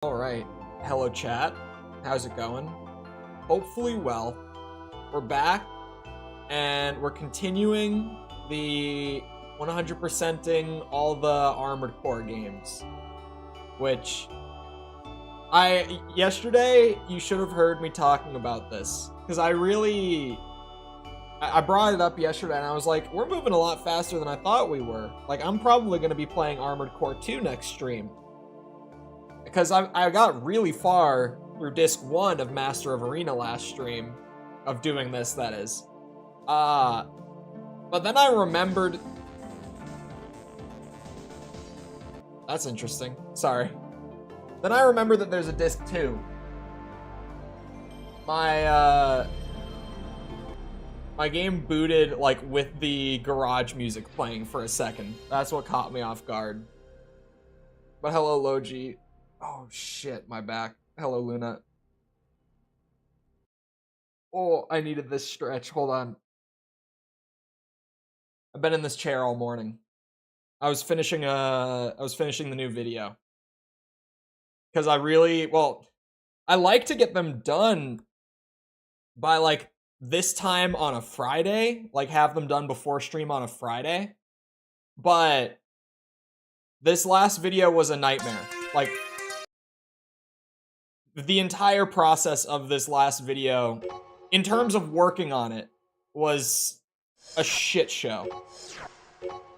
Alright, hello chat, how's it going? Hopefully well. We're back, and we're continuing the 100%ing all the Armored Core games. Which, yesterday, you should have heard me talking about this. Because I brought it up yesterday, and I was like, we're moving a lot faster than I thought we were. Like, I'm probably going to be playing Armored Core 2 next stream. Because I got really far through Disc 1 of Master of Arena last stream. Of doing this, that is. But then I remembered... That's interesting. Sorry. Then I remembered that there's a Disc 2. My game booted, like, with the garage music playing for a second. That's what caught me off guard. But hello, Logi. Oh, shit, my back. Hello, Luna. Oh, I needed this stretch. Hold on. I've been in this chair all morning. I was finishing the new video. Because I like to get them done by, like, this time on a Friday. Like, have them done before stream on a Friday. But this last video was a nightmare. Like, the entire process of this last video, in terms of working on it, was a shit show.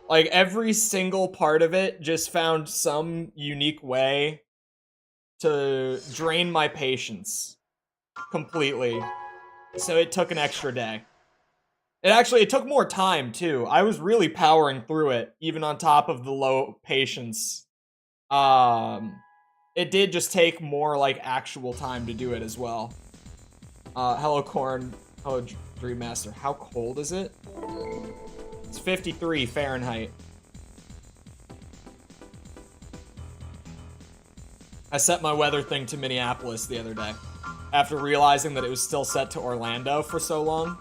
Like, every single part of it just found some unique way to drain my patience completely. So it took an extra day. It took more time, too. I was really powering through it, even on top of the low patience. It did just take more, like, actual time to do it as well. Hello, Corn. Hello, Dream Master. How cold is it? It's 53 Fahrenheit. I set my weather thing to Minneapolis the other day, after realizing that it was still set to Orlando for so long.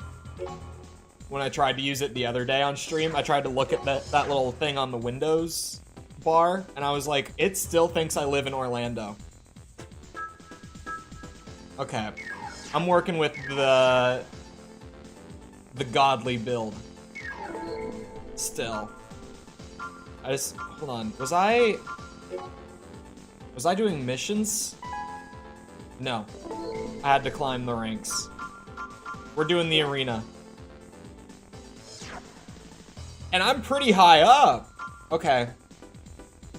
When I tried to use it the other day on stream, I tried to look at that little thing on the Windows bar, and I was like, it still thinks I live in Orlando. Okay. I'm working with the godly build. Still. Hold on. Was I doing missions? No. I had to climb the ranks. We're doing the arena. And I'm pretty high up. Okay.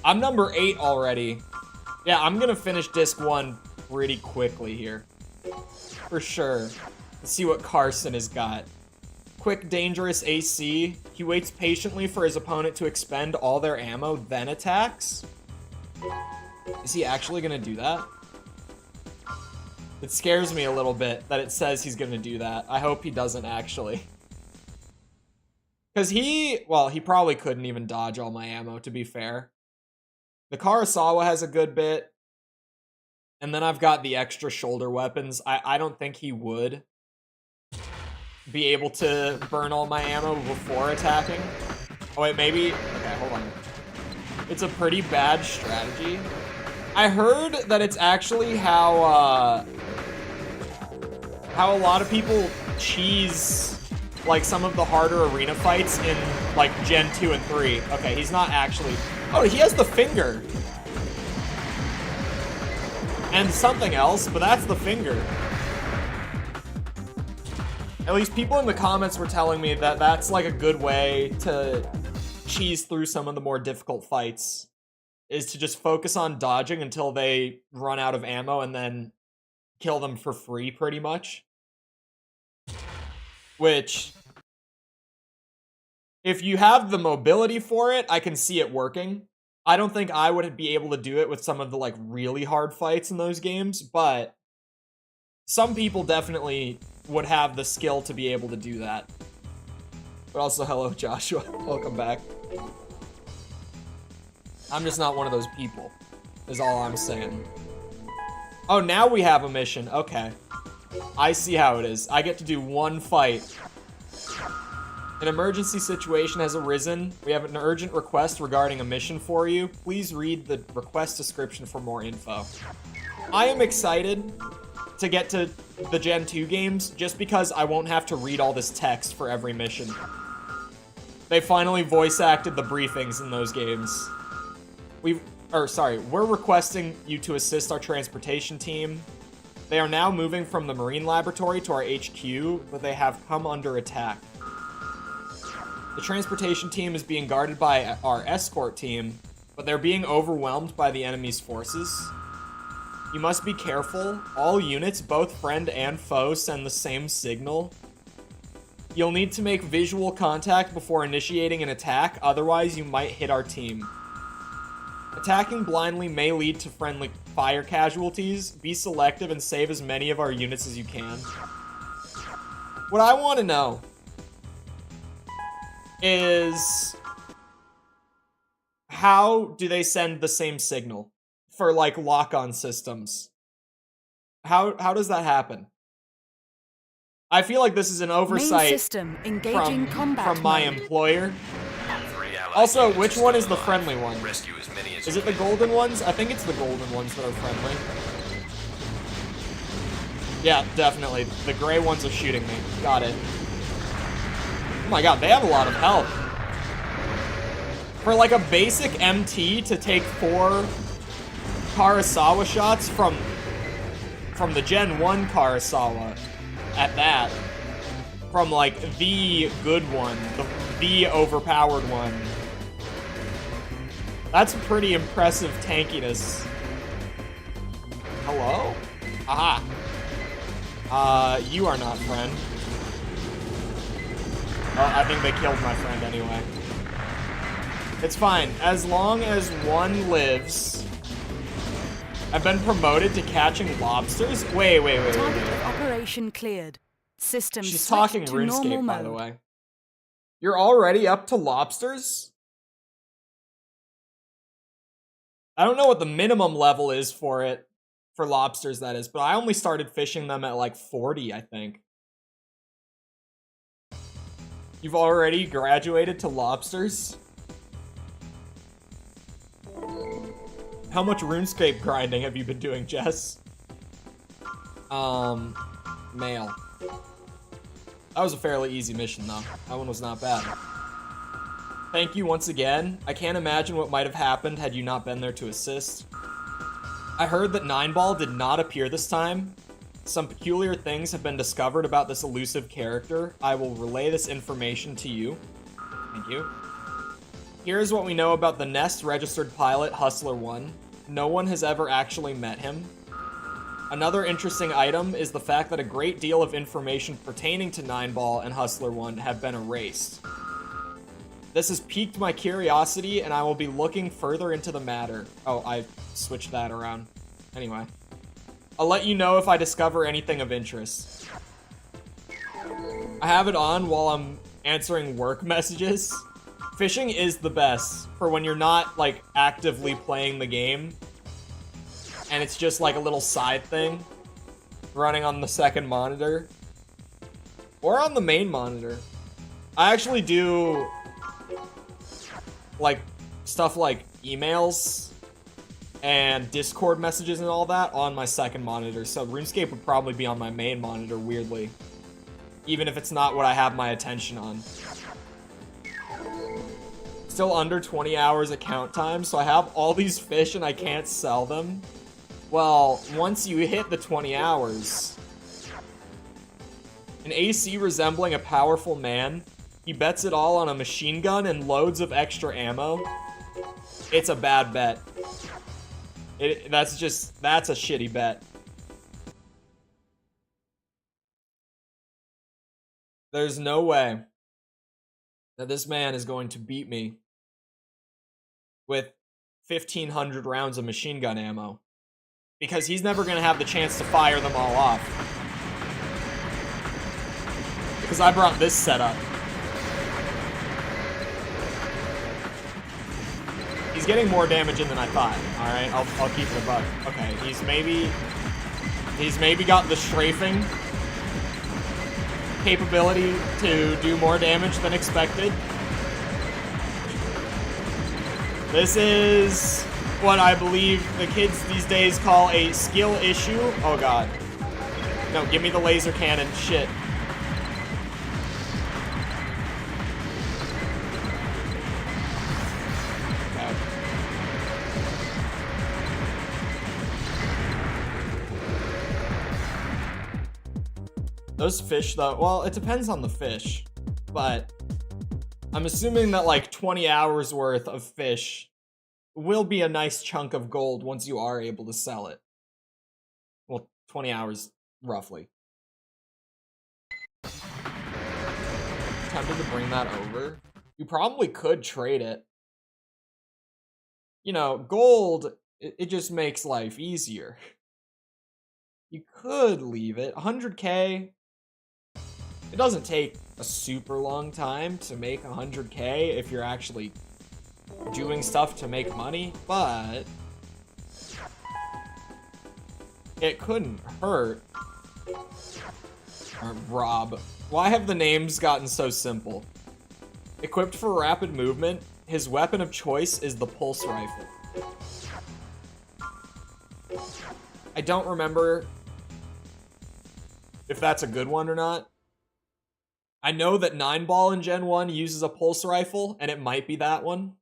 I'm number 8 already. Yeah, I'm gonna finish Disc 1 pretty quickly here. For sure. Let's see what Carson has got. Quick, dangerous AC. He waits patiently for his opponent to expend all their ammo, then attacks? Is he actually gonna do that? It scares me a little bit that it says he's gonna do that. I hope he doesn't actually. Because he probably couldn't even dodge all my ammo, to be fair. The Kurosawa has a good bit. And then I've got the extra shoulder weapons. I don't think he would be able to burn all my ammo before attacking. Oh wait, maybe... Okay, hold on. It's a pretty bad strategy. I heard that it's actually how a lot of people cheese, like, some of the harder arena fights in, like, Gen 2 and 3. Okay, he's not actually... Oh, he has the finger. And something else, but that's the finger. At least people in the comments were telling me that that's, like, a good way to cheese through some of the more difficult fights. Is to just focus on dodging until they run out of ammo and then kill them for free, pretty much. Which... if you have the mobility for it, I can see it working. I don't think I would be able to do it with some of the, like, really hard fights in those games, but some people definitely would have the skill to be able to do that. But also, hello, Joshua. Welcome back. I'm just not one of those people, is all I'm saying. Oh, now we have a mission. Okay. I see how it is. I get to do one fight. An emergency situation has arisen. We have an urgent request regarding a mission for you. Please read the request description for more info. I am excited to get to the Gen 2 games just because I won't have to read all this text for every mission. They finally voice acted the briefings in those games. We're requesting you to assist our transportation team. They are now moving from the Marine Laboratory to our HQ, but they have come under attack. The transportation team is being guarded by our escort team, but they're being overwhelmed by the enemy's forces. You must be careful. All units, both friend and foe, send the same signal. You'll need to make visual contact before initiating an attack, otherwise you might hit our team. Attacking blindly may lead to friendly fire casualties. Be selective and save as many of our units as you can. What I want to know is how do they send the same signal for like lock-on systems? How does that happen? I feel like this is an oversight from my employer. Also, which one is the friendly one? Is it the golden ones? I think it's the golden ones that are friendly. Yeah, definitely. The gray ones are shooting me. Got it. Oh my god, they have a lot of health. For like a basic MT to take 4 Karasawa shots from the Gen 1 Karasawa at that. From like the good one, the overpowered one. That's pretty impressive tankiness. Hello? Aha. You are not friend. Oh, I think they killed my friend anyway. It's fine. As long as one lives. I've been promoted to catching lobsters? Wait. Target of operation cleared. System She's talking to RuneScape, by the way. You're already up to lobsters? I don't know what the minimum level is for it. For lobsters, that is. But I only started fishing them at like 40, I think. You've already graduated to lobsters? How much RuneScape grinding have you been doing, Jess? Mail. That was a fairly easy mission, though. That one was not bad. Thank you once again. I can't imagine what might have happened had you not been there to assist. I heard that 9-Ball did not appear this time. Some peculiar things have been discovered about this elusive character. I will relay this information to you. Thank you. Here's what we know about the Nest registered pilot, Hustler 1. No one has ever actually met him. Another interesting item is the fact that a great deal of information pertaining to 9-Ball and Hustler 1 have been erased. This has piqued my curiosity, and I will be looking further into the matter. Oh, I switched that around. Anyway. I'll let you know if I discover anything of interest. I have it on while I'm answering work messages. Fishing is the best for when you're not, like, actively playing the game. And it's just, like, a little side thing running on the second monitor. Or on the main monitor. I actually do, like, stuff like emails and Discord messages and all that on my second monitor. So RuneScape would probably be on my main monitor, weirdly. Even if it's not what I have my attention on. Still under 20 hours account time, so I have all these fish and I can't sell them. Well, once you hit the 20 hours... An AC resembling a powerful man. He bets it all on a machine gun and loads of extra ammo. It's a bad bet. That's a shitty bet. There's no way that this man is going to beat me with 1,500 rounds of machine gun ammo. Because he's never going to have the chance to fire them all off. Because I brought this setup. He's getting more damage in than I thought. Alright, I'll keep it a buck. Okay, he's maybe got the strafing. capability to do more damage than expected. This is what I believe the kids these days call a skill issue. Oh god. No, give me the laser cannon. Shit. Okay. Those fish, though, well, it depends on the fish, but I'm assuming that like 20 hours worth of fish will be a nice chunk of gold once you are able to sell it. Well, 20 hours, roughly. Tempted to bring that over. You probably could trade it. You know, gold, it just makes life easier. You could leave it. 100k. It doesn't take a super long time to make 100k if you're actually doing stuff to make money, but it couldn't hurt. Or Rob. Why have the names gotten so simple? Equipped for rapid movement, his weapon of choice is the pulse rifle. I don't remember if that's a good one or not. I know that 9-Ball in Gen 1 uses a pulse rifle, and it might be that one.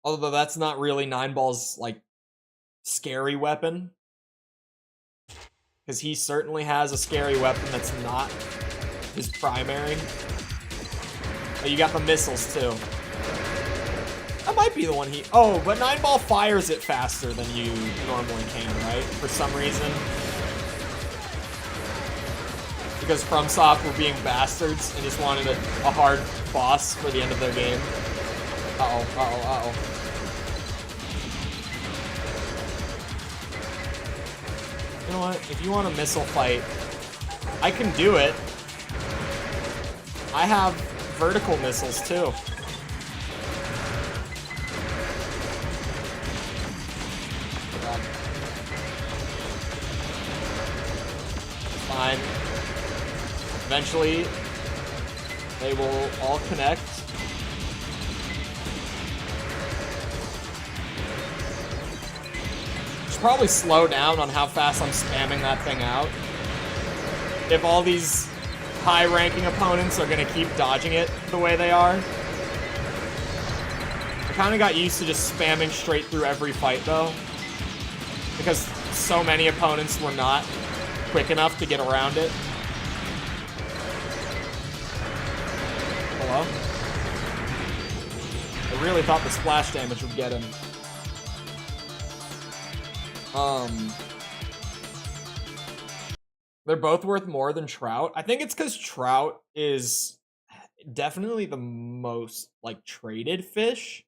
Although that's not really 9-Ball's, like, scary weapon. Because he certainly has a scary weapon that's not his primary. Oh, you got the missiles, too. That might be the one he... Oh, but 9-Ball fires it faster than you normally can, right? For some reason. Because FromSoftware were being bastards and just wanted a hard boss for the end of their game. Uh-oh, uh-oh, uh-oh. You know what? If you want a missile fight, I can do it. I have vertical missiles, too. God. Fine. Eventually, they will all connect. Should probably slow down on how fast I'm spamming that thing out. If all these high-ranking opponents are gonna keep dodging it the way they are. I kinda got used to just spamming straight through every fight, though. Because so many opponents were not quick enough to get around it. Hello? I really thought the splash damage would get him. They're both worth more than Trout. I think it's because Trout is definitely the most, like, traded fish.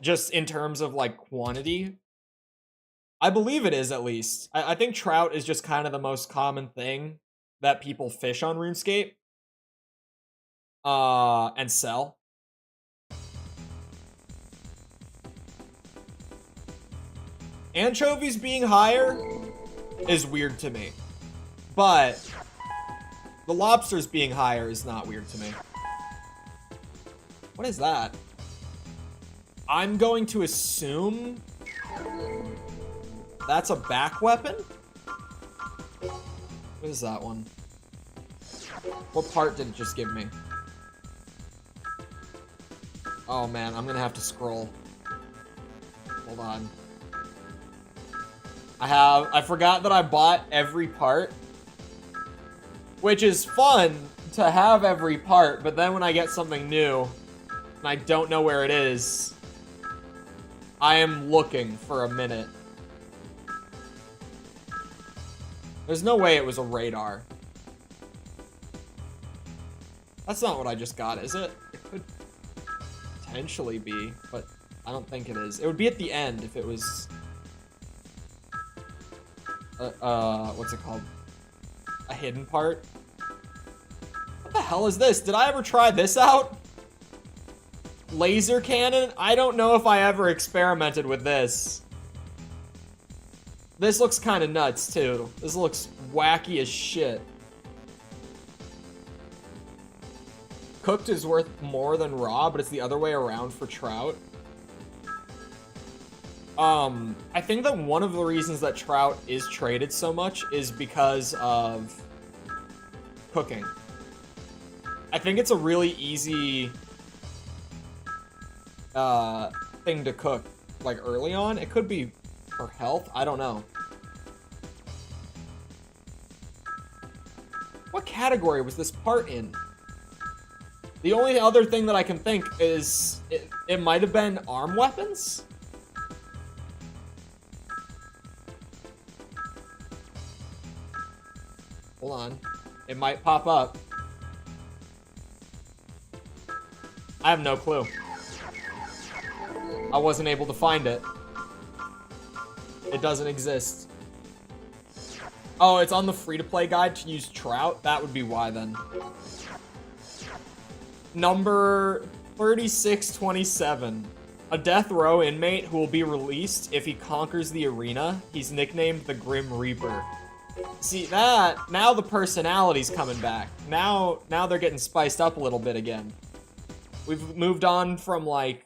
Just in terms of, like, quantity. I believe it is, at least. I think Trout is just kind of the most common thing that people fish on RuneScape. And sell. Anchovies being higher is weird to me. But the lobsters being higher is not weird to me. What is that? I'm going to assume that's a back weapon? What is that one? What part did it just give me? Oh man, I'm gonna have to scroll. Hold on. I forgot that I bought every part. Which is fun to have every part, but then when I get something new, and I don't know where it is, I am looking for a minute. There's no way it was a radar. That's not what I just got, is it? It could potentially be, but I don't think it is. It would be at the end if it was... what's it called? A hidden part? What the hell is this? Did I ever try this out? Laser cannon? I don't know if I ever experimented with this. This looks kind of nuts, too. This looks wacky as shit. cooked is worth more than raw, but it's the other way around for trout. I think that one of the reasons that trout is traded so much is because of cooking. I think it's a really easy thing to cook, like, early on. It could be for health, I don't know. What category was this part in? The only other thing that I can think is it might have been arm weapons? Hold on. It might pop up. I have no clue. I wasn't able to find it. It doesn't exist. Oh, it's on the free-to-play guide to use trout? That would be why, then. Number 3627. A death row inmate who will be released if he conquers the arena. He's nicknamed the Grim Reaper. See, that, now the personality's coming back. Now they're getting spiced up a little bit again. We've moved on from, like,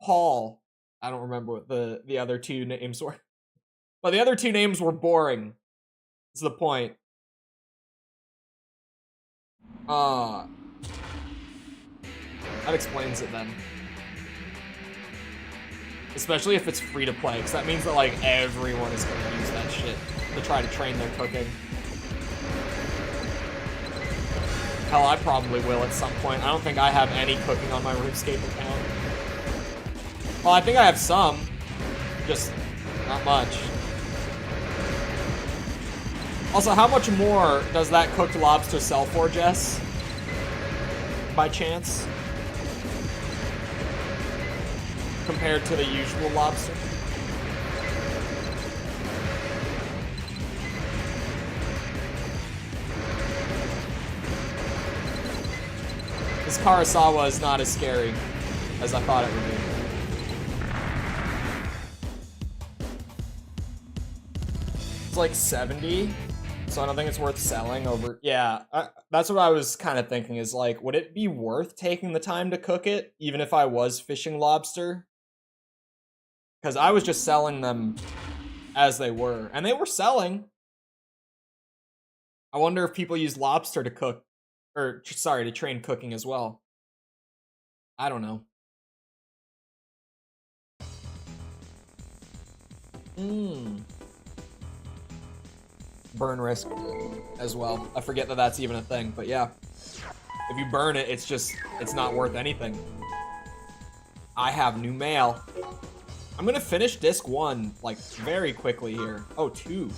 Paul. I don't remember what the other two names were. But the other two names were boring. That's the point. That explains it then. Especially if it's free to play, because that means that, like, everyone is going to use that shit to try to train their cooking. Hell, I probably will at some point. I don't think I have any cooking on my RuneScape account. Well, I think I have some. Just not much. Also, how much more does that cooked lobster sell for, Jess? By chance? Compared to the usual lobster? This Karasawa is not as scary as I thought it would be. It's like 70, so I don't think it's worth selling over. Yeah, that's what I was kind of thinking, is like, would it be worth taking the time to cook it, even if I was fishing lobster? Because I was just selling them as they were, and they were selling. I wonder if people use lobster to cook, or sorry, to train cooking as well. I don't know. Burn risk as well. I forget that that's even a thing, but yeah. If you burn it, it's not worth anything. I have new mail. I'm gonna finish disc 1, like, very quickly here. Oh, 2.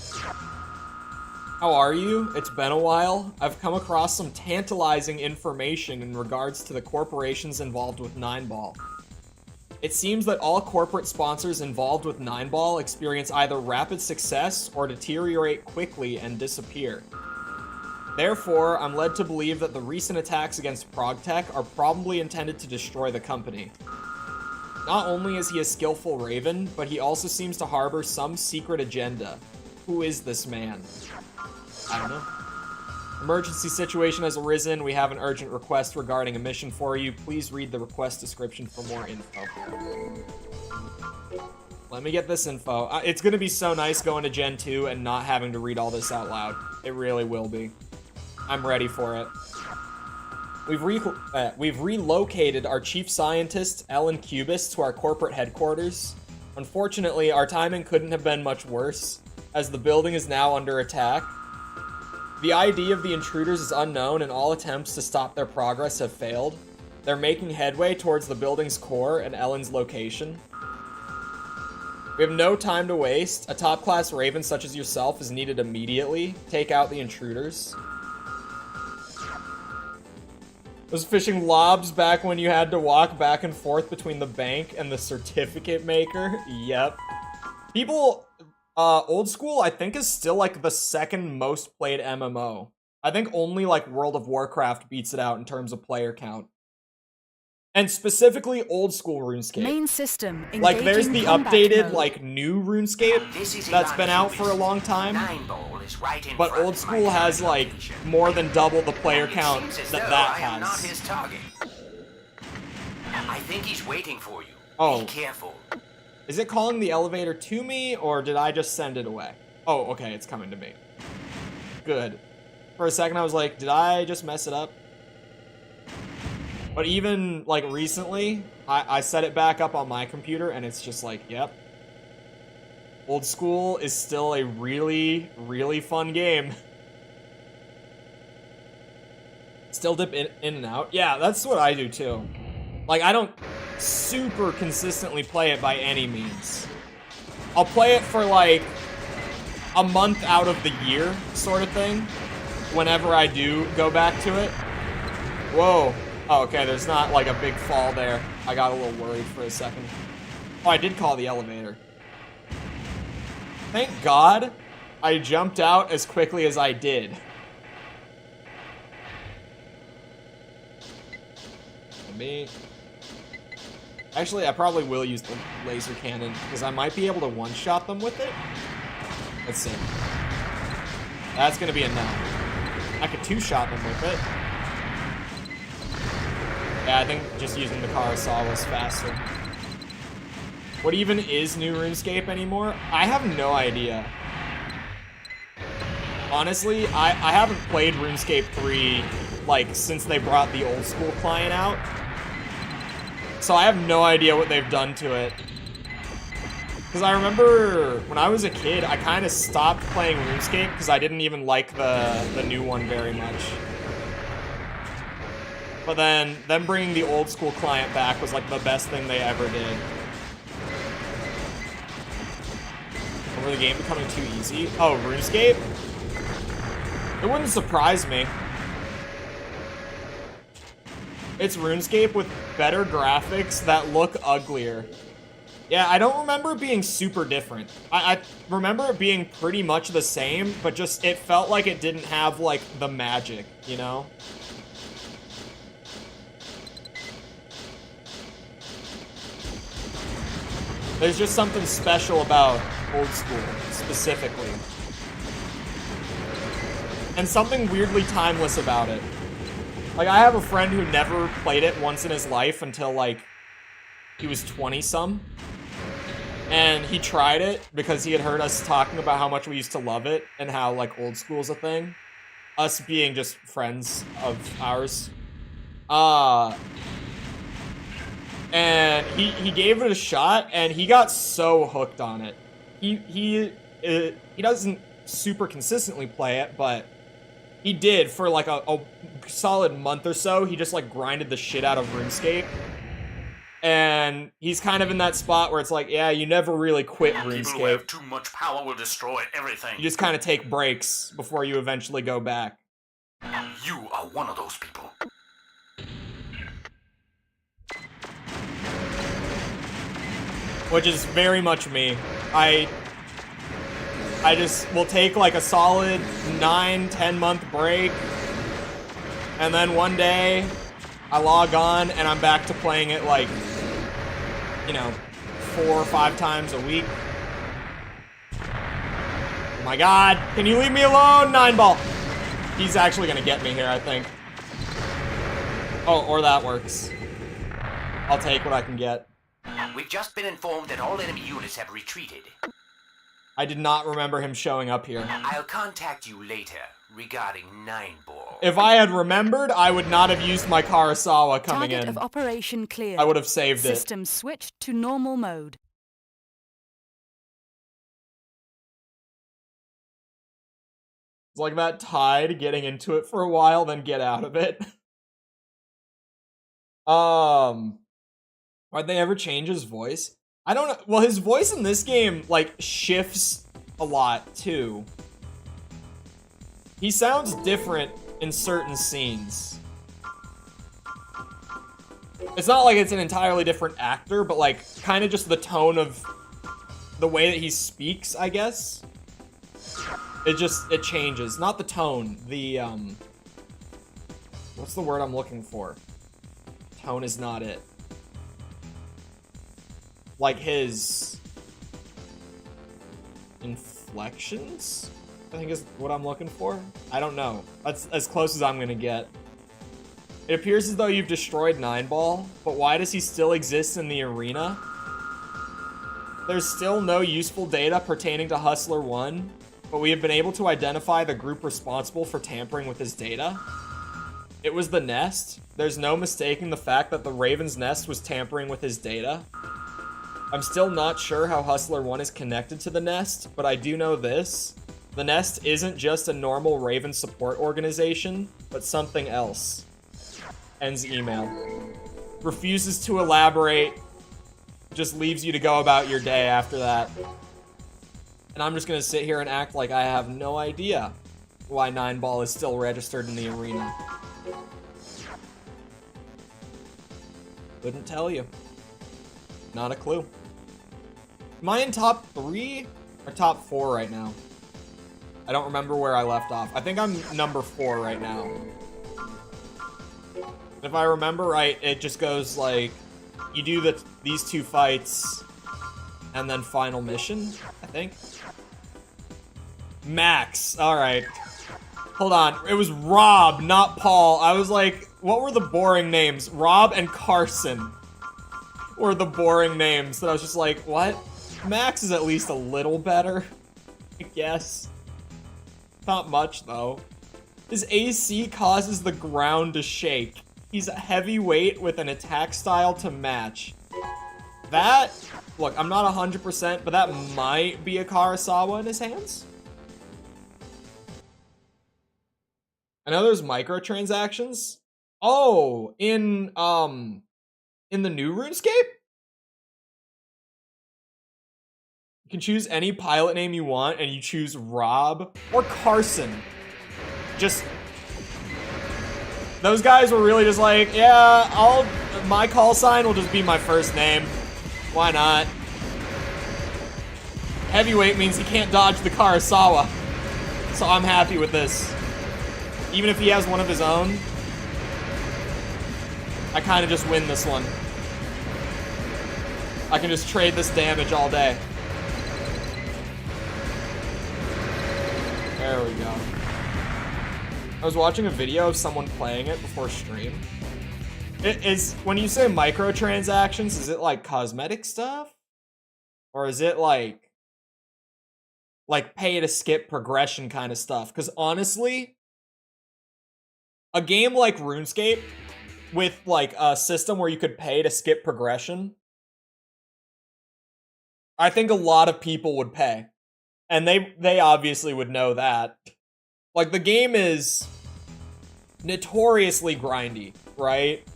How are you? It's been a while. I've come across some tantalizing information in regards to the corporations involved with 9ball. It seems that all corporate sponsors involved with 9ball experience either rapid success or deteriorate quickly and disappear. Therefore, I'm led to believe that the recent attacks against ProgTech are probably intended to destroy the company. Not only is he a skillful raven, but he also seems to harbor some secret agenda. Who is this man? I don't know. Emergency situation has arisen. We have an urgent request regarding a mission for you. Please read the request description for more info. Let me get this info. It's going to be so nice going to Gen 2 and not having to read all this out loud. It really will be. I'm ready for it. We've relocated our chief scientist, Ellen Cubis, to our corporate headquarters. Unfortunately, our timing couldn't have been much worse, as the building is now under attack. The ID of the intruders is unknown, and all attempts to stop their progress have failed. They're making headway towards the building's core and Ellen's location. We have no time to waste. A top-class raven such as yourself is needed immediately. Take out the intruders. Was fishing lobs back when you had to walk back and forth between the bank and the certificate maker? Yep. People... Old School, I think, is still, like, the second most played MMO. I think only, like, World of Warcraft beats it out in terms of player count. And specifically old school RuneScape. Main system. Like there's the updated, mode. like new RuneScape that's been out for a long time. But old school has like more than double the player count that has. I think he's waiting for you. Oh. Be careful. Is it calling the elevator to me, or did I just send it away? Oh, okay, it's coming to me. Good. For a second I was like, did I just mess it up? But even, like, recently, I set it back up on my computer, and it's just like, yep. Old school is still a really, really fun game. Still dip in and out. Yeah, that's what I do, too. Like, I don't super consistently play it by any means. I'll play it for, like, a month out of the year, sort of thing, whenever I do go back to it. Whoa. Oh, okay, there's not, like, a big fall there. I got a little worried for a second. Oh, I did call the elevator. Thank God I jumped out as quickly as I did. Me. Actually, I probably will use the laser cannon, because I might be able to one-shot them with it. Let's see. That's gonna be a no. I could two-shot them with it. Yeah, I think just using the Carousel was faster. What even is new RuneScape anymore? I have no idea. Honestly, I haven't played RuneScape 3, like, since they brought the old school client out. So I have no idea what they've done to it. Because I remember when I was a kid, I kind of stopped playing RuneScape because I didn't even like the new one very much. But then, them bringing the old school client back was like the best thing they ever did. Over the game becoming too easy? Oh, RuneScape? It wouldn't surprise me. It's RuneScape with better graphics that look uglier. Yeah, I don't remember it being super different. I remember it being pretty much the same, but just it felt like it didn't have, like, the magic, you know? There's just something special about old school, specifically. And something weirdly timeless about it. Like, I have a friend who never played it once in his life until, like, he was 20-some. And he tried it because he had heard us talking about how much we used to love it and how, like, old school's a thing. Us being just friends of ours. And he gave it a shot, and he got so hooked on it. He doesn't super consistently play it, but he did for like a solid month or so. He just like grinded the shit out of RuneScape. And he's kind of in that spot where it's like, yeah, you never really quit RuneScape. People who have too much power will destroy everything. You just kind of take breaks before you eventually go back. You are one of those people. Which is very much me. I just will take like a solid 9-10 month break, and then one day I log on and I'm back to playing it like, you know, 4 or 5 times a week. Oh my god, can you leave me alone, 9-ball? He's actually gonna get me here, I think. Oh, or that works. I'll take what I can get. We've just been informed that all enemy units have retreated. I did not remember him showing up here. I'll contact you later regarding 9-ball. If I had remembered, I would not have used my Karasawa coming Target in. of operation cleared. I would have saved it. System switched to normal mode. It's like that tide, getting into it for a while, then get out of it. Why'd they ever change his voice? I don't know. Well, his voice in this game, like, shifts a lot, too. He sounds different in certain scenes. It's not like it's an entirely different actor, but, like, kind of just the tone of the way that he speaks, I guess. It changes. Not the tone, the, what's the word I'm looking for? tone is not it. Like his inflections, I think is what I'm looking for. I don't know. That's as close as I'm gonna get. It appears as though you've destroyed 9-Ball, but why does he still exist in the arena? There's still no useful data pertaining to Hustler 1, but we have been able to identify the group responsible for tampering with his data. It was the Nest. There's no mistaking the fact that the Raven's Nest was tampering with his data. I'm still not sure how Hustler 1 is connected to the Nest, but I do know this. The Nest isn't just a normal Raven support organization, but something else. Ends email. Refuses to elaborate. Just leaves you to go about your day after that. And I'm just gonna sit here and act like I have no idea why 9-Ball is still registered in the arena. Couldn't tell you. Not a clue. Am I in top 3 or top 4 right now? I don't remember where I left off. I think I'm number 4 right now. If I remember right, it just goes like, you do these 2 fights, and then final mission, I think. Max, alright. Hold on, it was Rob, not Paul. I was like, what were the boring names? Rob and Carson were the boring names that I was just like, what? Max is at least a little better, I guess. Not much, though. His AC causes the ground to shake. He's a heavyweight with an attack style to match. That, look, I'm not 100%, but that might be a Karasawa in his hands. I know there's microtransactions. Oh, in the new RuneScape? You can choose any pilot name you want, and you choose Rob or Carson. Just... Those guys were really just like, yeah, my call sign will just be my first name. Why not? Heavyweight means he can't dodge the Karasawa. So I'm happy with this. Even if he has one of his own, I kind of just win this one. I can just trade this damage all day. There we go. I was watching a video of someone playing it before stream. It is, when you say microtransactions, is it like cosmetic stuff? Or is it like pay to skip progression kind of stuff? Because honestly, a game like RuneScape with like a system where you could pay to skip progression, I think a lot of people would pay. And they obviously would know that. Like, the game is notoriously grindy, right?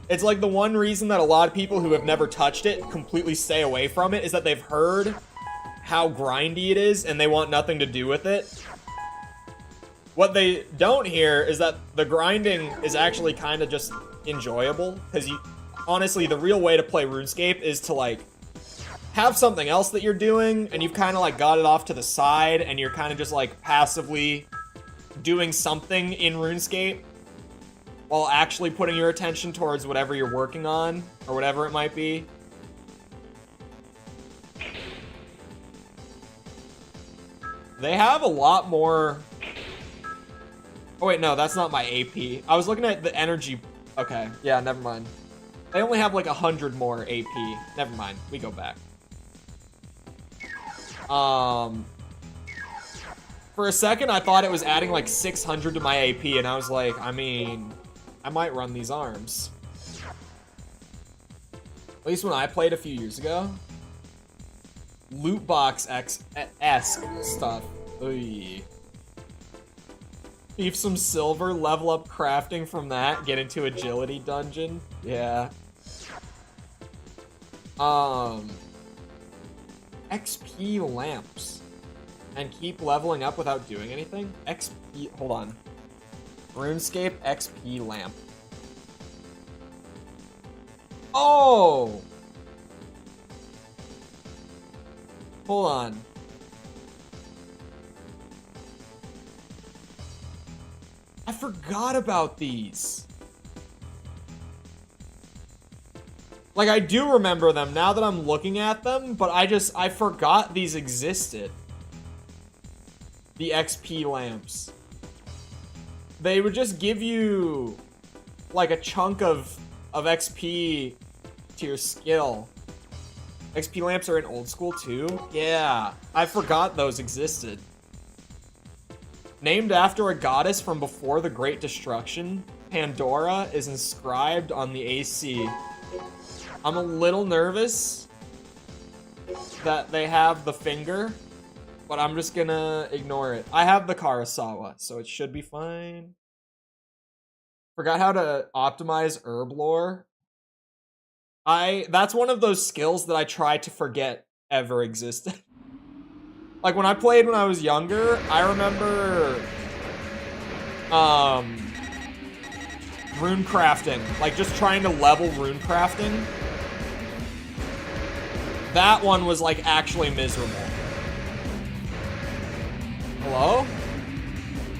It's like the one reason that a lot of people who have never touched it completely stay away from it is that they've heard how grindy it is and they want nothing to do with it. What they don't hear is that the grinding is actually kind of just enjoyable, because honestly, the real way to play RuneScape is to like have something else that you're doing and you've kind of like got it off to the side and you're kind of just like passively doing something in RuneScape while actually putting your attention towards whatever you're working on or whatever it might be. They have a lot more... Oh wait, no, that's not my AP. I was looking at the energy... Okay, yeah, never mind. They only have like 100 more AP. Never mind, we go back. For a second, I thought it was adding like 600 to my AP, and I was like, I mean, I might run these arms. At least when I played a few years ago. Loot box-esque stuff. Oy. Leave some silver, level up crafting from that, get into agility dungeon. Yeah. XP lamps. And keep leveling up without doing anything? XP, hold on. RuneScape XP lamp. Oh! Hold on. I forgot about these. Like, I do remember them now that I'm looking at them, but I forgot these existed. The XP lamps. They would just give you, like, a chunk of XP to your skill. XP lamps are in old school, too? Yeah, I forgot those existed. Named after a goddess from before the Great Destruction, Pandora is inscribed on the AC. I'm a little nervous that they have the finger, but I'm just gonna ignore it. I have the Karasawa, so it should be fine. Forgot how to optimize herb lore. That's one of those skills that I try to forget ever existed. Like, when I played when I was younger, I remember rune crafting, like just trying to level rune crafting. That one was like actually miserable. Hello?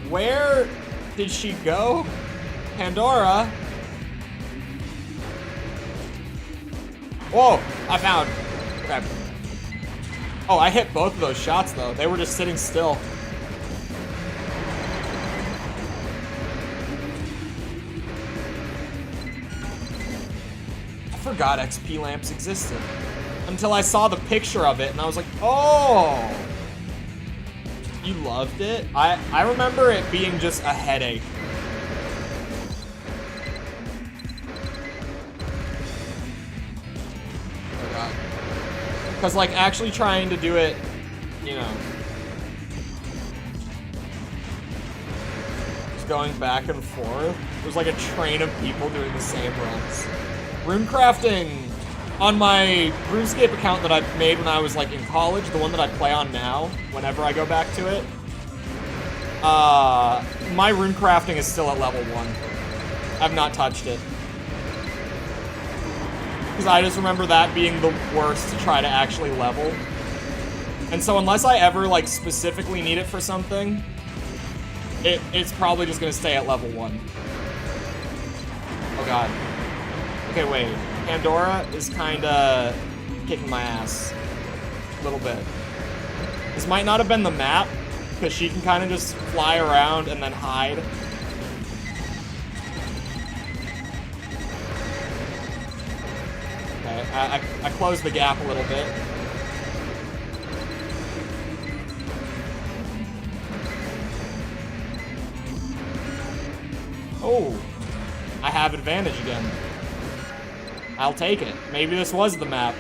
Where did she go? Pandora? Whoa, I found. Okay. Oh, I hit both of those shots though. They were just sitting still. I forgot XP lamps existed until I saw the picture of it and I was like, oh, you loved it? I remember it being just a headache. Oh god. Because, like, actually trying to do it, you know, just going back and forth. There's like a train of people doing the same runs. Rune crafting on my RuneScape account that I made when I was like in college, the one that I play on now, whenever I go back to it. My rune crafting is still at level 1. I've not touched it. Because I just remember that being the worst to try to actually level. And so unless I ever, like, specifically need it for something, it's probably just gonna stay at level 1. Oh god. Okay, wait. Pandora is kinda kicking my ass. A little bit. This might not have been the map, because she can kind of just fly around and then hide. Okay, I closed the gap a little bit. Oh, I have advantage again. I'll take it. Maybe this was the map.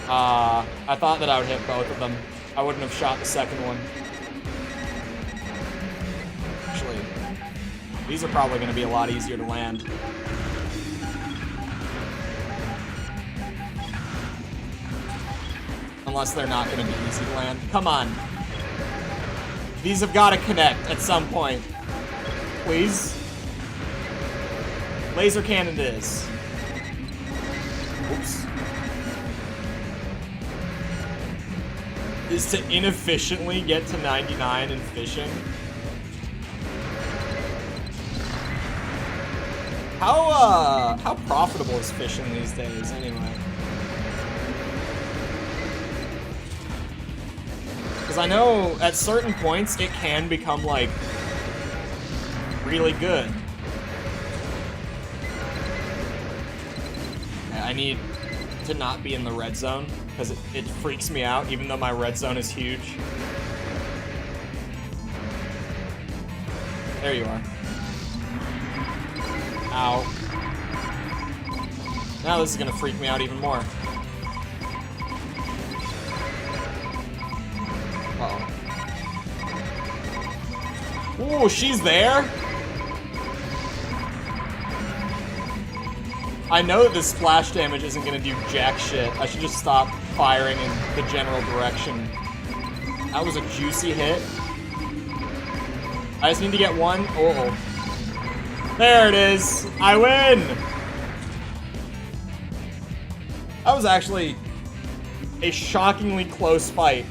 I thought that I would hit both of them. I wouldn't have shot the second one. Actually, these are probably going to be a lot easier to land. Unless they're not going to be easy to land. Come on. These have got to connect at some point. Please. Laser cannon it is. Oops. Is to inefficiently get to 99 in fishing. How profitable is fishing these days, anyway? Because I know at certain points it can become, like, really good. Okay, I need to not be in the red zone, because it freaks me out, even though my red zone is huge. There you are. Ow. Now this is gonna freak me out even more. Uh-oh. Ooh, she's there? I know that this splash damage isn't gonna do jack shit. I should just stop firing in the general direction. That was a juicy hit. I just need to get one. Oh. There it is. I win. That was actually a shockingly close fight.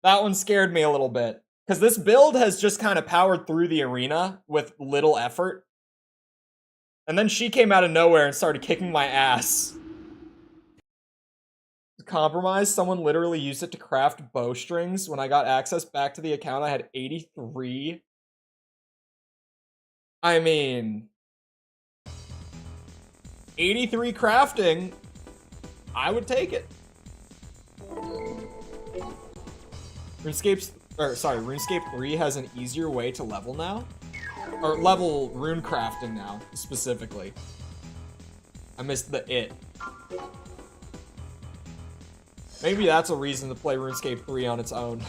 That one scared me a little bit. Because this build has just kind of powered through the arena with little effort. And then she came out of nowhere and started kicking my ass. Compromise, someone literally used it to craft bowstrings. When I got access back to the account, I had 83. I mean, 83 crafting, I would take it. RuneScape 3 has an easier way to level now. Or level rune crafting now, specifically. I missed the it. Maybe that's a reason to play RuneScape 3 on its own.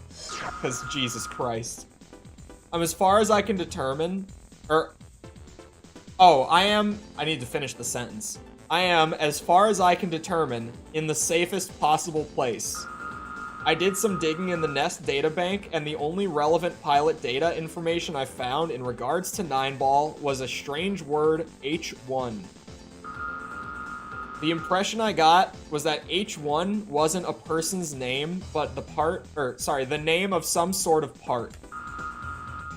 Because Jesus Christ. As far as I can determine, I need to finish the sentence. I am, as far as I can determine, in the safest possible place. I did some digging in the Nest databank, and the only relevant pilot data information I found in regards to 9-ball was a strange word, H1. The impression I got was that H1 wasn't a person's name, but the name of some sort of part.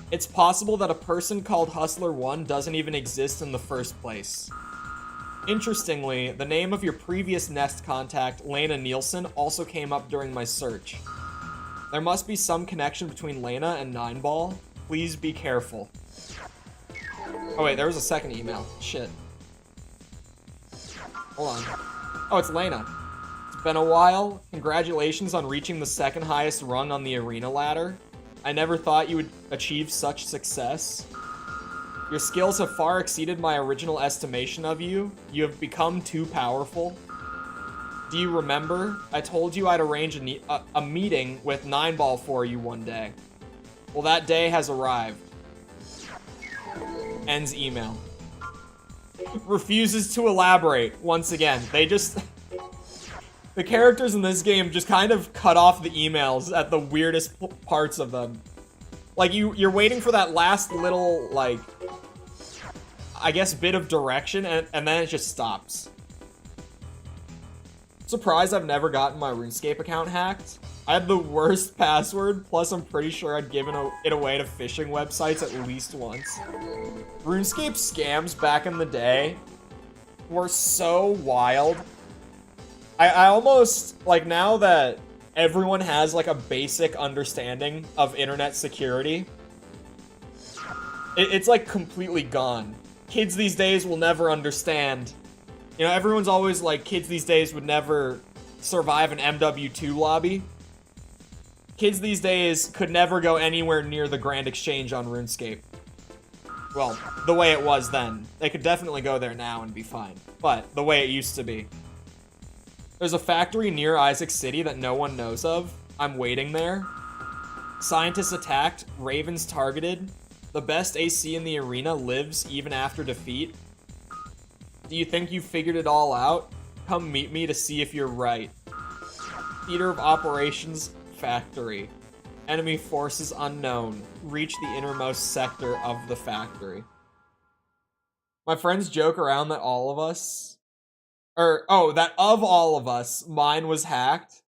It's possible that a person called Hustler1 doesn't even exist in the first place. Interestingly, the name of your previous Nest contact, Lena Nielsen, also came up during my search. There must be some connection between Lena and 9-ball. Please be careful. Oh wait, there was a second email. Shit. Hold on. Oh, it's Lena. It's been a while. Congratulations on reaching the second highest rung on the arena ladder. I never thought you would achieve such success. Your skills have far exceeded my original estimation of you. You have become too powerful. Do you remember? I told you I'd arrange a meeting with 9-ball for you one day. Well, that day has arrived. Ends email. Refuses to elaborate once again. The characters in this game just kind of cut off the emails at the weirdest parts of them. Like, you're waiting for that last little, like, I guess, bit of direction, and then it just stops. Surprised I've never gotten my RuneScape account hacked. I had the worst password, plus I'm pretty sure I'd given it away to phishing websites at least once. RuneScape scams back in the day were so wild. I almost, like, now that everyone has, like, a basic understanding of internet security, it's, like, completely gone. Kids these days will never understand. You know, everyone's always like, kids these days would never survive an MW2 lobby. Kids these days could never go anywhere near the Grand Exchange on RuneScape. Well, the way it was then. They could definitely go there now and be fine. But the way it used to be. There's a factory near Isaac City that no one knows of. I'm waiting there. Scientists attacked. Ravens targeted. The best AC in the arena lives even after defeat. Do you think you figured it all out? Come meet me to see if you're right. Theater of Operations Factory. Enemy forces unknown. Reach the innermost sector of the factory. My friends joke around that all of us... that of all of us, mine was hacked.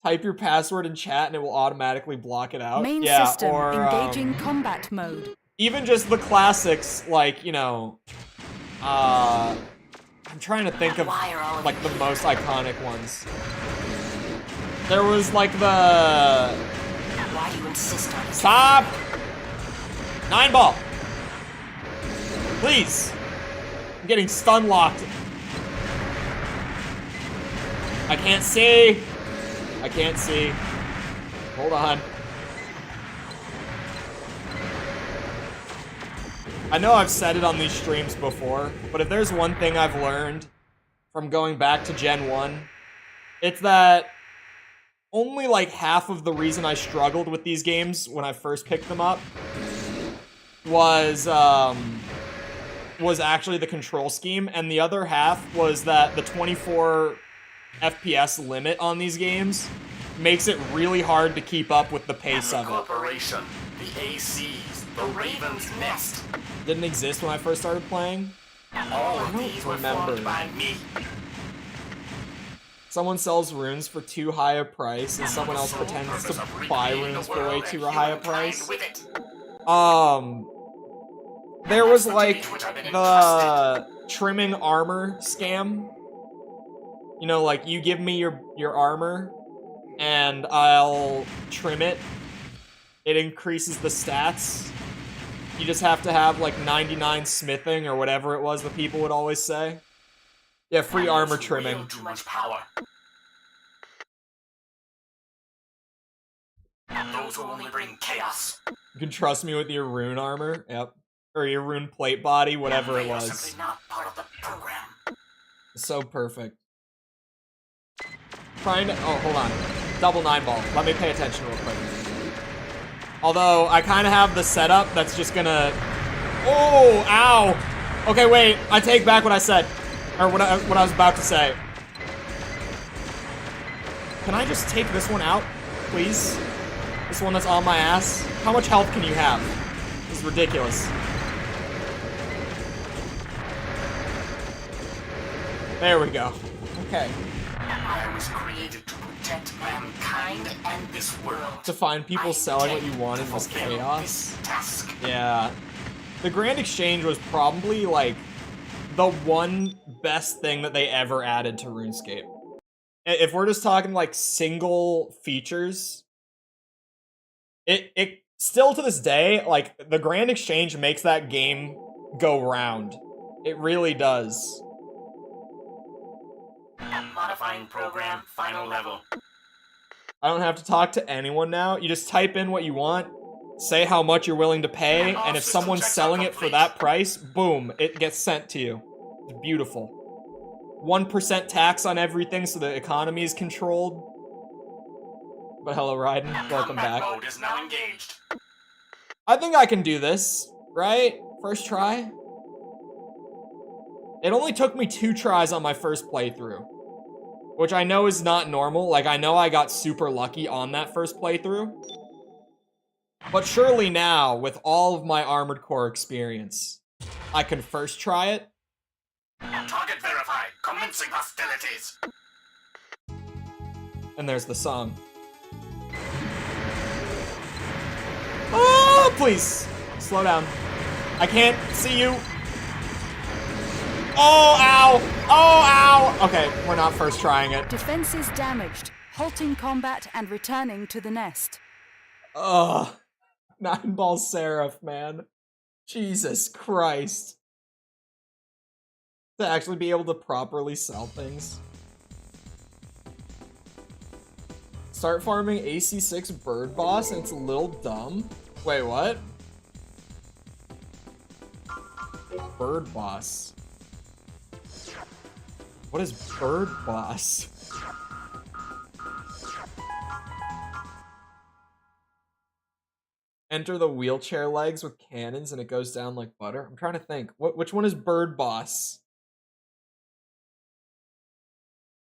Type your password in chat and it will automatically block it out. Main Yeah, system, or, engaging combat mode. even just the classics, like, you know... I'm trying to think of, like, the most iconic ones. There was, like, the... Why do you insist on it? Stop! 9-ball! Please! I'm getting stun locked. I can't see! I can't see. Hold on. I know I've said it on these streams before, but if there's one thing I've learned from going back to Gen 1, it's that only like half of the reason I struggled with these games when I first picked them up was actually the control scheme, and the other half was that the 24 FPS limit on these games makes it really hard to keep up with the pace of it. Corporation, the ACs, the Raven's Nest. Didn't exist when I first started playing. All I of don't these were remember. formed by me. Someone sells runes for too high a price, and someone else pretends to buy runes for way too high a price. there was like the trimming armor scam. You know, like you give me your armor and I'll trim it. It increases the stats. You just have to have like 99 smithing or whatever it was that people would always say. Yeah, free armor trimming. Too much power. Those who only bring chaos. You can trust me with your rune armor. Yep. Or your rune plate body, whatever it They are was. simply not part of the program. So perfect. Trying to... Oh, hold on. Double 9-ball. Let me pay attention real quick. Although, I kind of have the setup that's just gonna... Oh, ow! Okay, wait. I take back what I said. Or what I was about to say. Can I just take this one out, please? This one that's on my ass? How much health can you have? This is ridiculous. There we go. Okay. I was created to protect mankind and this world. To find people selling what you want in this chaos. Yeah. The Grand Exchange was probably, like, the one best thing that they ever added to RuneScape. If we're just talking, like, single features, it still to this day, like, the Grand Exchange makes that game go round. It really does. Modifying program, final level. I don't have to talk to anyone now. You just type in what you want, say how much you're willing to pay, and if someone's selling it for that price, boom, it gets sent to you. It's beautiful. 1% tax on everything so the economy is controlled. But hello, Raiden. Welcome back. Mode is now engaged. I think I can do this, right? First try. It only took me 2 tries on my first playthrough, which I know is not normal. Like, I know I got super lucky on that first playthrough. But surely now, with all of my Armored Core experience, I can first try it. Target verified. Commencing hostilities. And there's the song. Oh, please. Slow down. I can't see you. Oh, ow. Oh, ow. Okay, we're not first trying it. Defenses damaged. Halting combat and returning to the nest. Ugh. 9-ball Seraph, man. Jesus Christ. To actually be able to properly sell things. Start farming AC6 Bird Boss and it's a little dumb. Wait, what? Bird Boss. What is Bird Boss? Enter the wheelchair legs with cannons and it goes down like butter. I'm trying to think. Which one is Bird Boss?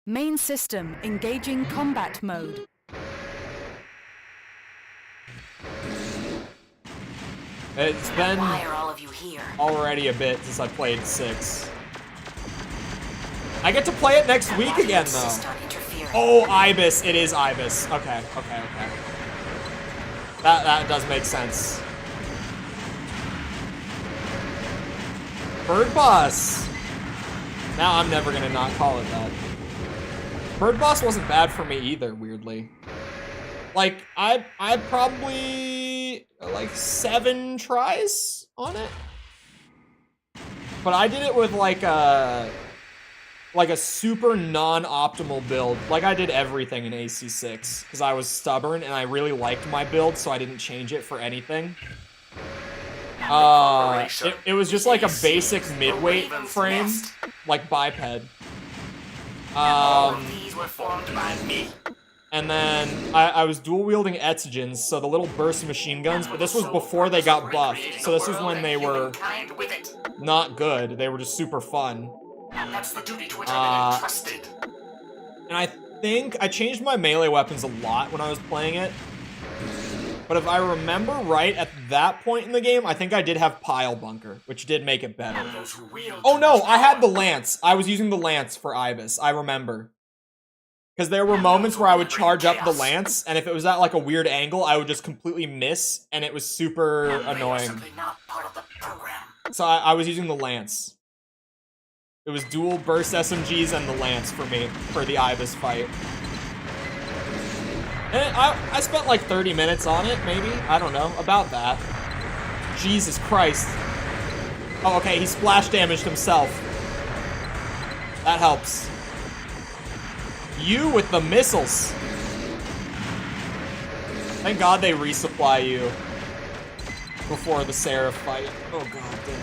Main system engaging combat mode. It's been Why are all of you here? already a bit since I played 6. I get to play it next week again, though. Insist on interfering. Oh, Ibis. It is Ibis. Okay. That does make sense. Bird Boss. Now I'm never gonna not call it that. Bird Boss wasn't bad for me either, weirdly. Like, I probably, like, 7 tries on it. But I did it with, like a super non-optimal build. Like, I did everything in AC6, because I was stubborn, and I really liked my build, so I didn't change it for anything. It was just like a basic mid-weight frame, like biped. These were formed by me. And then I was dual-wielding Etsugens, so the little burst machine guns, but this was before they got buffed, so this was when they were not good. They were just super fun. That's the duty to which I've been entrusted. And I think I changed my melee weapons a lot when I was playing it. But if I remember right, at that point in the game, I think I did have Pile Bunker, which did make it better. Oh no, I had the Lance. I was using the Lance for Ibis, I remember. Because there were moments where I would charge up the Lance, and if it was at like a weird angle, I would just completely miss, and it was super annoying. Simply not part of the program. So I was using the Lance. It was dual burst SMGs and the Lance for me, for the Ibis fight. And I spent like 30 minutes on it, maybe? I don't know, about that. Jesus Christ. Oh, okay, he splash damaged himself. That helps. You with the missiles. Thank God they resupply you before the Seraph fight. Oh god damn.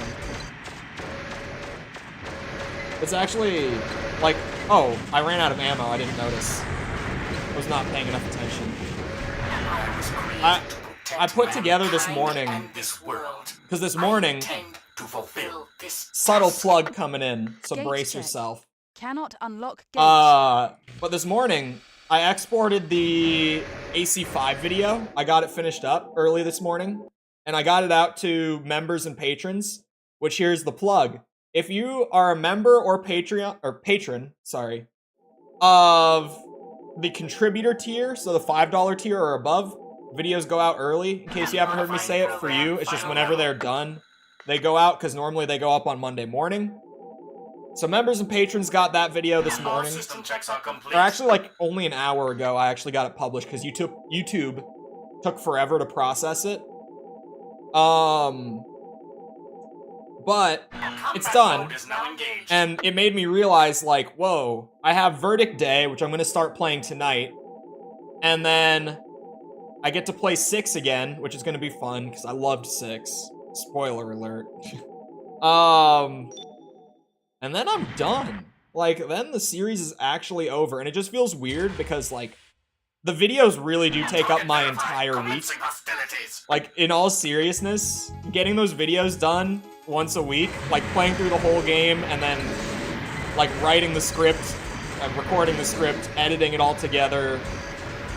It's actually, like, oh, I ran out of ammo, I didn't notice. I was not paying enough attention. I put together this morning, because this morning, subtle plug coming in, so Gate brace check. yourself. Cannot unlock gate. But this morning, I exported the AC5 video. I got it finished up early this morning, and I got it out to members and patrons, which here's the plug. If you are a member or patron, sorry, of the contributor tier, so the $5 tier or above, videos go out early. In case you haven't heard me say it, for you, it's just whenever they're done, they go out, because normally they go up on Monday morning. So members and patrons got that video this morning. Or actually, like, only an hour ago, I actually got it published, because YouTube took forever to process it. But it's done, and it made me realize, like, whoa, I have Verdict Day, which I'm going to start playing tonight, and then I get to play 6 again, which is going to be fun, because I loved 6. Spoiler alert. And then I'm done. Like, then the series is actually over, and it just feels weird, because, like, the videos really do take up my entire week. Like, in all seriousness, getting those videos done once a week, like playing through the whole game and then like writing the script, recording the script, editing it all together,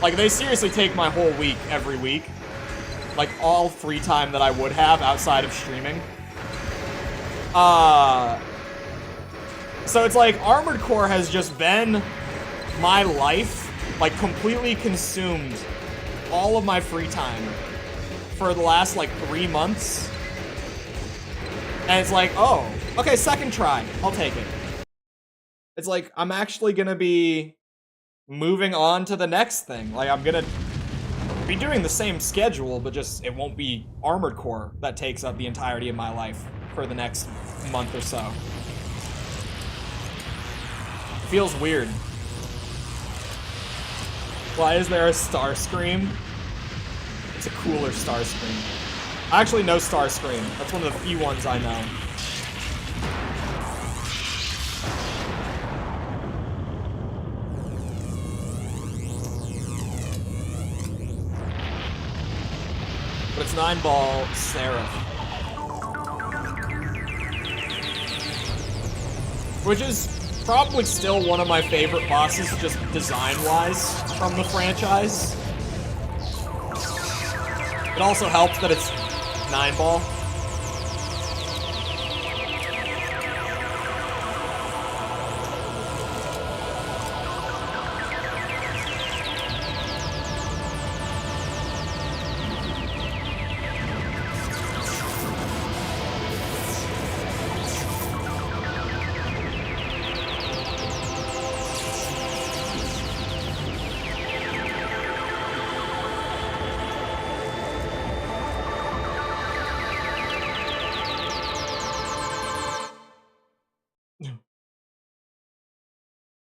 like they seriously take my whole week every week, like all free time that I would have outside of streaming. So it's like Armored Core has just been my life, like completely consumed all of my free time for the last like 3 months. And it's like, oh, okay, second try. I'll take it. It's like, I'm actually gonna be moving on to the next thing. Like, I'm gonna be doing the same schedule, but just, it won't be Armored Core that takes up the entirety of my life for the next month or so. Feels weird. Why is there a Starscream? It's a cooler Starscream. I actually know Starscream. That's one of the few ones I know. But it's 9-ball Seraph. Which is probably still one of my favorite bosses, just design-wise, from the franchise. It also helps that it's 9-ball.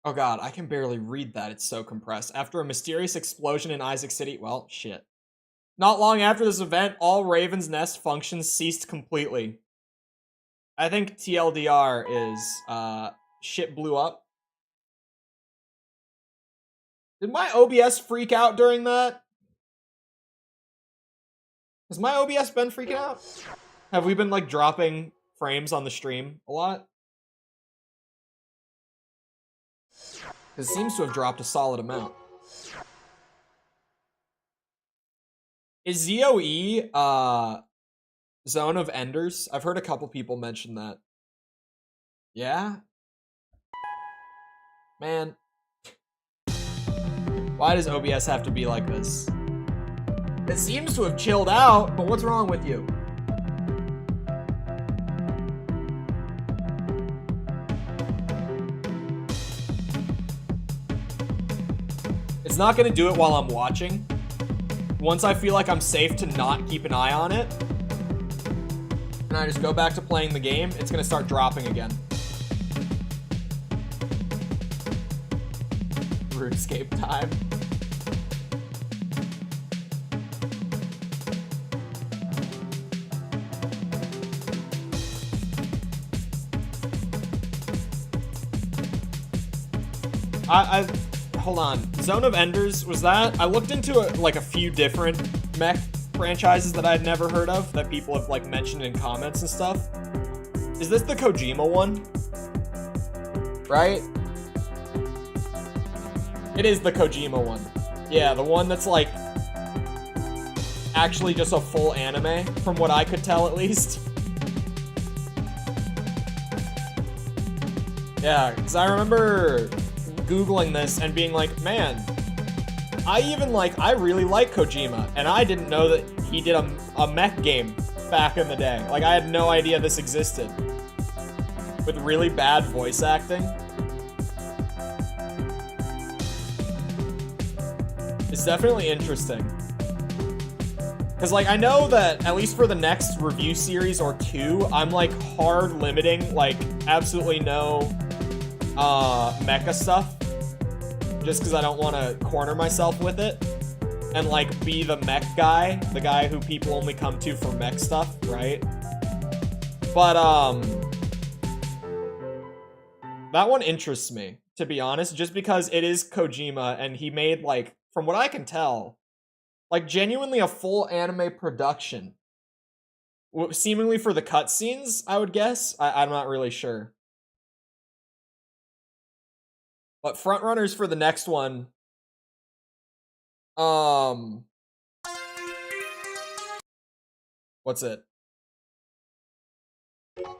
Oh god, I can barely read that, it's so compressed. After a mysterious explosion in Isaac City, well, shit. Not long after this event, all Raven's Nest functions ceased completely. I think TLDR is, shit blew up. Did my OBS freak out during that? Has my OBS been freaking out? Have we been, like, dropping frames on the stream a lot? It seems to have dropped a solid amount. Is ZOE, Zone of Enders? I've heard a couple people mention that. Yeah? Man. Why does OBS have to be like this? It seems to have chilled out, but what's wrong with you? It's not gonna do it while I'm watching. Once I feel like I'm safe to not keep an eye on it, and I just go back to playing the game, it's gonna start dropping again. RuneScape time. I hold on. Zone of Enders, was that? I looked into like a few different mech franchises that I'd never heard of that people have like mentioned in comments and stuff. Is this the Kojima one? Right? It is the Kojima one. Yeah, the one that's like actually just a full anime, from what I could tell at least. Yeah, because I remember Googling this and being like, man, I really like Kojima, and I didn't know that he did a mech game back in the day. Like, I had no idea this existed. With really bad voice acting. It's definitely interesting. Because, like, I know that, at least for the next review series or two, I'm, like, hard limiting, like, absolutely no mecha stuff. Just because I don't want to corner myself with it. And, like, be the mech guy. The guy who people only come to for mech stuff, right? But, that one interests me, to be honest. Just because it is Kojima, and he made, like, from what I can tell, like, genuinely a full anime production. Seemingly for the cutscenes, I would guess. I'm not really sure. But frontrunners for the next one. What's it?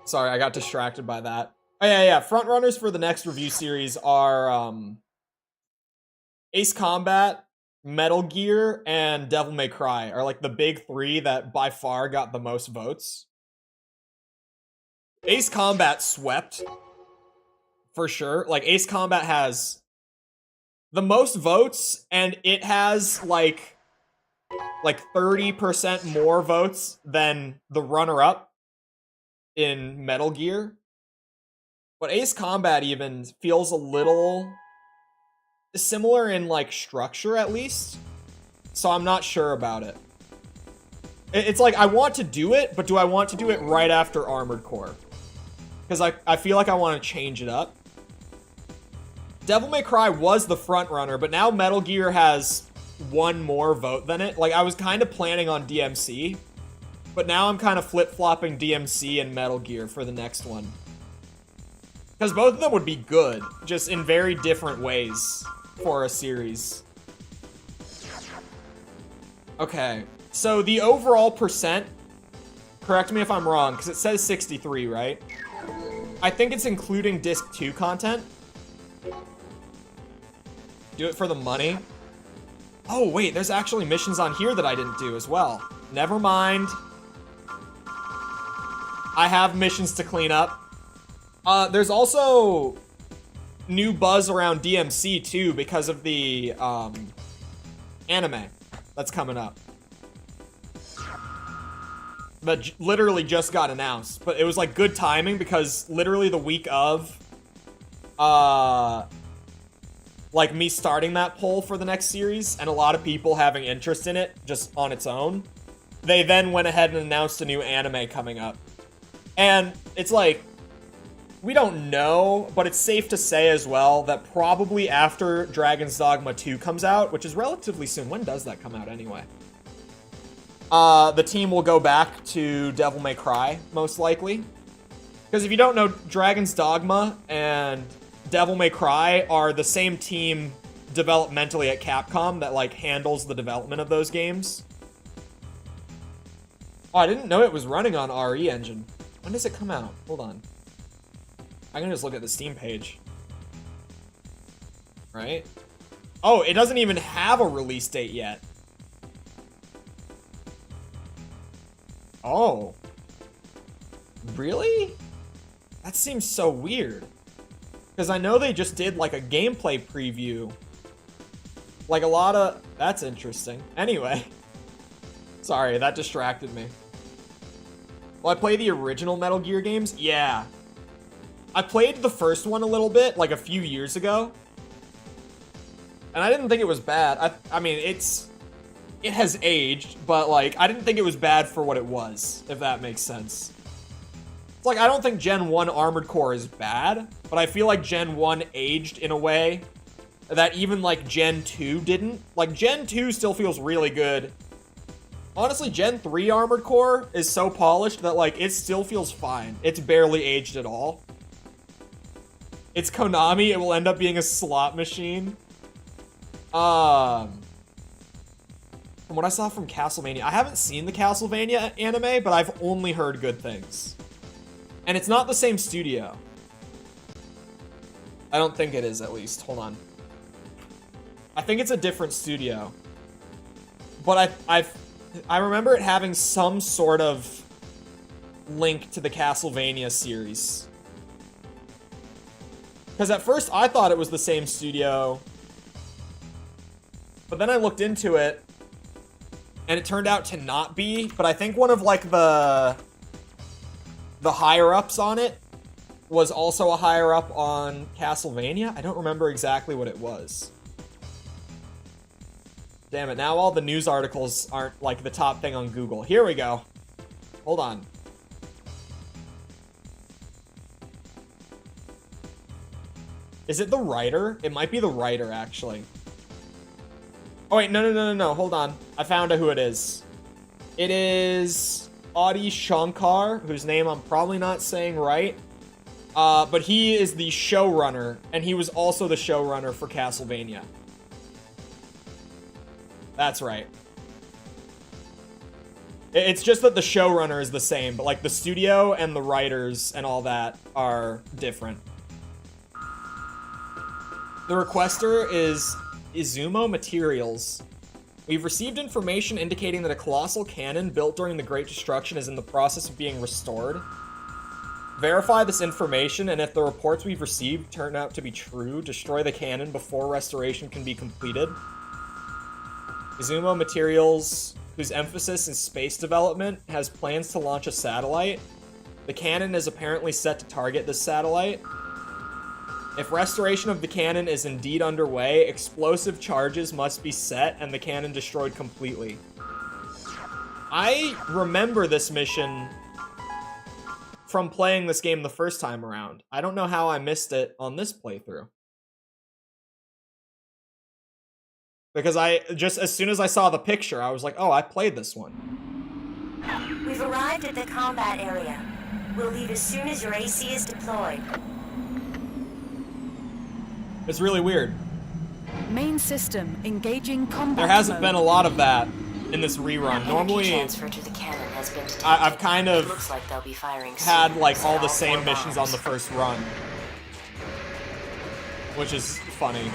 Sorry, I got distracted by that. Oh, yeah. Frontrunners for the next review series are, Ace Combat, Metal Gear, and Devil May Cry are, like, the big three that by far got the most votes. Ace Combat swept. For sure. Like, Ace Combat has the most votes, and it has, like 30% more votes than the runner-up in Metal Gear. But Ace Combat even feels a little similar in, like, structure, at least. So I'm not sure about it. It's like, I want to do it, but do I want to do it right after Armored Core? Because I feel like I want to change it up. Devil May Cry was the front runner, but now Metal Gear has one more vote than it. Like, I was kind of planning on DMC, but now I'm kind of flip-flopping DMC and Metal Gear for the next one. Because both of them would be good, just in very different ways for a series. Okay, so the overall percent, correct me if I'm wrong, because it says 63, right? I think it's including Disc 2 content. Do it for the money. Oh, wait, there's actually missions on here that I didn't do as well. Never mind. I have missions to clean up. There's also new buzz around DMC, too, because of the, anime that's coming up. That literally just got announced. But it was, like, good timing, because literally the week of, like, me starting that poll for the next series, and a lot of people having interest in it, just on its own, they then went ahead and announced a new anime coming up. And it's like, we don't know, but it's safe to say as well that probably after Dragon's Dogma 2 comes out, which is relatively soon. When does that come out anyway? The team will go back to Devil May Cry, most likely. Because if you don't know, Dragon's Dogma and Devil May Cry are the same team developmentally at Capcom that, like, handles the development of those games. Oh, I didn't know it was running on RE Engine. When does it come out? Hold on. I can just look at the Steam page. Right? Oh, it doesn't even have a release date yet. Oh. Really? That seems so weird. Because I know they just did, like, a gameplay preview Like a lot of... That's interesting. Anyway. Sorry, that distracted me. Will I play the original Metal Gear games? Yeah. I played the first one a little bit, like a few years ago. And I didn't think it was bad. I mean, it has aged, but like, I didn't think it was bad for what it was, if that makes sense. It's like, I don't think Gen 1 Armored Core is bad, but I feel like Gen 1 aged in a way that even like Gen 2 didn't. Like, Gen 2 still feels really good. Honestly, Gen 3 Armored Core is so polished that like, it still feels fine. It's barely aged at all. It's Konami, it will end up being a slot machine. From what I saw from Castlevania, I haven't seen the Castlevania anime, but I've only heard good things. And it's not the same studio. I don't think it is, at least. Hold on. I think it's a different studio. But I remember it having some sort of link to the Castlevania series. Because at first I thought it was the same studio. But then I looked into it, and it turned out to not be. But I think one of like the higher-ups on it was also a higher-up on Castlevania. I don't remember exactly what it was. Damn it, now all the news articles aren't like the top thing on Google. Here we go. Hold on. Is it the writer? It might be the writer, actually. Oh, wait, no. Hold on. I found out who it is. It is Adi Shankar, whose name I'm probably not saying right. But he is the showrunner, and he was also the showrunner for Castlevania. That's right. It's just that the showrunner is the same, but like the studio and the writers and all that are different. The requester is Izumo Materials. We've received information indicating that a colossal cannon built during the Great Destruction is in the process of being restored. Verify this information, and if the reports we've received turn out to be true, destroy the cannon before restoration can be completed. Izumo Materials, whose emphasis is space development, has plans to launch a satellite. The cannon is apparently set to target this satellite. If restoration of the cannon is indeed underway, explosive charges must be set and the cannon destroyed completely. I remember this mission from playing this game the first time around. I don't know how I missed it on this playthrough. Because as soon as I saw the picture, I was like, oh, I played this one. We've arrived at the combat area. We'll leave as soon as your AC is deployed. It's really weird. Main system engaging combat. There hasn't been a lot of that in this rerun. Normally, transfer to the cannon has been detected. I've kind of looks like they'll be firing had soon, like so all the all same four missions on bombs. the first run, which is funny.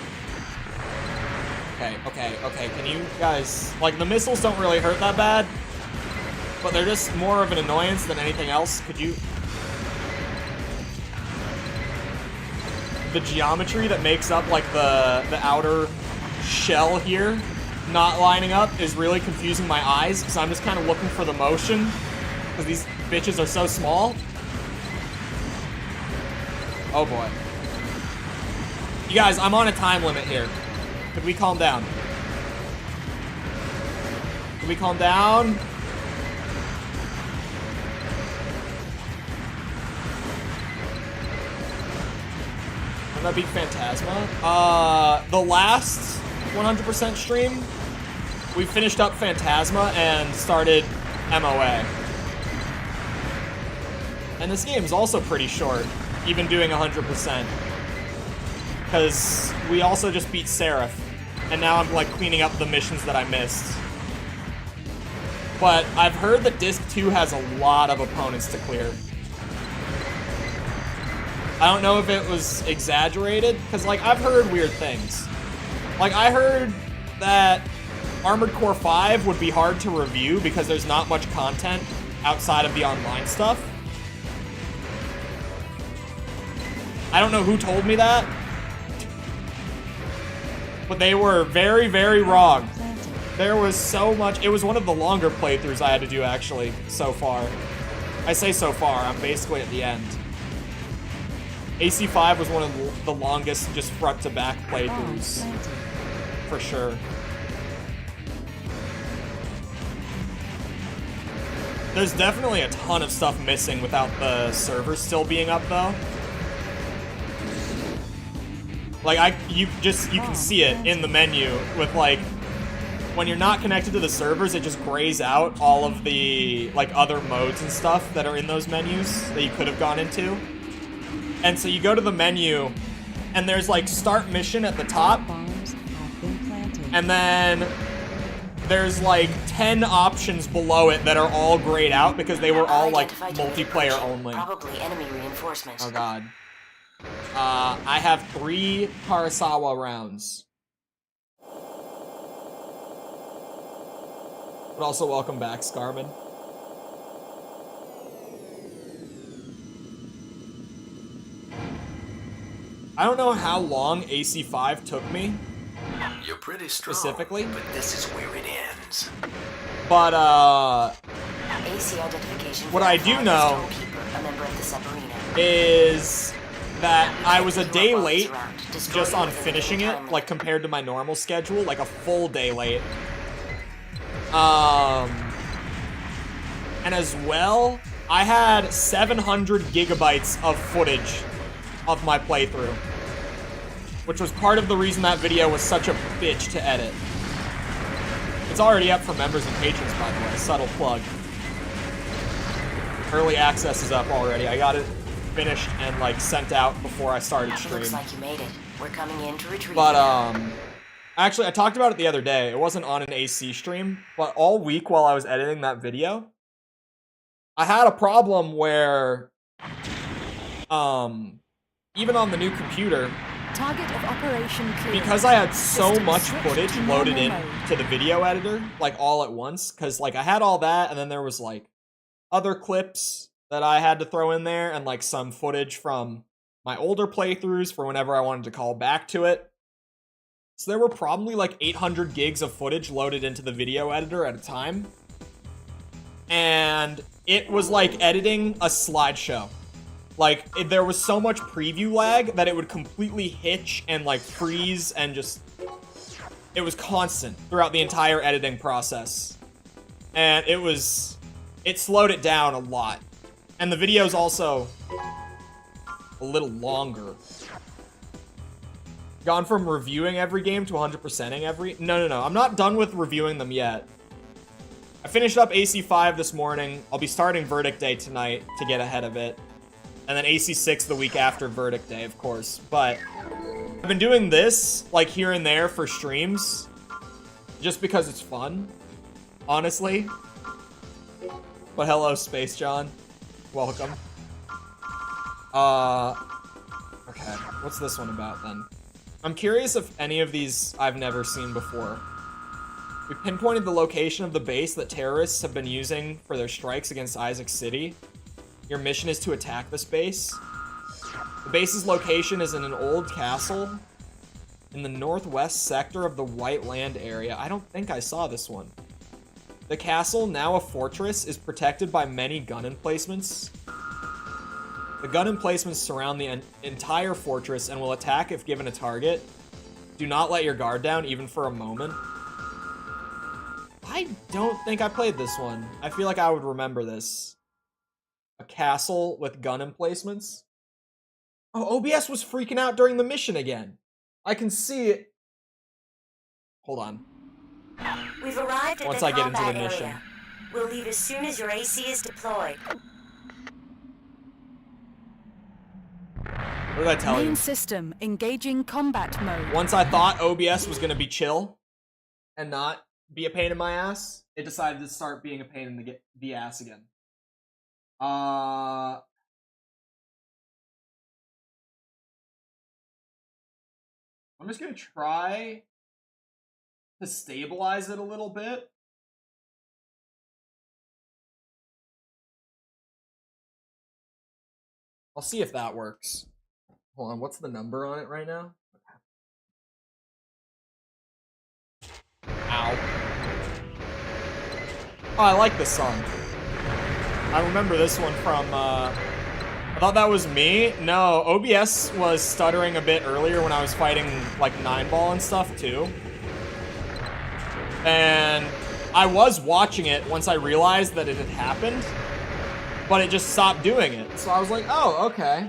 Okay. Can you guys, like, the missiles don't really hurt that bad, but they're just more of an annoyance than anything else. Could you? The geometry that makes up like the outer shell here not lining up is really confusing my eyes, because I'm just kind of looking for the motion because these bitches are so small. Oh boy. You guys, I'm on a time limit here. Could we calm down? Could we calm down? Would that beat Phantasma? The last 100% stream, we finished up Phantasma and started MOA. And this game is also pretty short, even doing 100%. Because we also just beat Seraph, and now I'm like cleaning up the missions that I missed. But I've heard that Disc 2 has a lot of opponents to clear. I don't know if it was exaggerated, because like I've heard weird things. Like I heard that Armored Core 5 would be hard to review because there's not much content outside of the online stuff. I don't know who told me that. But they were very, very wrong. There was so much. It was one of the longer playthroughs I had to do, actually, so far. I say so far, I'm basically at the end. AC5 was one of the longest just front to back playthroughs. For sure. There's definitely a ton of stuff missing without the servers still being up, though. Like, you can see it in the menu with, like, when you're not connected to the servers, it just grays out all of the, like, other modes and stuff that are in those menus that you could have gone into. And so you go to the menu, and there's, like, start mission at the top. And then there's, like, 10 options below it that are all grayed out because they were all, like, multiplayer only. Probably enemy reinforcements. Oh, God. I have 3 Karasawa rounds. But also, welcome back, Scarman. I don't know how long AC5 took me. You're pretty strong, specifically, but this is where it ends. But AC identification. What I do know is that I was a day late just on finishing it, like compared to my normal schedule, like a full day late. And as well, I had 700 gigabytes of footage of my playthrough, which was part of the reason that video was such a bitch to edit. It's already up for members and patrons, by the way. Subtle plug. Early access is up already. I got it finished and like sent out before I started stream. Looks like you made it. We're coming in to retrieve. But actually, I talked about it the other day. It wasn't on an AC stream, but all week while I was editing that video, I had a problem where, even on the new computer, Target of operation clear. because I had so System much switched footage to loaded normal in mode. to the video editor, like all at once, because like I had all that, and then there was like other clips that I had to throw in there, and like some footage from my older playthroughs for whenever I wanted to call back to it. So there were probably like 800 gigs of footage loaded into the video editor at a time. And it was like editing a slideshow. Like, there was so much preview lag that it would completely hitch and like freeze and just... It was constant throughout the entire editing process. And it slowed it down a lot. And the video's also a little longer. Gone from reviewing every game to 100%ing every... No. I'm not done with reviewing them yet. I finished up AC5 this morning. I'll be starting Verdict Day tonight to get ahead of it. And then AC6 the week after Verdict Day, of course. But I've been doing this, like, here and there for streams. Just because it's fun. Honestly. But hello, Space John. Welcome. Okay. What's this one about, then? I'm curious if any of these I've never seen before. We pinpointed the location of the base that terrorists have been using for their strikes against Isaac City. Your mission is to attack this base. The base's location is in an old castle in the northwest sector of the White Land area. I don't think I saw this one. The castle, now a fortress, is protected by many gun emplacements. The gun emplacements surround the entire fortress and will attack if given a target. Do not let your guard down, even for a moment. I don't think I played this one. I feel like I would remember this. A castle with gun emplacements. Oh, OBS was freaking out during the mission again. I can see it. Hold on. We've arrived at Once the I get into combat the mission. area. We'll leave as soon as your AC is deployed. What did I tell you? Main system engaging combat mode. Once I thought OBS was going to be chill and not be a pain in my ass, it decided to start being a pain in the ass again. I'm just going to try to stabilize it a little bit. I'll see if that works. Hold on, what's the number on it right now? Ow. Oh, I like this song. I remember this one from, I thought that was me. No, OBS was stuttering a bit earlier when I was fighting, like, 9-ball and stuff, too. And I was watching it once I realized that it had happened, but it just stopped doing it. So I was like, oh, okay.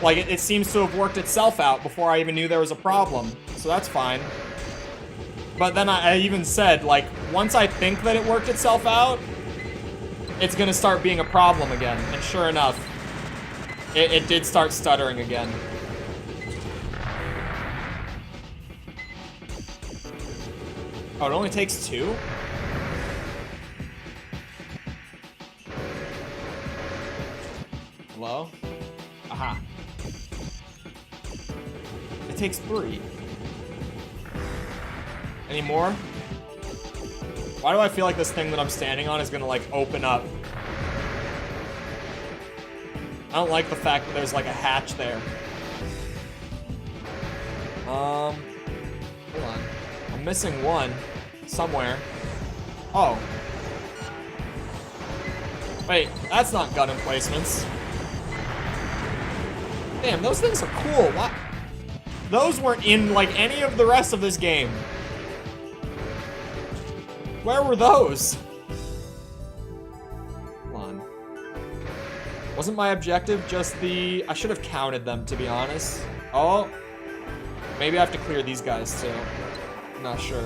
Like, it seems to have worked itself out before I even knew there was a problem. So that's fine. But then I even said, like, once I think that it worked itself out, it's gonna start being a problem again. And sure enough, it did start stuttering again. Oh, it only takes 2? Hello? Aha. It takes 3. Any more? Why do I feel like this thing that I'm standing on is gonna, like, open up? I don't like the fact that there's, like, a hatch there. Hold on. I'm missing one. Somewhere. Oh. Wait, that's not gun emplacements. Damn, those things are cool. What? Those weren't in, like, any of the rest of this game. Where were those? Come on. Wasn't my objective just the... I should have counted them, to be honest. Oh. Maybe I have to clear these guys, too. I'm not sure.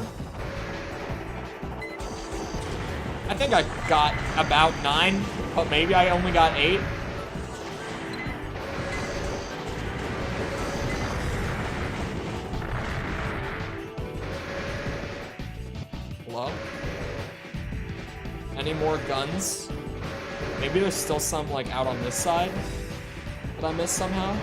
I think I got about 9, but maybe I only got 8. Hello? Any more guns? Maybe there's still some, like, out on this side that I missed somehow?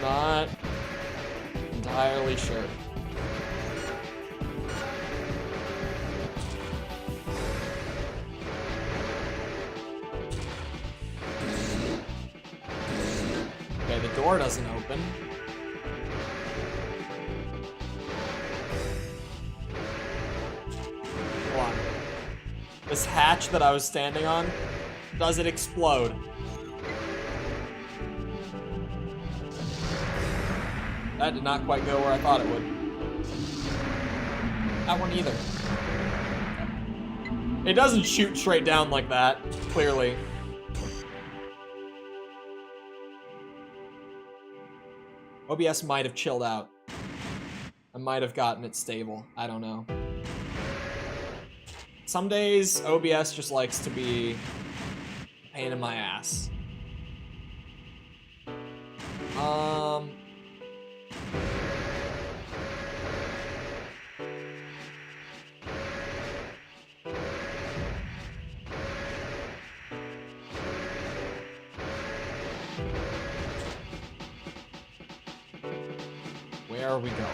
Not entirely sure. Okay, the door doesn't open. Hold on. This hatch that I was standing on, does it explode? That did not quite go where I thought it would. That one either. It doesn't shoot straight down like that, clearly. OBS might have chilled out. I might have gotten it stable. I don't know. Some days, OBS just likes to be a pain in my ass. Where are we going?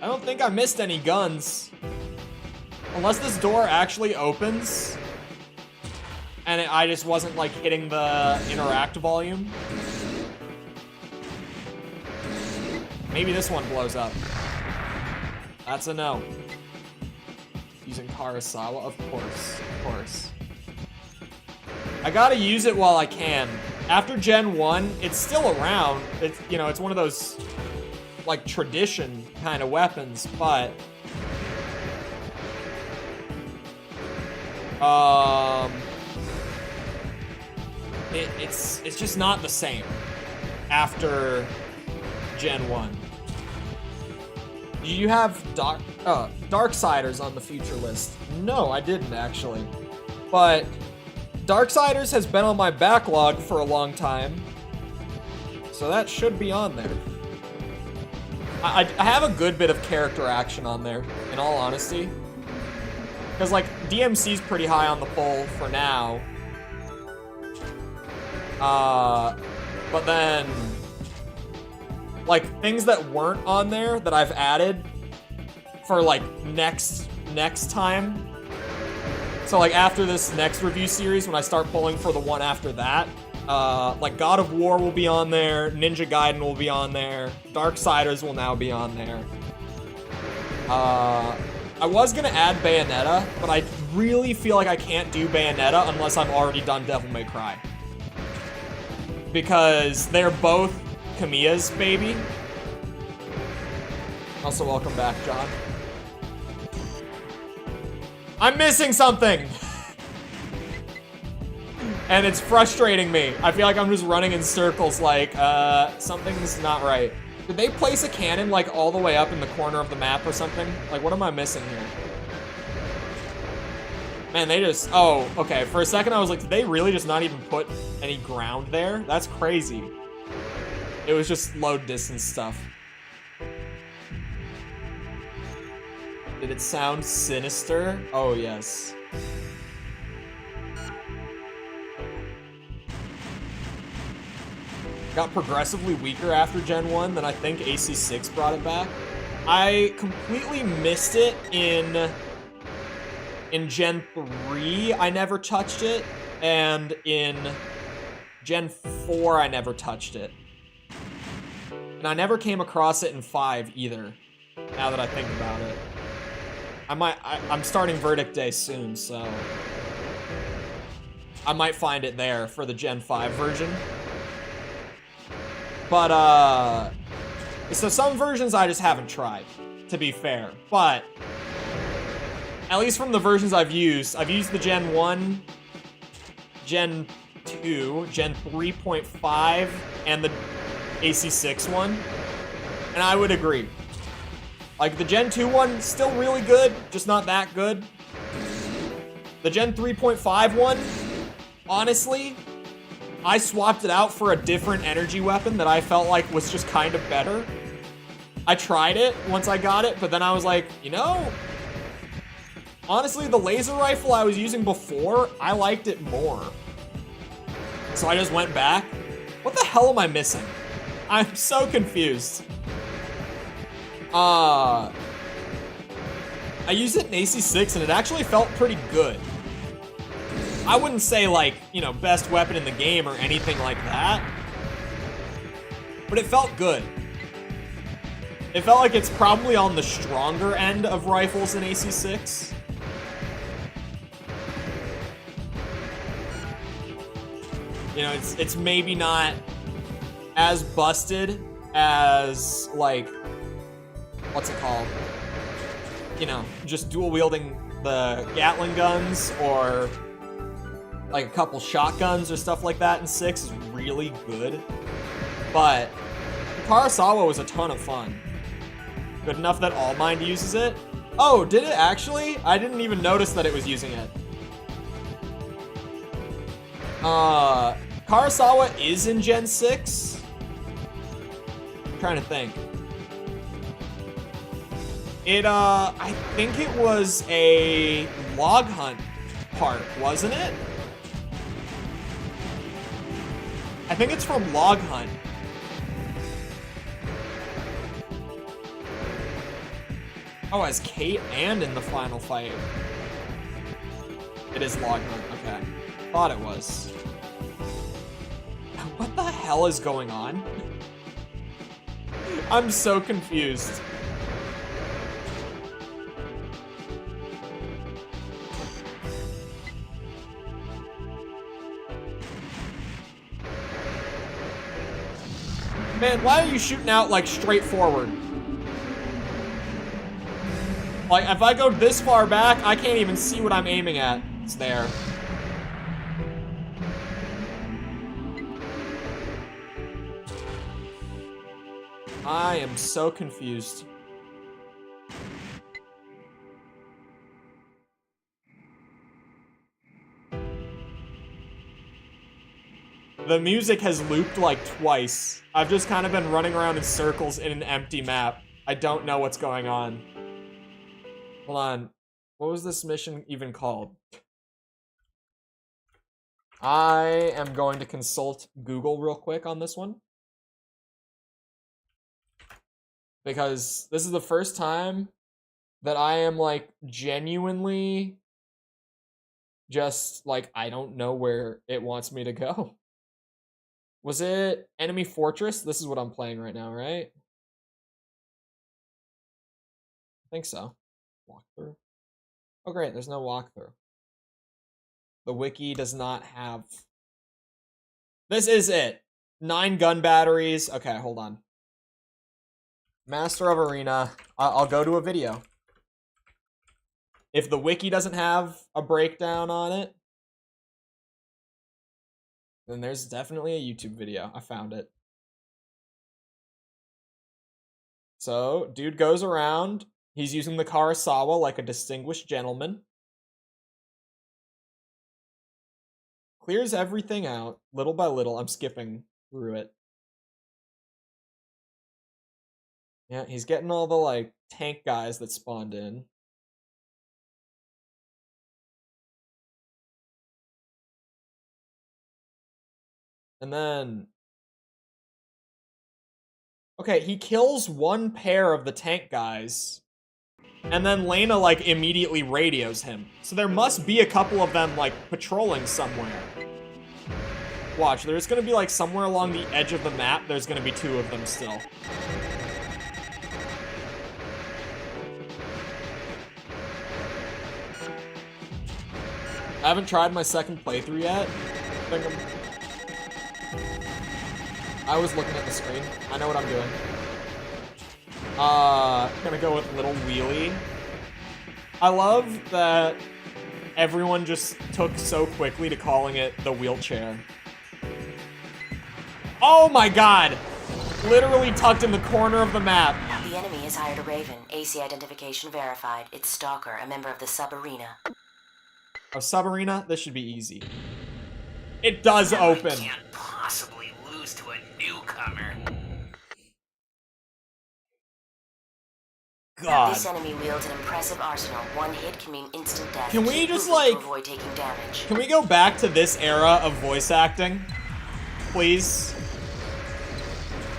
I don't think I missed any guns. Unless this door actually opens. And I just wasn't, like, hitting the interact volume. Maybe this one blows up. That's a no. Using Karasawa? Of course. Of course. I gotta use it while I can. After Gen 1, it's still around. It's, you know, it's one of those, like, tradition kind of weapons, but... It's just not the same after Gen 1. Do you have Darksiders on the future list? No, I didn't, actually. But Darksiders has been on my backlog for a long time, so that should be on there. I have a good bit of character action on there, in all honesty. Because, like, DMC's pretty high on the poll for now. But then, like, things that weren't on there that I've added for like next time. So like after this next review series, when I start pulling for the one after that, like God of War will be on there, Ninja Gaiden will be on there, Darksiders will now be on there. I was gonna add Bayonetta, but I really feel like I can't do Bayonetta unless I've already done Devil May Cry. Because they're both Kamiya's baby. Also, welcome back, John. I'm missing something! And it's frustrating me. I feel like I'm just running in circles like, something's not right. Did they place a cannon, like, all the way up in the corner of the map or something? Like, what am I missing here? Man, they just... Oh, okay. For a second, I was like, did they really just not even put any ground there? That's crazy. It was just low distance stuff. Did it sound sinister? Oh, yes. Got progressively weaker after Gen 1, then I think AC6 brought it back. I completely missed it in Gen 3, I never touched it, and in Gen 4, I never touched it. And I never came across it in 5 either, now that I think about it. I'm starting Verdict Day soon, so I might find it there for the Gen 5 version. But, so some versions I just haven't tried, to be fair. But, at least from the versions I've used the Gen 1, Gen 2, Gen 3.5, and the AC6 one. And I would agree. Like, the Gen 2 one, still really good, just not that good. The Gen 3.5 one, honestly, I swapped it out for a different energy weapon that I felt like was just kind of better. I tried it once I got it, but then I was like, you know, honestly, the laser rifle I was using before, I liked it more. So I just went back. What the hell am I missing? I'm so confused. I used it in AC6 and it actually felt pretty good. I wouldn't say, like, you know, best weapon in the game or anything like that. But it felt good. It felt like it's probably on the stronger end of rifles in AC6. You know, it's maybe not as busted as, like, what's it called? You know, just dual wielding the Gatling guns or like a couple shotguns or stuff like that in 6 is really good. But Kurosawa was a ton of fun. Good enough that All Mind uses it. Oh, did it actually? I didn't even notice that it was using it. Kurosawa is in Gen 6. I'm trying to think. I think it was a log hunt part, wasn't it? I think it's from Log Hunt. Oh, as Kate and in the final fight. It is Log Hunt, okay. Thought it was. What the hell is going on? I'm so confused. Man, why are you shooting out, like, straight forward? Like, if I go this far back, I can't even see what I'm aiming at. It's there. I am so confused. The music has looped like twice. I've just kind of been running around in circles in an empty map. I don't know what's going on. Hold on. What was this mission even called? I am going to consult Google real quick on this one. Because this is the first time that I am, like, genuinely just, like, I don't know where it wants me to go. Was it Enemy Fortress? This is what I'm playing right now, right? I think so. Walkthrough. Oh, great. There's no walkthrough. The wiki does not have... This is it. 9 gun batteries. Okay, hold on. Master of Arena. I'll go to a video. If the wiki doesn't have a breakdown on it, then there's definitely a YouTube video. I found it. So, dude goes around. He's using the Karasawa like a distinguished gentleman. Clears everything out, little by little. I'm skipping through it. Yeah, he's getting all the, like, tank guys that spawned in. And then... Okay, he kills one pair of the tank guys. And then Lena, like, immediately radios him. So there must be a couple of them, like, patrolling somewhere. Watch, there's gonna be, like, somewhere along the edge of the map, there's gonna be 2 of them still. I haven't tried my second playthrough yet. I was looking at the screen. I know what I'm doing. Gonna go with Little Wheelie. I love that everyone just took so quickly to calling it the wheelchair. Oh my god! Literally tucked in the corner of the map. The enemy has hired a Raven. AC identification verified. It's Stalker, a member of the Sub-Arena. Oh, Sub-Arena? This should be easy. It does open. We can't possibly lose to a newcomer. God. This enemy wields an impressive arsenal. One hit can mean instant death. Can we Keep just, moving like... to avoid taking damage. Can we go back to this era of voice acting? Please?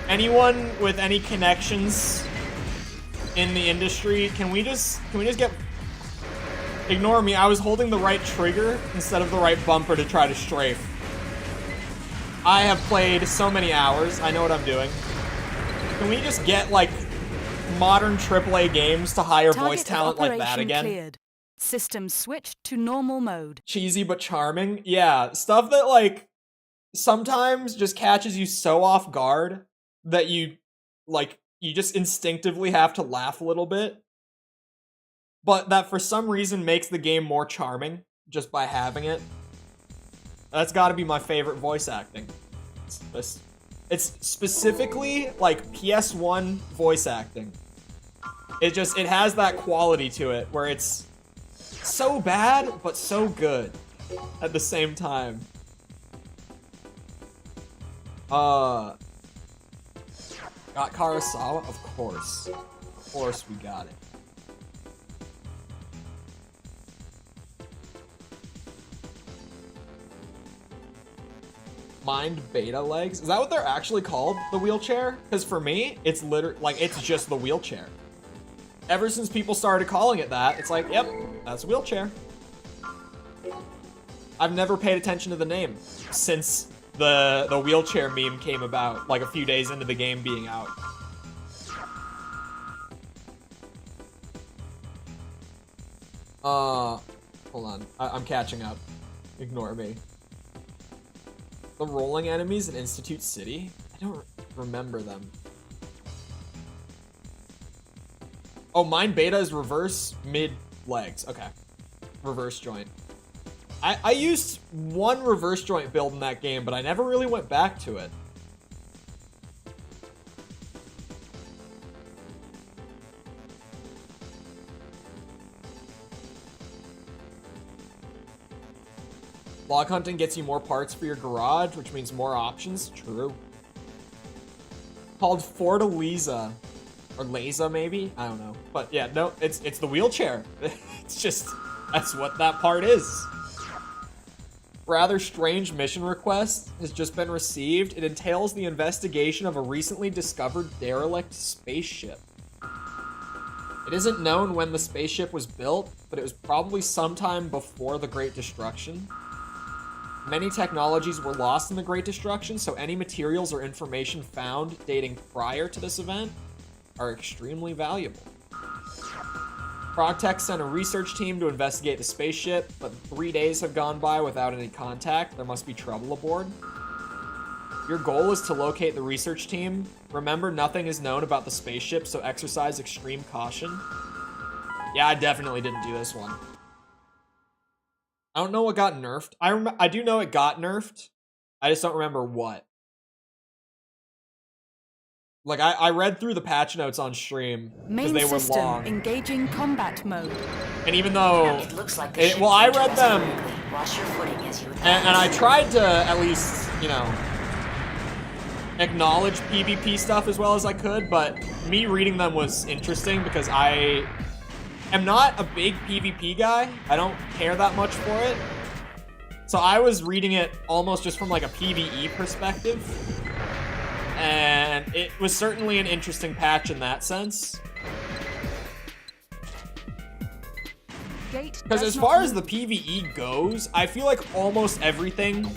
Anyone with any connections in the industry, can we just get... Ignore me, I was holding the right trigger instead of the right bumper to try to strafe. I have played so many hours, I know what I'm doing. Can we just get, like, modern AAA games to hire voice talent like that again? Cleared. System switched to normal mode. Cheesy but charming? Yeah, stuff that, like, sometimes just catches you so off guard that you just instinctively have to laugh a little bit. But that for some reason makes the game more charming just by having it. That's gotta be my favorite voice acting. It's specifically, like, PS1 voice acting. It has that quality to it where it's so bad, but so good at the same time. Got Karasawa? Of course. Of course we got it. Mind beta legs? Is that what they're actually called? The wheelchair? Because for me, it's literally, like, it's just the wheelchair. Ever since people started calling it that, it's like, yep, that's a wheelchair. I've never paid attention to the name since the wheelchair meme came about, like, a few days into the game being out. Hold on. I'm catching up. Ignore me. The rolling enemies in Institute City? I don't remember them. Oh, Mind Beta is reverse mid legs. Okay. Reverse joint. I used one reverse joint build in that game, but I never really went back to it. Log hunting gets you more parts for your garage, which means more options. True. Called Fortaleza. Or Laza, maybe? I don't know. But yeah, no, it's the wheelchair. It's just, that's what that part is. Rather strange mission request has just been received. It entails the investigation of a recently discovered derelict spaceship. It isn't known when the spaceship was built, but it was probably sometime before the Great Destruction. Many technologies were lost in the Great Destruction, so any materials or information found dating prior to this event are extremely valuable. ProgTech sent a research team to investigate the spaceship, but 3 days have gone by without any contact. There must be trouble aboard. Your goal is to locate the research team. Remember, nothing is known about the spaceship, so exercise extreme caution. Yeah, I definitely didn't do this one. I don't know what got nerfed. I do know it got nerfed. I just don't remember what. Like, I read through the patch notes on stream because they were long. Engaging combat mode. And even though... It looks like well, I read them... Watch your footing as you And I tried to at least, you know, acknowledge PvP stuff as well as I could, but me reading them was interesting because I am not a big PvP guy. I don't care that much for it. So I was reading it almost just from like a PvE perspective. And it was certainly an interesting patch in that sense. Because as far as the PvE goes, I feel like almost everything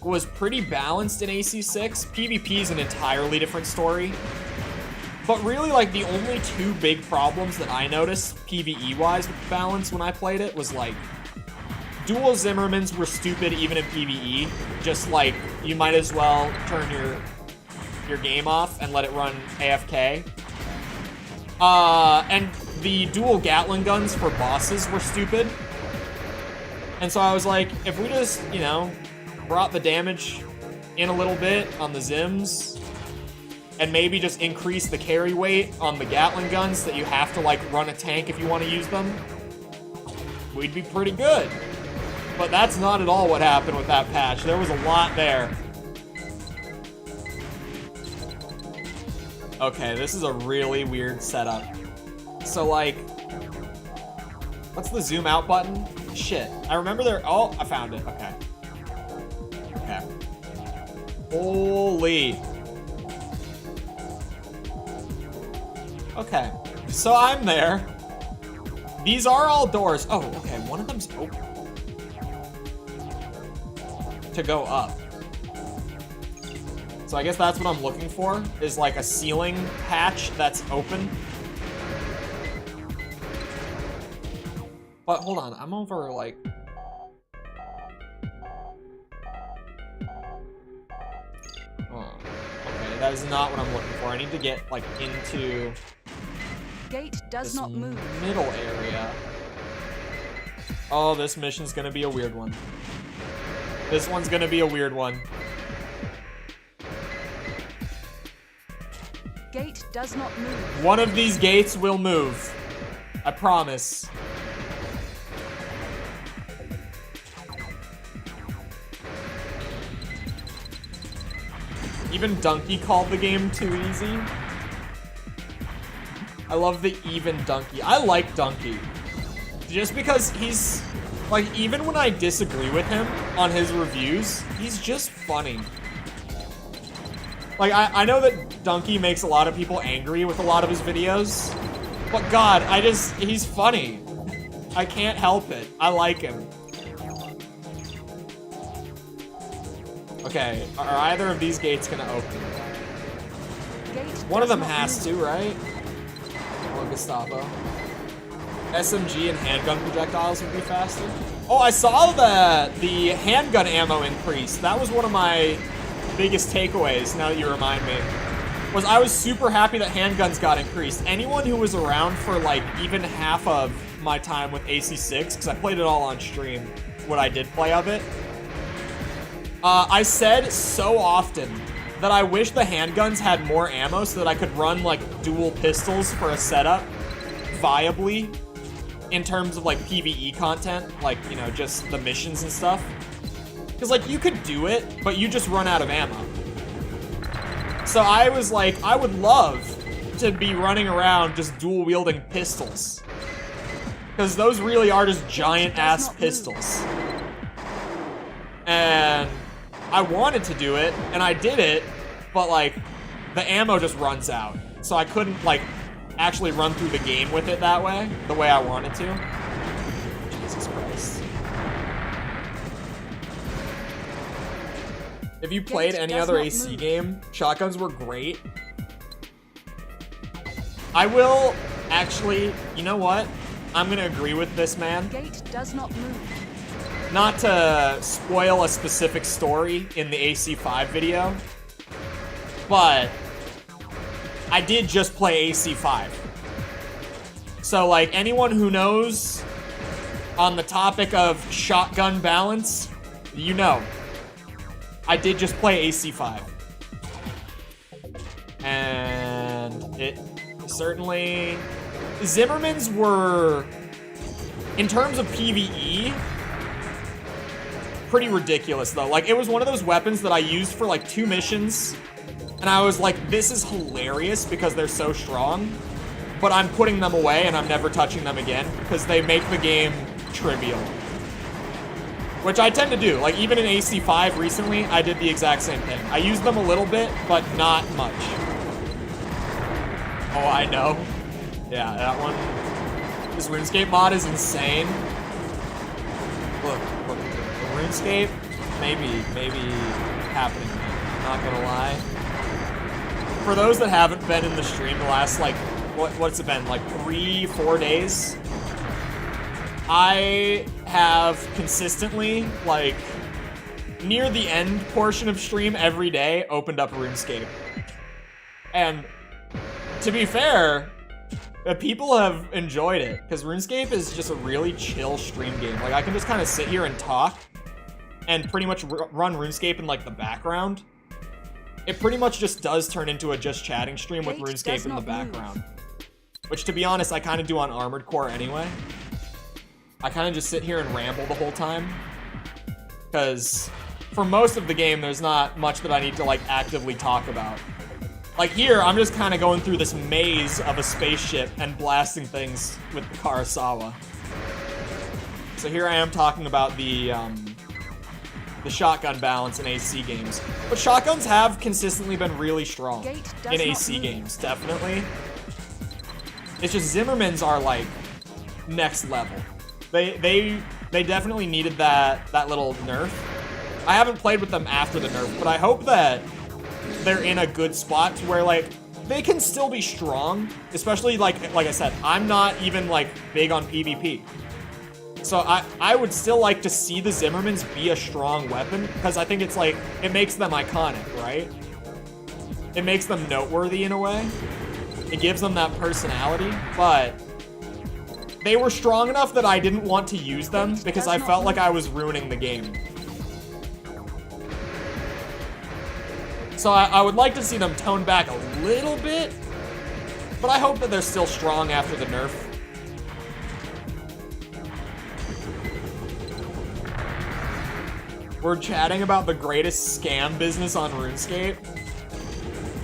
was pretty balanced in AC6. PvP is an entirely different story. But really, like, the only two big problems that I noticed PvE-wise with the balance when I played it was, like, dual Zimmermans were stupid even in PvE. Just, like, you might as well turn your game off and let it run AFK. And the dual Gatling guns for bosses were stupid. And so I was like, if we just, you know, brought the damage in a little bit on the Zims, and maybe just increase the carry weight on the Gatling guns that you have to, like, run a tank if you want to use them, we'd be pretty good. But that's not at all what happened with that patch. There was a lot there. Okay, this is a really weird setup. So, like, what's the zoom out button? Shit. I remember there... Oh, I found it. Okay. Okay. Holy. Okay. So I'm there. These are all doors. Oh, okay. One of them's open. To go up. So I guess that's what I'm looking for, is like a ceiling hatch that's open. But hold on, I'm over like... Oh, okay, that is not what I'm looking for. I need to get like into Gate does this not move. middle area. Oh, this mission's gonna be a weird one. This one's gonna be a weird one. Gate does not move. One of these gates will move. I promise. Even Donkey called the game too easy. I love the even Donkey. I like Donkey. Just because he's... Like, even when I disagree with him on his reviews, he's just funny. Like, I know that Donkey makes a lot of people angry with a lot of his videos, but God, he's funny. I can't help it. I like him. Okay, are either of these gates gonna open? One of them has to, right? Oh, Gestapo. SMG and handgun projectiles would be faster. Oh, I saw that the handgun ammo increased. That was one of my biggest takeaways, now that you remind me, was I was super happy that handguns got increased. Anyone who was around for like even half of my time with AC6, because I played it all on stream, what I did play of it, I said so often that I wish the handguns had more ammo so that I could run like dual pistols for a setup viably in terms of like PvE content, like, you know, just the missions and stuff. Because, like, you could do it, but you just run out of ammo. So I was like, I would love to be running around just dual-wielding pistols. Because those really are just giant-ass pistols. And I wanted to do it, and I did it, but, like, the ammo just runs out. So I couldn't, like, actually run through the game with it that way, the way I wanted to. Jesus Christ. If you played any other AC game, shotguns were great. I will actually, you know what? I'm gonna agree with this man. Gate does not move. Not to spoil a specific story in the AC5 video, but I did just play AC5. So, like, anyone who knows on the topic of shotgun balance, you know. I did just play AC5. And it certainly... Zimmermans were, in terms of PvE, pretty ridiculous, though. Like, it was one of those weapons that I used for, like, 2 missions, and I was like, this is hilarious because they're so strong, but I'm putting them away and I'm never touching them again because they make the game trivial. Which I tend to do. Like, even in AC5 recently, I did the exact same thing. I used them a little bit, but not much. Oh, I know. Yeah, that one. This RuneScape mod is insane. Look, the RuneScape, maybe happening. I'm not gonna lie. For those that haven't been in the stream the last, like, what's it been, like 3-4 days? I have consistently, like, near the end portion of stream every day, opened up RuneScape. And to be fair, people have enjoyed it, because RuneScape is just a really chill stream game. Like, I can just kind of sit here and talk, and pretty much run RuneScape in, like, the background. It pretty much just does turn into a just chatting stream with RuneScape in the background. Which, to be honest, I kind of do on Armored Core anyway. I kind of just sit here and ramble the whole time. Because for most of the game, there's not much that I need to, like, actively talk about. Like, here, I'm just kind of going through this maze of a spaceship and blasting things with the Karasawa. So here I am talking about the shotgun balance in AC games. But shotguns have consistently been really strong in AC games, definitely. It's just Zimmermans are, like, next level. They definitely needed that little nerf. I haven't played with them after the nerf, but I hope that they're in a good spot to where, like, they can still be strong. Especially, like I said, I'm not even, like, big on PvP. So I would still like to see the Zimmermans be a strong weapon, because I think it's, like, it makes them iconic, right? It makes them noteworthy in a way. It gives them that personality, but they were strong enough that I didn't want to use them because I felt like I was ruining the game. So I would like to see them tone back a little bit, but I hope that they're still strong after the nerf. We're chatting about the greatest scam business on RuneScape.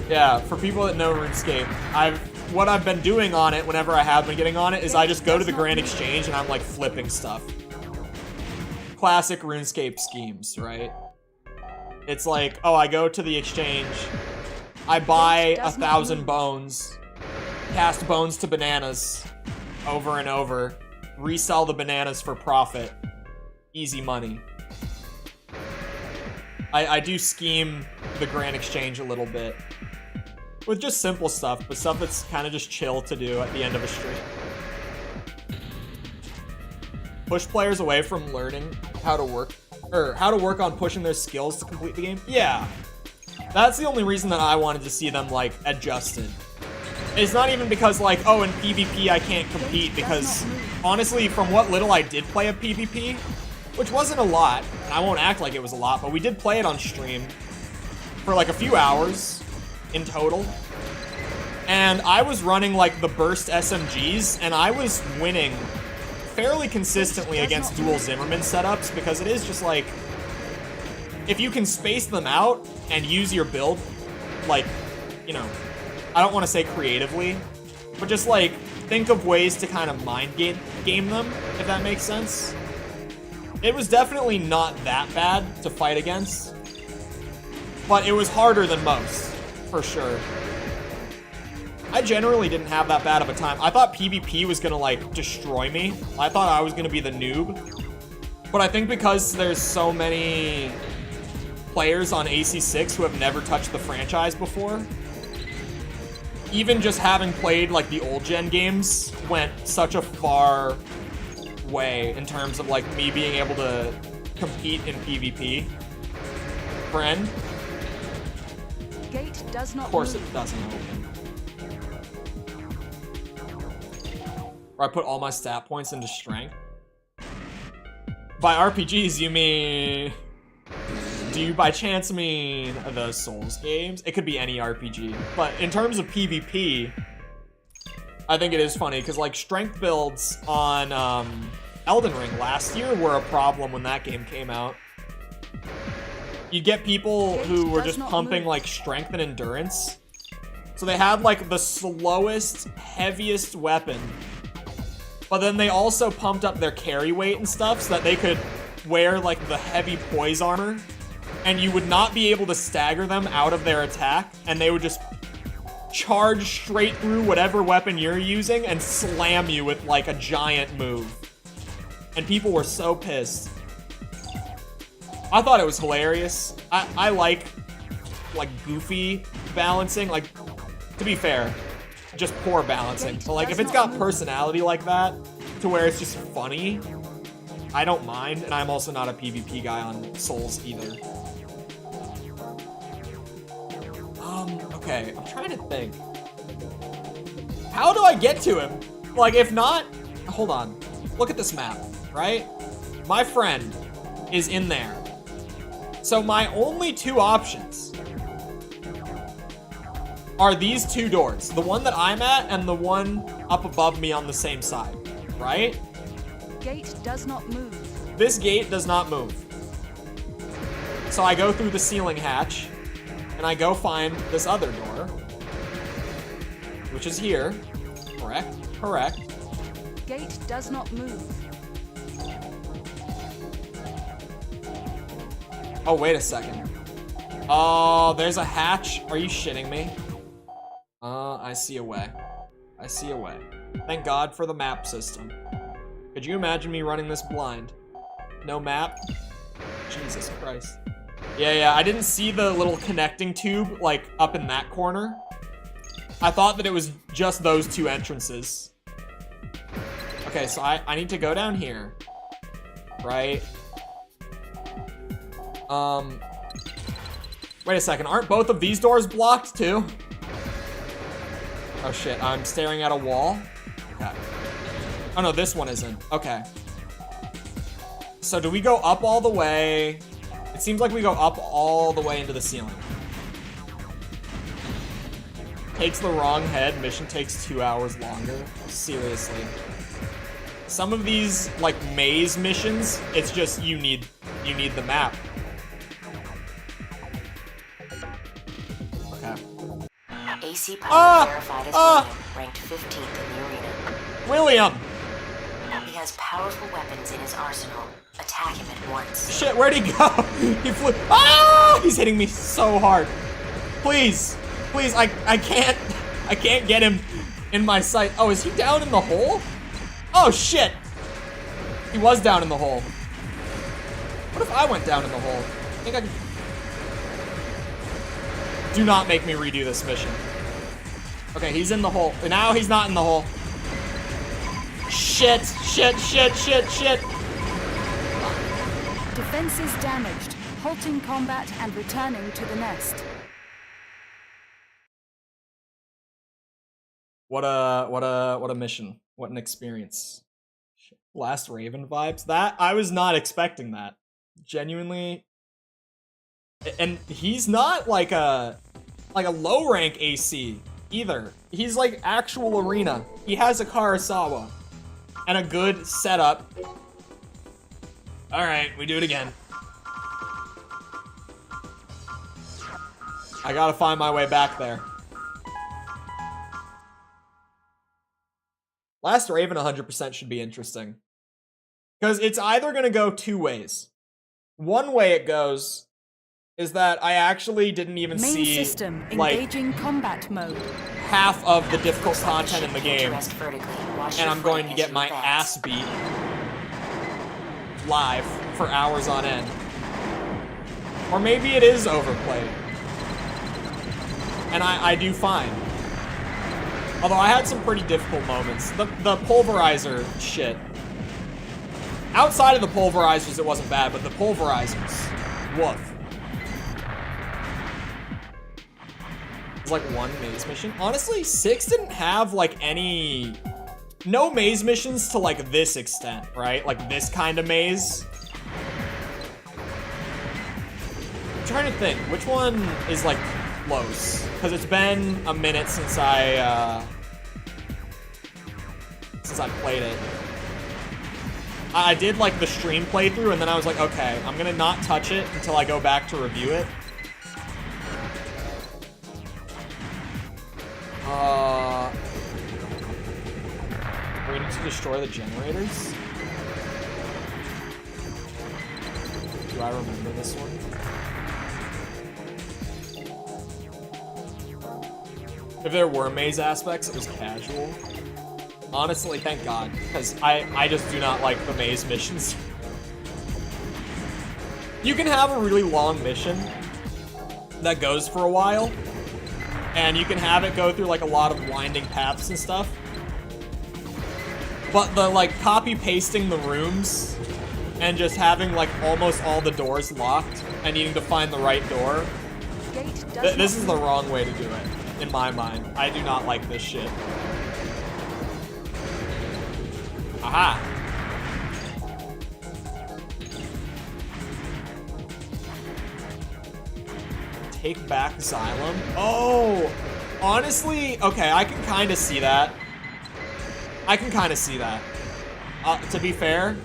Yeah, for people that know RuneScape, what I've been doing on it whenever I have been getting on it is I just go to the Grand Exchange and I'm, like, flipping stuff. Classic RuneScape schemes, right? It's like, oh, I go to the exchange, I buy 1,000 bones, cast bones to bananas over and over, resell the bananas for profit. Easy money. I do scheme the Grand Exchange a little bit. With just simple stuff, but stuff that's kind of just chill to do at the end of a stream. Push players away from learning how to work on pushing their skills to complete the game? Yeah. That's the only reason that I wanted to see them, like, adjusted. It's not even because, like, oh, in PvP I can't compete, because honestly, from what little I did play of PvP, which wasn't a lot, and I won't act like it was a lot, but we did play it on stream for, like, a few hours in total. And I was running, like, the burst SMGs, and I was winning fairly consistently against dual Zimmerman setups, because it is just, like, if you can space them out and use your build, like, you know, I don't want to say creatively, but just, like, think of ways to kind of mind game them, if that makes sense. It was definitely not that bad to fight against, but it was harder than most, for sure. I generally didn't have that bad of a time. I thought PvP was gonna, like, destroy me. I thought I was gonna be the noob. But I think because there's so many players on AC6 who have never touched the franchise before, even just having played, like, the old gen games went such a far way in terms of, like, me being able to compete in PvP. Friend? Gate does not Of course move. it doesn't open. Where I put all my stat points into strength. By RPGs, you mean... Do you by chance mean the Souls games? It could be any RPG. But in terms of PvP, I think it is funny, because, like, strength builds on Elden Ring last year were a problem when that game came out. You get people who were just pumping, like, strength and endurance. So they had, like, the slowest, heaviest weapon. But then they also pumped up their carry weight and stuff so that they could wear, like, the heavy poise armor. And you would not be able to stagger them out of their attack. And they would just charge straight through whatever weapon you're using and slam you with, like, a giant move. And people were so pissed. I thought it was hilarious. I like goofy balancing. Like, to be fair, just poor balancing. But, like, if it's got personality like that, to where it's just funny, I don't mind. And I'm also not a PvP guy on Souls either. Okay, I'm trying to think. How do I get to him? Like, if not, hold on. Look at this map, right? My friend is in there. So my only two options are these two doors. The one that I'm at and the one up above me on the same side, right? Gate does not move. This gate does not move. So I go through the ceiling hatch and I go find this other door, which is here. Correct, correct. Gate does not move. Oh, wait a second. Oh, there's a hatch. Are you shitting me? I see a way. I see a way. Thank God for the map system. Could you imagine me running this blind? No map? Jesus Christ. Yeah, I didn't see the little connecting tube, like, up in that corner. I thought that it was just those two entrances. Okay, so I need to go down here. Right? Wait a second, aren't both of these doors blocked too? Oh shit, I'm staring at a wall. Okay. Oh no, this one isn't. Okay. So do we go up all the way? It seems like we go up all the way into the ceiling. Takes the wrong head, mission takes 2 hours longer. Seriously. Some of these, like, maze missions, it's just you need the map. Okay. AC pilot verified as William, ranked 15th in the arena. William! He has powerful weapons in his arsenal. Attack him at once. Shit, where'd he go? He flew. Ah! He's hitting me so hard. Please, please, I can't get him in my sight. Oh, is he down in the hole? Oh shit! He was down in the hole. What if I went down in the hole? I think I could. Do not make me redo this mission. Okay, he's in the hole. Now he's not in the hole. Shit, shit, shit, shit, shit. Defenses damaged. Halting combat and returning to the nest. What a mission. What an experience. Last Raven vibes. That, I was not expecting that. Genuinely. And he's not like a low rank AC either. He's like actual arena. He has a Karasawa and a good setup. All right, we do it again. I gotta find my way back there. Last Raven 100% should be interesting. Because it's either gonna go two ways. One way it goes is that I actually didn't even Main see system like engaging combat mode. half of the difficult content in the game, Rest vertically. Wash and your I'm going to foot get as my you advance. ass beat live for hours on end. Or maybe it is overplayed. And I do fine. Although I had some pretty difficult moments. The pulverizer shit. Outside of the pulverizers, it wasn't bad, but the pulverizers, woof. It's like one maze mission. Honestly, 6 didn't have like no maze missions to like this extent, right? Like this kind of maze. I'm trying to think, which one is like close? Because it's been a minute since I played it. I did like the stream playthrough, and then I was like, okay, I'm gonna not touch it until I go back to review it. We need to destroy the generators. Do I remember this one? If there were maze aspects, it was casual. Honestly, thank God, because I just do not like the maze missions. You can have a really long mission that goes for a while, and you can have it go through like a lot of winding paths and stuff. But the like copy-pasting the rooms and just having like almost all the doors locked and needing to find the right door, this is the wrong way to do it, in my mind. I do not like this shit. Aha! Take back Xylem? Oh! Honestly, okay, I can kind of see that. To be fair,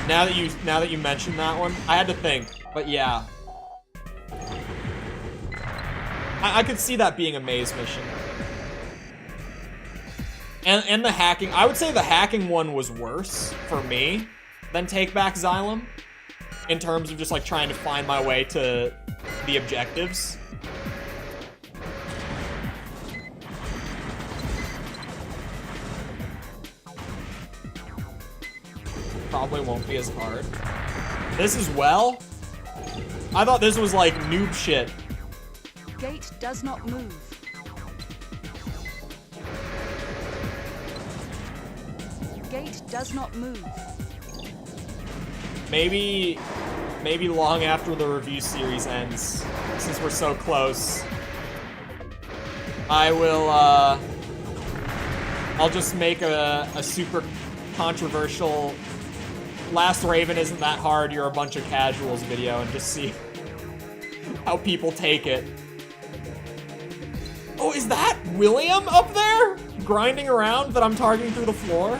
now that you mentioned that one, I had to think, but yeah. I could see that being a maze mission. And the hacking, I would say the hacking one was worse for me than Take Back Xylem in terms of just like trying to find my way to the objectives. Probably won't be as hard. This as well? I thought this was like noob shit. Gate does not move. Gate does not move. Maybe long after the review series ends, since we're so close, I'll just make a super controversial Last Raven isn't that hard, you're a bunch of casuals video and just see how people take it. Oh, is that William up there? Grinding around that I'm targeting through the floor?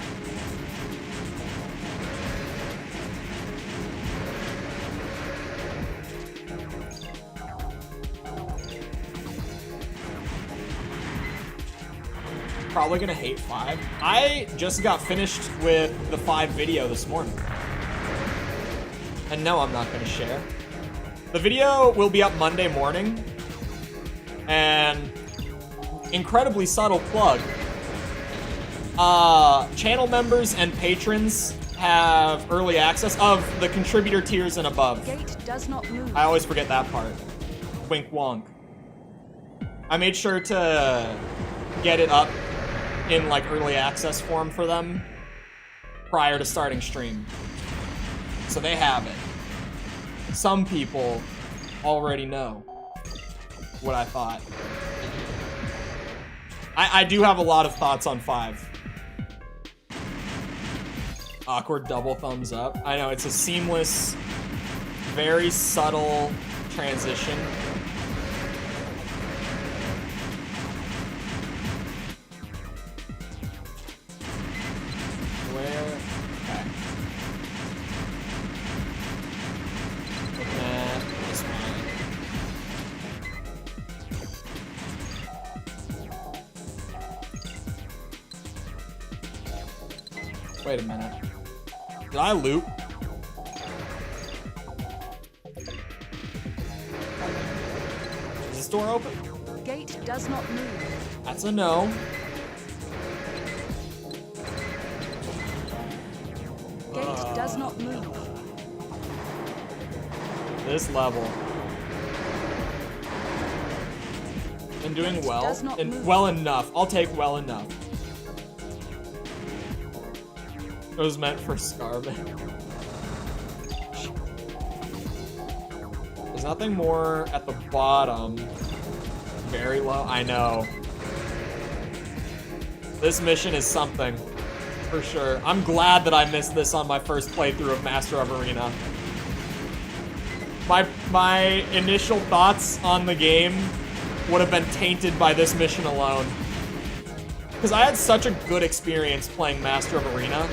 Probably gonna hate 5. I just got finished with the 5 video this morning. And no, I'm not gonna share. The video will be up Monday morning. And incredibly subtle plug. Channel members and patrons have early access of the contributor tiers and above. Gate does not move. I always forget that part. Wink wonk. I made sure to get it up in like early access form for them prior to starting stream. So they have it. Some people already know what I thought. I do have a lot of thoughts on 5. Awkward double thumbs up. I know, it's a seamless, very subtle transition. Where? Okay. Looking at this one. Wait a minute. Did I loop? door open? Gate does not move. That's a no. Gate does not move. This level. And doing Gate well. does not And move. well enough. I'll take well enough. It was meant for Scarvin. There's nothing more at the bottom. Very low. I know. This mission is something. For sure. I'm glad that I missed this on my first playthrough of Master of Arena. My initial thoughts on the game would have been tainted by this mission alone. Because I had such a good experience playing Master of Arena.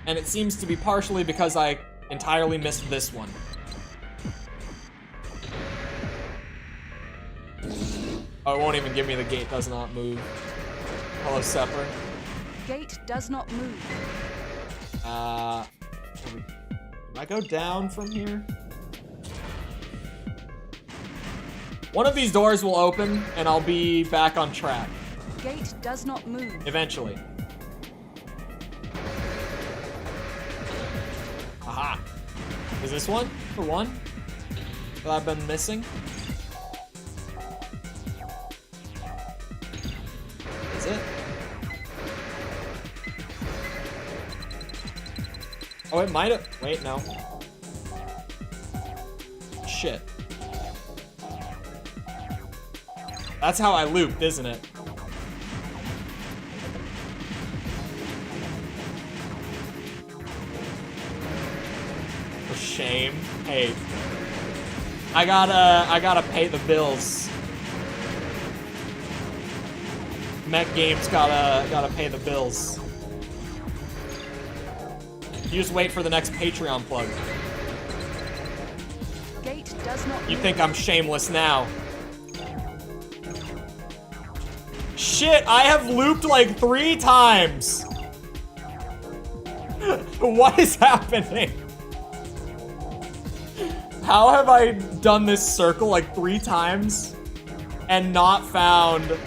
And it seems to be partially because I entirely missed this one. Oh, it won't even give me the gate does not move. Hello, Sepper. Gate does not move. Can I go down from here? One of these doors will open, and I'll be back on track. Gate does not move. Eventually. Aha. Is this one? The one that I've been missing? Is it? Oh, it might have. Wait, no. Shit. That's how I looped, isn't it? For shame. Hey. I gotta pay the bills. Mech Games gotta pay the bills. You just wait for the next Patreon plug. Gate does not You move. think I'm shameless now. Shit, I have looped like 3 times. What is happening? How have I done this circle like 3 times and not found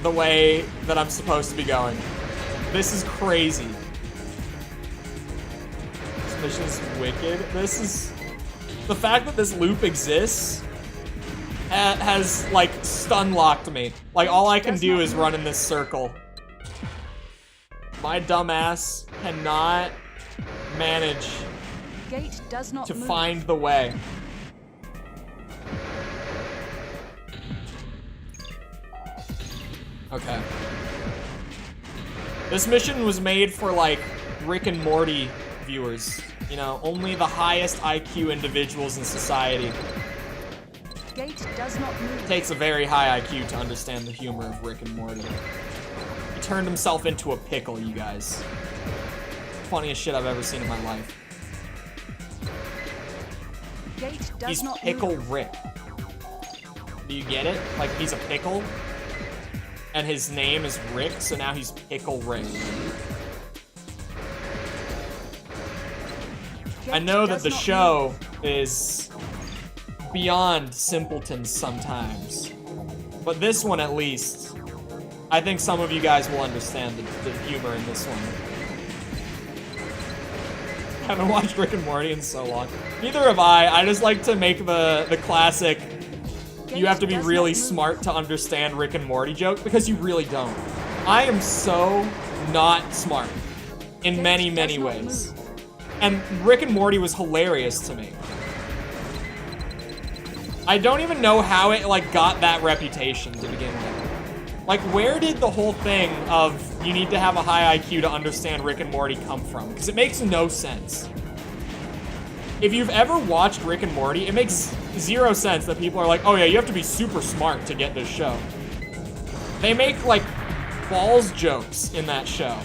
the way that I'm supposed to be going? This is crazy. This mission is wicked. This is... The fact that this loop exists has, like, stun-locked me. Like, all I can do is run in this circle. My dumbass cannot manage Gate does not to move. find the way. Okay. This mission was made for, like, Rick and Morty viewers. You know, only the highest IQ individuals in society. Gate does not move. It takes a very high IQ to understand the humor of Rick and Morty. He turned himself into a pickle, you guys. Funniest shit I've ever seen in my life. Gate does He's not Pickle move. Rick. Do you get it? Like, he's a pickle, and his name is Rick, so now he's Pickle Rick. I Gate know that does the not show is beyond simpletons sometimes, but this one at least, I think some of you guys will understand the humor in this one. I haven't watched Rick and Morty in so long. Neither have I. I just like to make the classic, you have to be really smart to understand Rick and Morty joke, because you really don't. I am so not smart in many, many ways. And Rick and Morty was hilarious to me. I don't even know how it, like, got that reputation to begin with. Like, where did the whole thing of you need to have a high IQ to understand Rick and Morty come from? Because it makes no sense. If you've ever watched Rick and Morty, it makes 0 sense that people are like, oh yeah, you have to be super smart to get this show. They make, like, balls jokes in that show.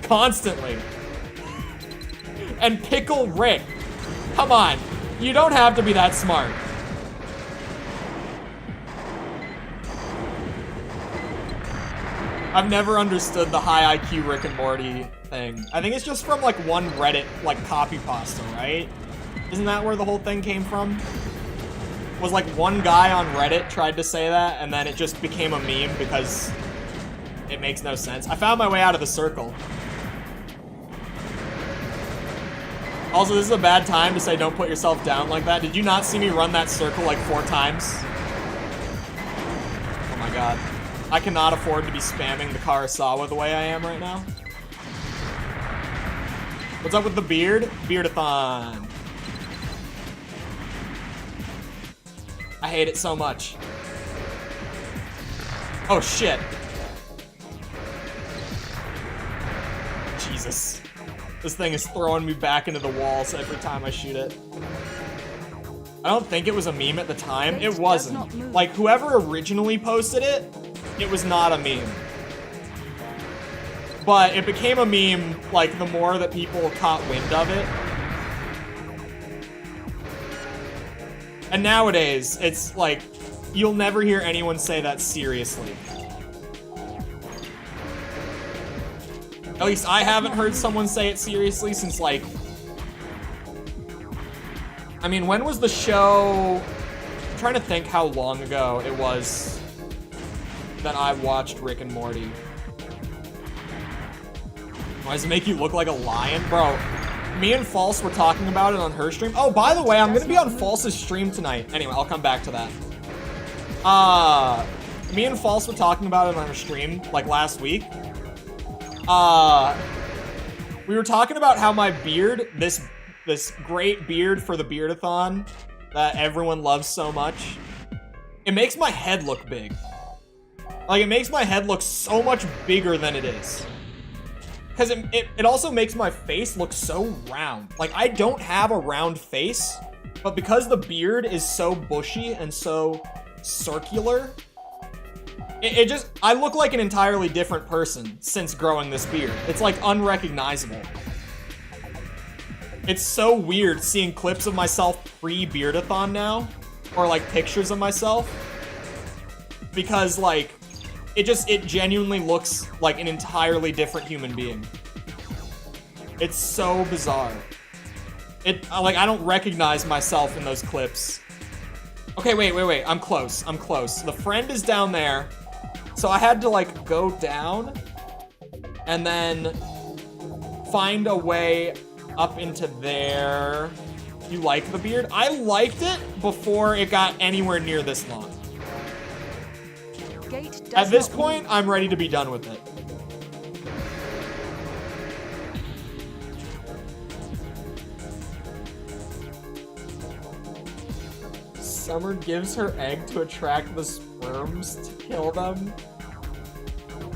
Constantly. And Pickle Rick. Come on. You don't have to be that smart. I've never understood the high IQ Rick and Morty thing. I think it's just from like one Reddit like copy pasta, right? Isn't that where the whole thing came from? Was like one guy on Reddit tried to say that and then it just became a meme because it makes no sense. I found my way out of the circle. Also, this is a bad time to say don't put yourself down like that. Did you not see me run that circle like 4 times? Oh my god. I cannot afford to be spamming the Kurosawa the way I am right now. What's up with the beard? Beardathon. I hate it so much. Oh shit. Jesus. This thing is throwing me back into the walls every time I shoot it. I don't think it was a meme at the time. It wasn't. Like, whoever originally posted it, it was not a meme. But it became a meme, like, the more that people caught wind of it. And nowadays, it's like, you'll never hear anyone say that seriously. At least I haven't heard someone say it seriously since, like... I mean, when was the show... I'm trying to think how long ago it was that I watched Rick and Morty. Why does it make you look like a lion? Bro, me and False were talking about it on her stream. Oh, by the way, I'm gonna be on False's stream tonight. Anyway, I'll come back to that. Me and False were talking about it on her stream, like, last week. We were talking about how my beard, this great beard for the Beardathon that everyone loves so much, it makes my head look big. Like, it makes my head look so much bigger than it is. Because it also makes my face look so round. Like, I don't have a round face, but because the beard is so bushy and so circular, it just, I look like an entirely different person since growing this beard. It's like unrecognizable. It's so weird seeing clips of myself pre-Beardathon now, or like pictures of myself, because like, it genuinely looks like an entirely different human being. It's so bizarre. Like, I don't recognize myself in those clips. Okay, wait, I'm close. The friend is down there. So I had to, like, go down and then find a way up into there. You like the beard? I liked it before it got anywhere near this long. At this point, I'm ready to be done with it. Summer gives her egg to attract the sperms to kill them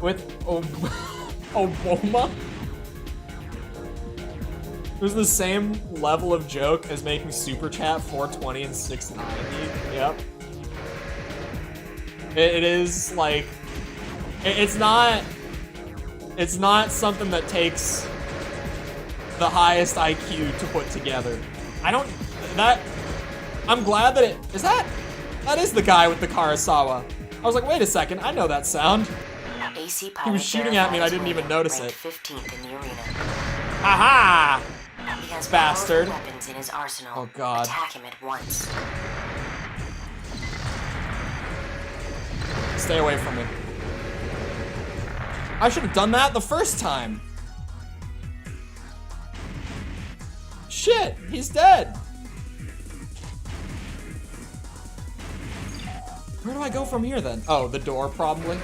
with Obama. It was the same level of joke as making Super Chat 420 and 690. Yep. It is like, it's not something that takes the highest IQ to put together. I'm glad that that is the guy with the Kurosawa. I was like, wait a second, I know that sound. AC He was shooting at me and I didn't even notice it. 15th in the arena. Aha! He has Bastard. powerful weapons in his arsenal. Oh god. Attack him at once. Stay away from me. I should have done that the first time. Shit, he's dead. Where do I go from here then? Oh, the door probably.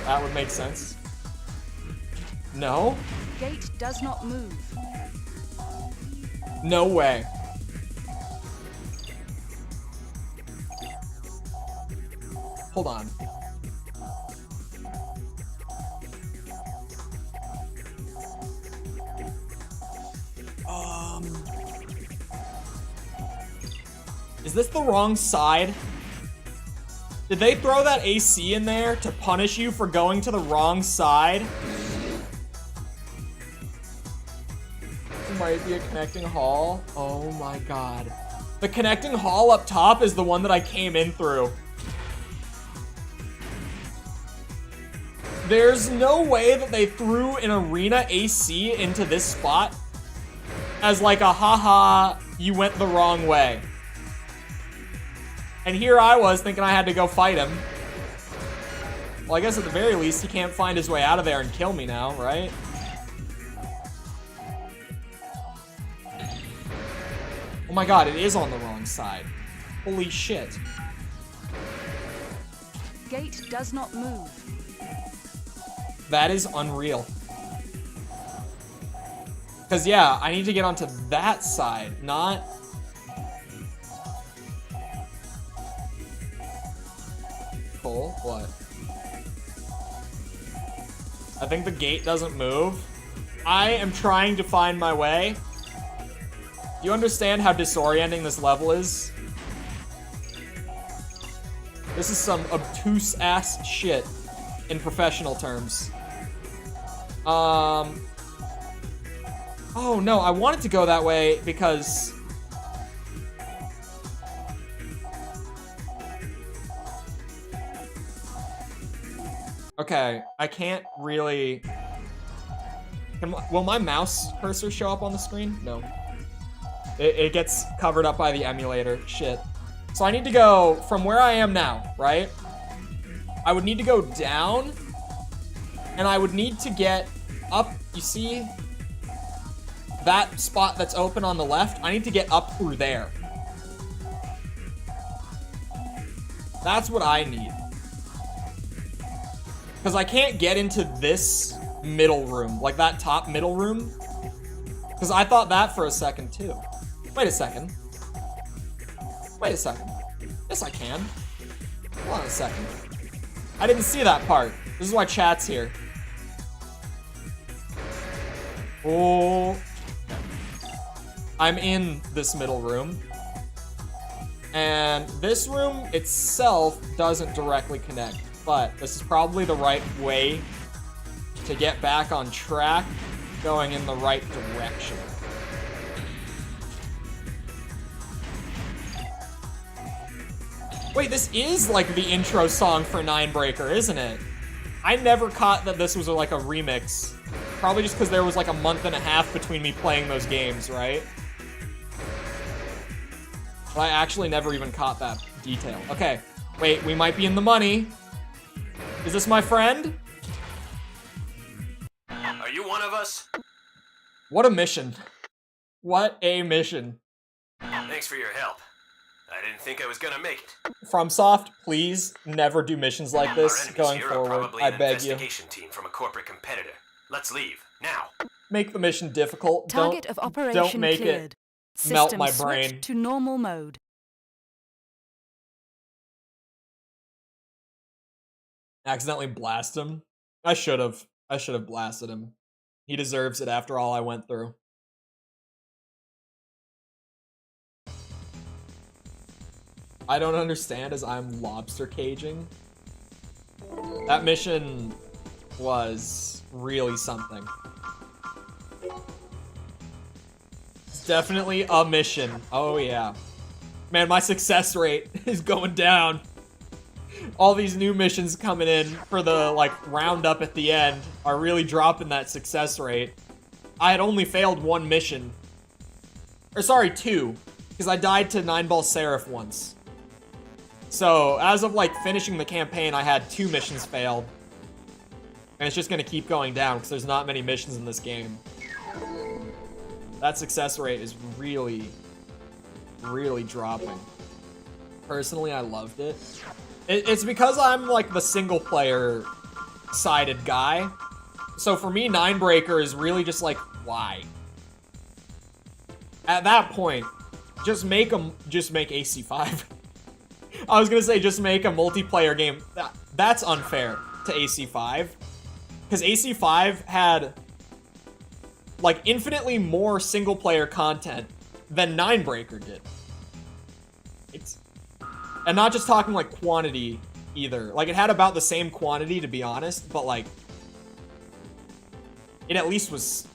That would make sense. No? Gate does not move. No way. Hold on. Is this the wrong side? Did they throw that AC in there to punish you for going to the wrong side? Might be a connecting hall. Oh my god. The connecting hall up top is the one that I came in through. There's no way that they threw an arena AC into this spot as like a haha, you went the wrong way. And here I was thinking I had to go fight him. Well, I guess at the very least he can't find his way out of there and kill me now, right? Oh my god, it is on the wrong side. Holy shit. Gate does not move. That is unreal. Because, yeah, I need to get onto that side, not... Cool, what? I think the gate doesn't move. I am trying to find my way. Do you understand how disorienting this level is? This is some obtuse-ass shit in professional terms. Oh no, I wanted to go that way because... Okay, I can't really... Will my mouse cursor show up on the screen? No. It gets covered up by the emulator. Shit. So I need to go from where I am now, right? I would need to go down, and I would need to get up, you see? That spot that's open on the left, I need to get up through there. That's what I need. Because I can't get into this middle room, like that top middle room. Because I thought that for a second too. Wait a second. Wait a second. Yes, I can. Hold on a second. I didn't see that part. This is why chat's here. Oh. I'm in this middle room. And this room itself doesn't directly connect, but this is probably the right way to get back on track, going in the right direction. Wait, this is like the intro song for Ninebreaker, isn't it? I never caught that this was like a remix. Probably just because there was like a month and a half between me playing those games, right? But I actually never even caught that detail. Okay, wait, we might be in the money. Is this my friend? Are you one of us? What a mission. What a mission. Thanks for your help. I didn't think I was gonna make it. FromSoft, please never do missions like Our this enemies going here are forward. probably I an beg you. investigation team from a corporate competitor. Let's leave now. Make the mission difficult. Target don't, of operation don't make cleared. it melt System my switched brain. to normal mode. Accidentally blast him. I should have blasted him. He deserves it after all I went through. I don't understand as I'm lobster caging. That mission was really something. It's definitely a mission. Oh yeah. Man, my success rate is going down. All these new missions coming in for the like roundup at the end are really dropping that success rate. I had only failed one mission. Or sorry, two. Because I died to 9-Ball Seraph once. So, as of like finishing the campaign, I had 2 missions failed. And it's just gonna keep going down because there's not many missions in this game. That success rate is really, really dropping. Personally, I loved it. It's because I'm like the single player sided guy. So for me, Ninebreaker is really just like, why? At that point, just make AC5. I was gonna say just make a multiplayer game. That's unfair to AC5. Because AC5 had like infinitely more single player content than Ninebreaker did. And not just talking like quantity either. Like it had about the same quantity to be honest, but like it at least was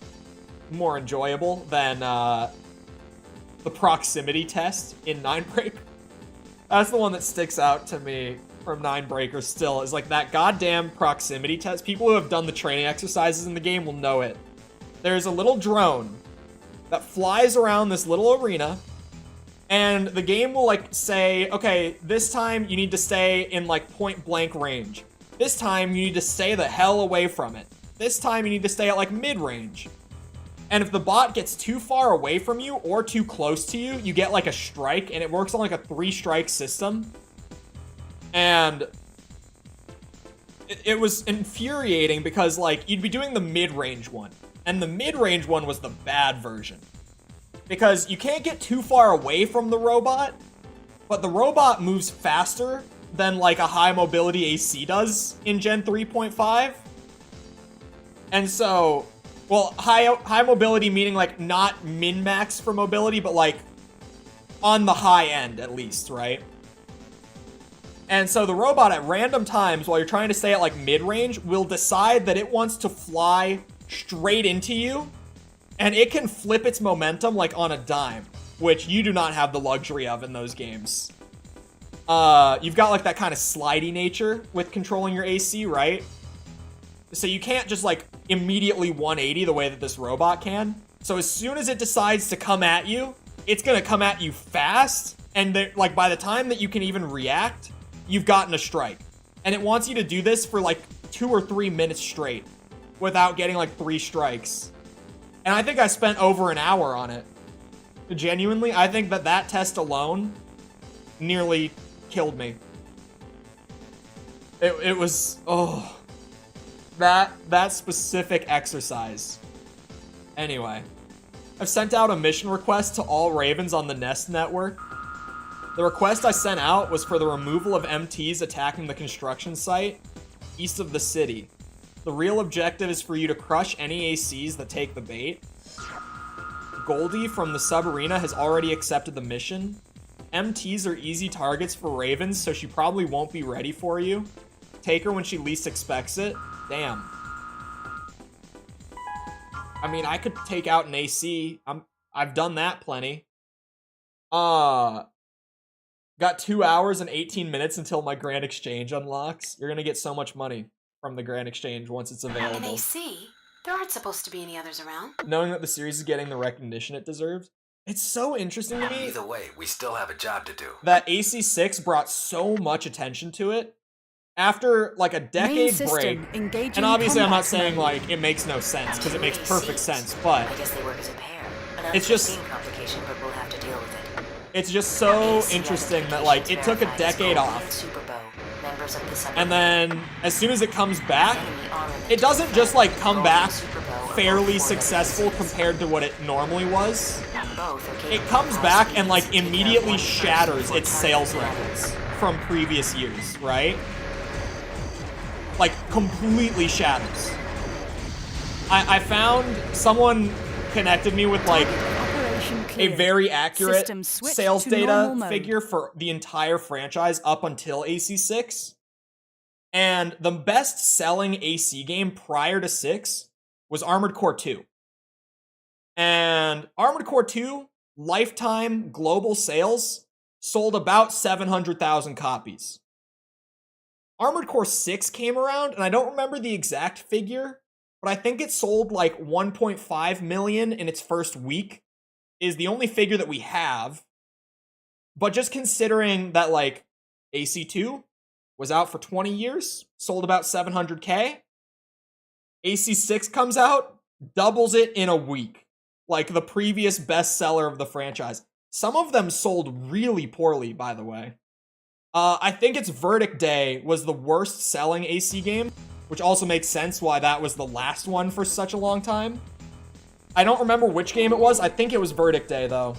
more enjoyable than the proximity test in Ninebreaker. That's the one that sticks out to me from Ninebreaker still is like that goddamn proximity test. People who have done the training exercises in the game will know it. There's a little drone that flies around this little arena, and the game will like say, okay, this time you need to stay in like point blank range. This time you need to stay the hell away from it. This time you need to stay at like mid range. And if the bot gets too far away from you or too close to you, you get like a strike, and it works on like a 3-strike system. And it was infuriating because like you'd be doing the mid-range one, and the mid-range one was the bad version because you can't get too far away from the robot, but the robot moves faster than like a high mobility AC does in Gen 3.5. And so, well, high mobility meaning like not min-max for mobility, but like on the high end at least, right? And so the robot at random times while you're trying to stay at like mid-range will decide that it wants to fly straight into you, and it can flip its momentum like on a dime, which you do not have the luxury of in those games. You've got like that kind of slidey nature with controlling your AC, right? So you can't just like immediately 180 the way that this robot can. So as soon as it decides to come at you, it's gonna come at you fast, and like by the time that you can even react, you've gotten a strike. And it wants you to do this for like 2 or 3 minutes straight without getting like 3 strikes. And I think I spent over an hour on it. Genuinely, I think that test alone nearly killed me. It was, oh, that specific exercise. Anyway, I've sent out a mission request to all Ravens on the Nest network. The request I sent out was for the removal of MTs attacking the construction site east of the city. The real objective is for you to crush any ACs that take the bait. Goldie from the sub-arena has already accepted the mission. MTs are easy targets for Ravens, so she probably won't be ready for you. Take her when she least expects it. Damn. I mean, I could take out an AC. I've done that plenty. Got 2 hours and 18 minutes until my Grand Exchange unlocks. You're gonna get so much money from the Grand Exchange once it's An available. AC? There aren't supposed to be any others around. Knowing that the series is getting the recognition it deserves. It's so interesting to me Either way, we still have a job to do. that AC6 brought so much attention to it after like a Main decade system break. engaging And obviously I'm not combat saying mode. like it makes no sense, because it makes Two perfect ACs. sense, but I guess they work as a pair. An It's just- unforeseen complication, but we'll have to deal with it. it's just so AC interesting that like it took a identifications decade verified as off, Super Bow, members of the Sun and then as soon as it comes back, Enemy armament it doesn't just like come Golden back Super Bow are fairly both successful format compared to what it normally was. ACs. Both are It capable comes of back high and like speeds, taking out immediately one person shatters before its targeting sales the other. records from previous years, right? Like completely shatters. I found someone connected me with like Operation a clear. very accurate System switched sales to data normal mode. figure for the entire franchise up until AC6. And the best selling AC game prior to 6 was Armored Core 2. And Armored Core 2 lifetime global sales sold about 700,000 copies. Armored Core 6 came around, and I don't remember the exact figure, but I think it sold like 1.5 million in its first week, is the only figure that we have. But just considering that like AC2 was out for 20 years, sold about 700K, AC6 comes out, doubles it in a week, like the previous bestseller of the franchise. Some of them sold really poorly, by the way. I think its Verdict Day was the worst selling AC game, which also makes sense why that was the last one for such a long time. I don't remember which game it was. I think it was Verdict Day, though.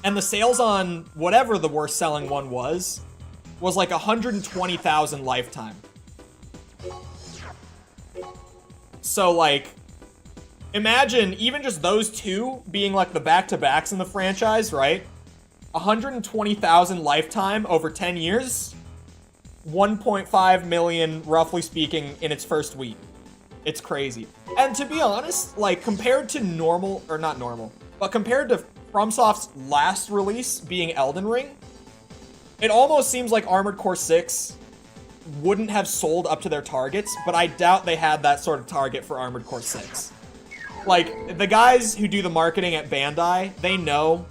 And the sales on whatever the worst selling one was like 120,000 lifetime. So, like, imagine even just those two being like the back-to-backs in the franchise, right? 120,000 lifetime over 10 years, 1.5 million, roughly speaking, in its first week. It's crazy. And to be honest, like, compared to normal, or not normal, but compared to FromSoft's last release being Elden Ring, it almost seems like Armored Core 6 wouldn't have sold up to their targets, but I doubt they had that sort of target for Armored Core 6. Like, the guys who do the marketing at Bandai, they know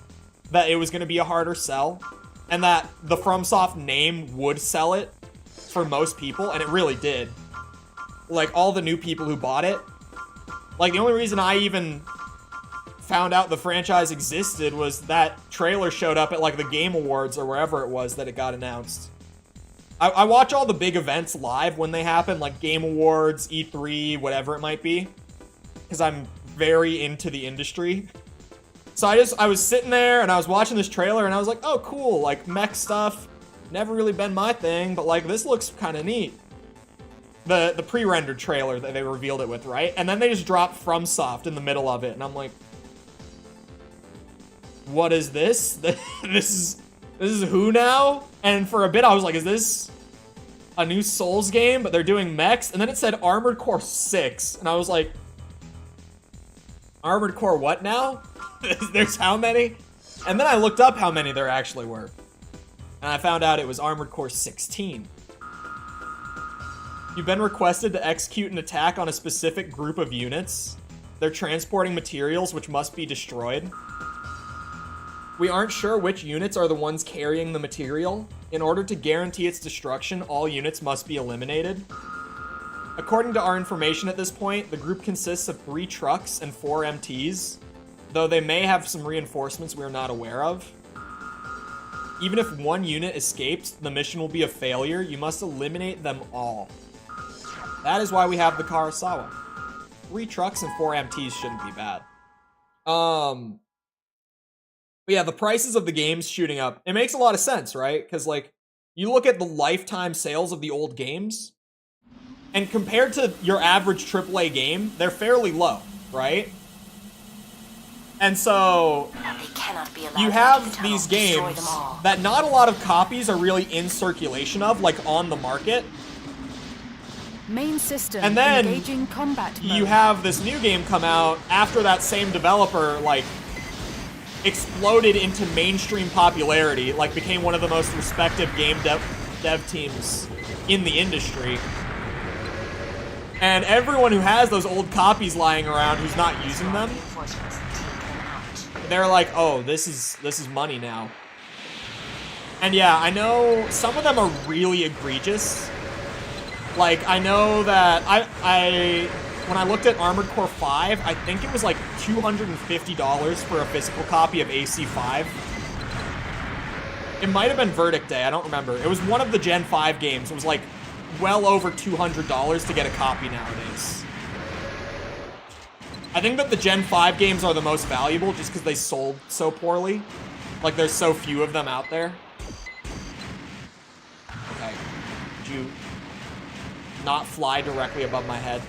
that it was going to be a harder sell, and that the FromSoft name would sell it for most people, and it really did. Like, all the new people who bought it. Like, the only reason I even found out the franchise existed was that trailer showed up at, like, the Game Awards or wherever it was that it got announced. I watch all the big events live when they happen, like Game Awards, E3, whatever it might be, because I'm very into the industry. So I was sitting there and I was watching this trailer and I was like, oh, cool, like mech stuff, never really been my thing, but like this looks kind of neat. The pre-rendered trailer that they revealed it with, right? And then they just dropped FromSoft in the middle of it, and I'm like, what is this? This is who now? And for a bit I was like, is this a new Souls game, but they're doing mechs? And then it said Armored Core 6, and I was like, Armored Core what now? There's how many? And then I looked up how many there actually were, and I found out it was Armored Core 16. You've been requested to execute an attack on a specific group of units. They're transporting materials which must be destroyed. We aren't sure which units are the ones carrying the material. In order to guarantee its destruction, all units must be eliminated. According to our information at this point, the group consists of 3 trucks and 4 MTs, though they may have some reinforcements we are not aware of. Even if one unit escapes, the mission will be a failure. You must eliminate them all. That is why we have the Kurosawa. 3 trucks and 4 MTs shouldn't be bad. But yeah, the prices of the games shooting up. It makes a lot of sense, right? Because, like, you look at the lifetime sales of the old games, and compared to your average AAA game, they're fairly low, right? And so, They cannot be allowed you to have enter the tunnel. these Destroy games them all. that not a lot of copies are really in circulation of, like, on the market. Main system And then engaging combat mode. you have this new game come out after that same developer, like, exploded into mainstream popularity, like became one of the most respected game dev teams in the industry. And everyone who has those old copies lying around who's not using them, they're like, oh, this is money now. And yeah, I know some of them are really egregious. Like, I know that when I looked at Armored Core 5, I think it was like $250 for a physical copy of AC5. It might have been Verdict Day, I don't remember. It was one of the Gen 5 games. It was like well over $200 to get a copy nowadays. I think that the Gen 5 games are the most valuable just because they sold so poorly. Like, there's so few of them out there. Okay. Did you not fly directly above my head?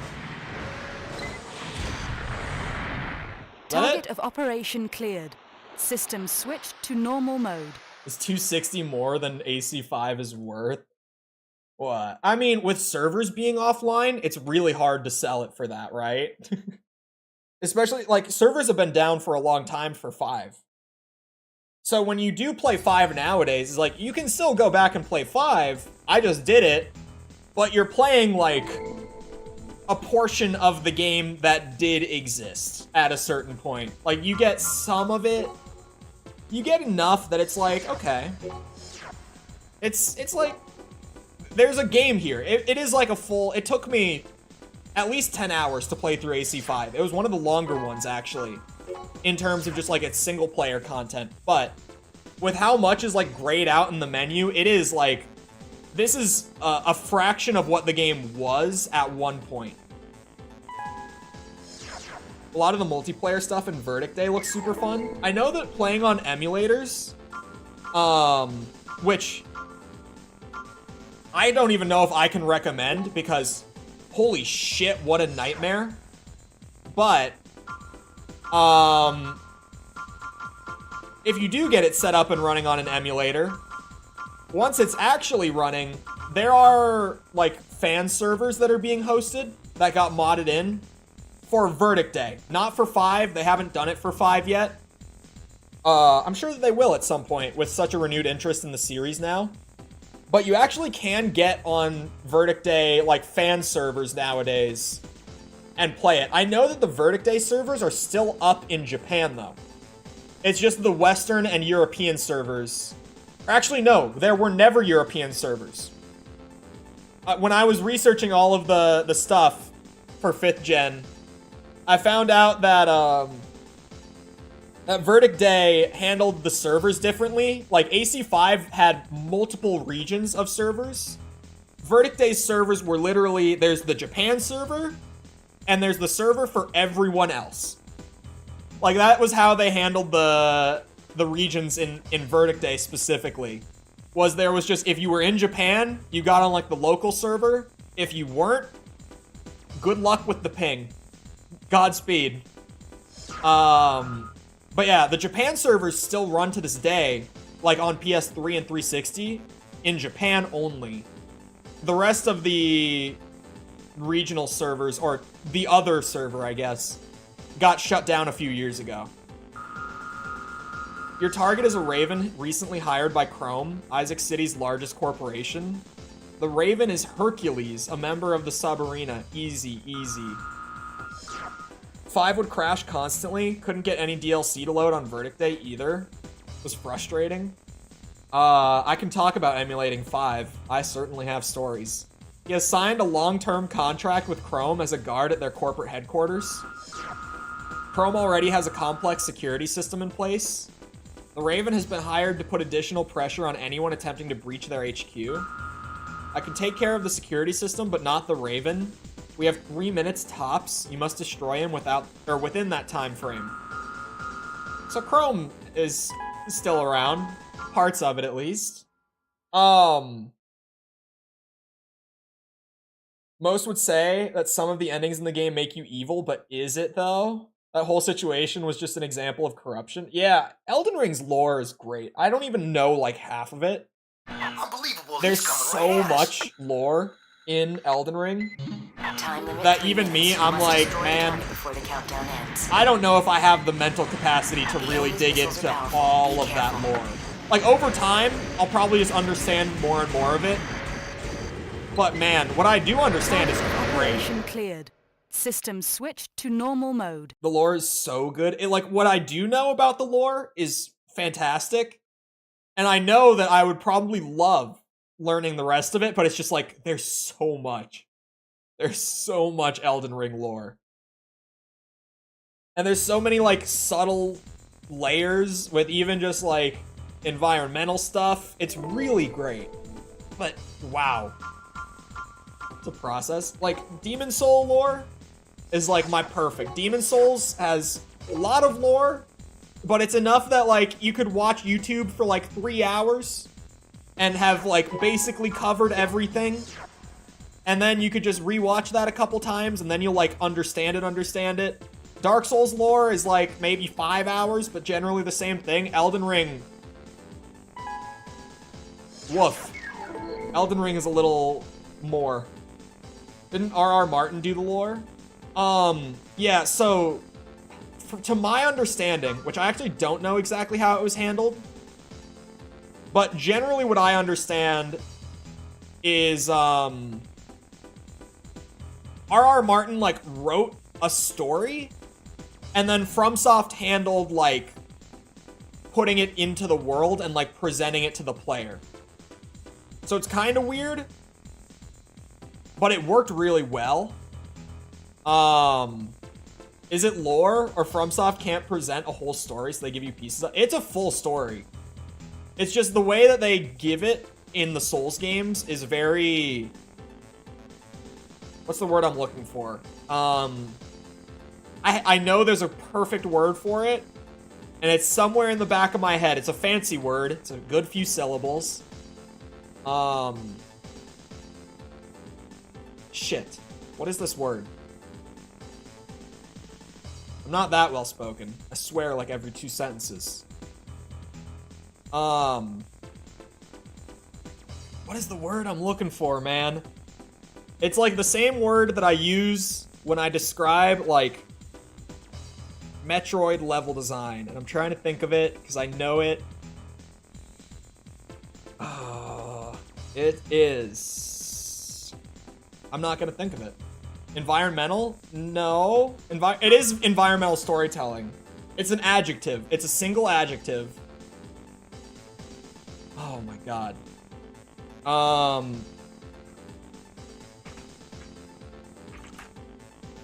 Target of operation cleared. System switched to normal mode. Is 260 more than AC5 is worth? What? I mean, with servers being offline, it's really hard to sell it for that, right? Especially, like, servers have been down for a long time for 5. So when you do play 5 nowadays, it's like, you can still go back and play 5. I just did it. But you're playing, like, a portion of the game that did exist at a certain point. Like, you get some of it. You get enough that it's like, okay. It's like, there's a game here. It is like a full, it took me at least 10 hours to play through AC5. It was one of the longer ones, actually, in terms of just, like, its single-player content. But with how much is, like, grayed out in the menu, it is, like, this is a fraction of what the game was at one point. A lot of the multiplayer stuff in Verdict Day looks super fun. I know that playing on emulators, which I don't even know if I can recommend because holy shit, what a nightmare. But, if you do get it set up and running on an emulator, once it's actually running, there are, like, fan servers that are being hosted that got modded in for Verdict Day. Not for 5. They haven't done it for 5 yet. I'm sure that they will at some point with such a renewed interest in the series now. But you actually can get on Verdict Day, like, fan servers nowadays and play it. I know that the Verdict Day servers are still up in Japan, though. It's just the Western and European servers. Or actually, no, there were never European servers. When I was researching all of the stuff for 5th gen, I found out that that Verdict Day handled the servers differently. Like, AC5 had multiple regions of servers. Verdict Day's servers were literally, there's the Japan server, and there's the server for everyone else. Like, that was how they handled the regions in Verdict Day specifically. Was there was just, if you were in Japan, you got on, like, the local server. If you weren't, good luck with the ping. Godspeed. But yeah, the Japan servers still run to this day, like on PS3 and 360, in Japan only. The rest of the regional servers, or the other server, I guess, got shut down a few years ago. Your target is a Raven recently hired by Chrome, Isaac City's largest corporation. The Raven is Hercules, a member of the Sub-Arena. Easy, easy. 5 would crash constantly. Couldn't get any DLC to load on Verdict Day either. It was frustrating. I can talk about emulating 5. I certainly have stories. He has signed a long-term contract with Chrome as a guard at their corporate headquarters. Chrome already has a complex security system in place. The Raven has been hired to put additional pressure on anyone attempting to breach their HQ. I can take care of the security system, but not the Raven. We have 3 minutes tops. You must destroy him within that time frame. So Chrome is still around. Parts of it, at least. Most would say that some of the endings in the game make you evil, but is it, though? That whole situation was just an example of corruption. Yeah, Elden Ring's lore is great. I don't even know, like, half of it. Unbelievable. There's so much lore in Elden Ring that even me, I'm like, man, I don't know if I have the mental capacity to really dig into all of that lore. Like, over time, I'll probably just understand more and more of it. But man, what I do understand is great. Operation cleared. System switched to normal mode. The lore is so good. Like, what I do know about the lore is fantastic. And I know that I would probably love learning the rest of it, but it's just like, there's so much. There's so much Elden Ring lore. And there's so many, like, subtle layers with even just, like, environmental stuff. It's really great. But, wow. It's a process. Like, Demon Soul lore is, like, my perfect. Demon Souls has a lot of lore, but it's enough that, like, you could watch YouTube for, like, 3 hours and have, like, basically covered everything. And then you could just rewatch that a couple times, and then you'll, like, understand it. Dark Souls lore is, like, maybe 5 hours, but generally the same thing. Elden Ring. Woof. Elden Ring is a little more. Didn't R.R. Martin do the lore? Yeah, so to my understanding, which I actually don't know exactly how it was handled, but generally what I understand is, R.R. Martin, like, wrote a story, and then FromSoft handled, like, putting it into the world and, like, presenting it to the player. So it's kind of weird, but it worked really well. Is it lore, or FromSoft can't present a whole story, so they give you pieces of it? It's a full story. It's just the way that they give it in the Souls games is very... What's the word I'm looking for? I know there's a perfect word for it, and it's somewhere in the back of my head. It's a fancy word. It's a good few syllables. Shit. What is this word? I'm not that well spoken. I swear, like, every 2 sentences. What is the word I'm looking for, man? It's like the same word that I use when I describe, like, Metroid level design. And I'm trying to think of it, because I know it. It is... I'm not gonna think of it. Environmental? No. It is environmental storytelling. It's an adjective. It's a single adjective. Oh my god. I'm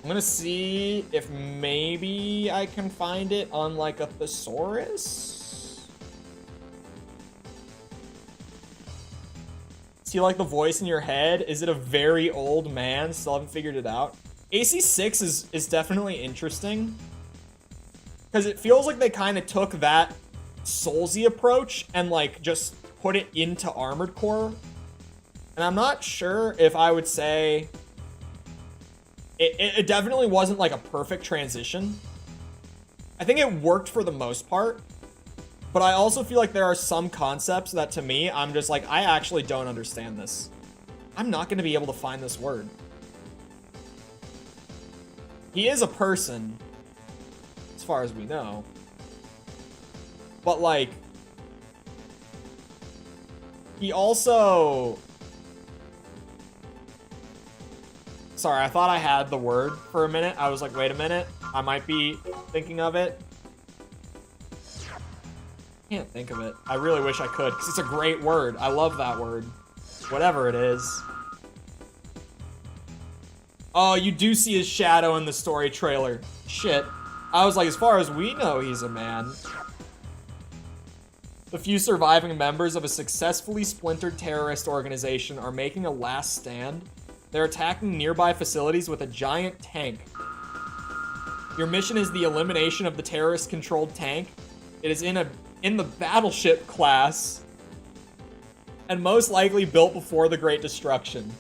gonna see if maybe I can find it on like a thesaurus. See like the voice in your head? Is it a very old man? Still haven't figured it out. AC6 is definitely interesting. Because it feels like they kind of took that Soulsy approach and like just put it into Armored Core. And I'm not sure if I would say... It definitely wasn't like a perfect transition. I think it worked for the most part. But I also feel like there are some concepts that to me, I'm just like, I actually don't understand this. I'm not going to be able to find this word. He is a person, as far as we know. But like, he also... Sorry, I thought I had the word for a minute. I was like, wait a minute. I might be thinking of it. Can't think of it. I really wish I could, because it's a great word. I love that word. Whatever it is. Oh, you do see his shadow in the story trailer. Shit. I was like, as far as we know, he's a man. The few surviving members of a successfully splintered terrorist organization are making a last stand. They're attacking nearby facilities with a giant tank. Your mission is the elimination of the terrorist-controlled tank. It is in the battleship class, and most likely built before the Great Destruction.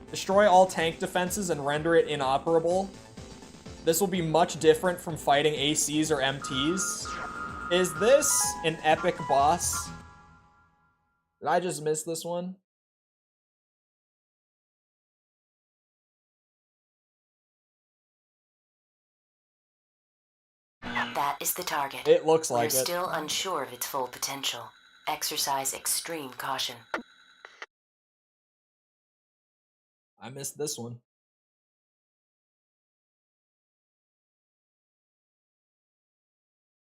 Destroy all tank defenses and render it inoperable. This will be much different from fighting ACs or MTs. Is this an epic boss? Did I just miss this one? That is the target. It looks like it. We're still unsure of its full potential. Exercise extreme caution. I missed this one.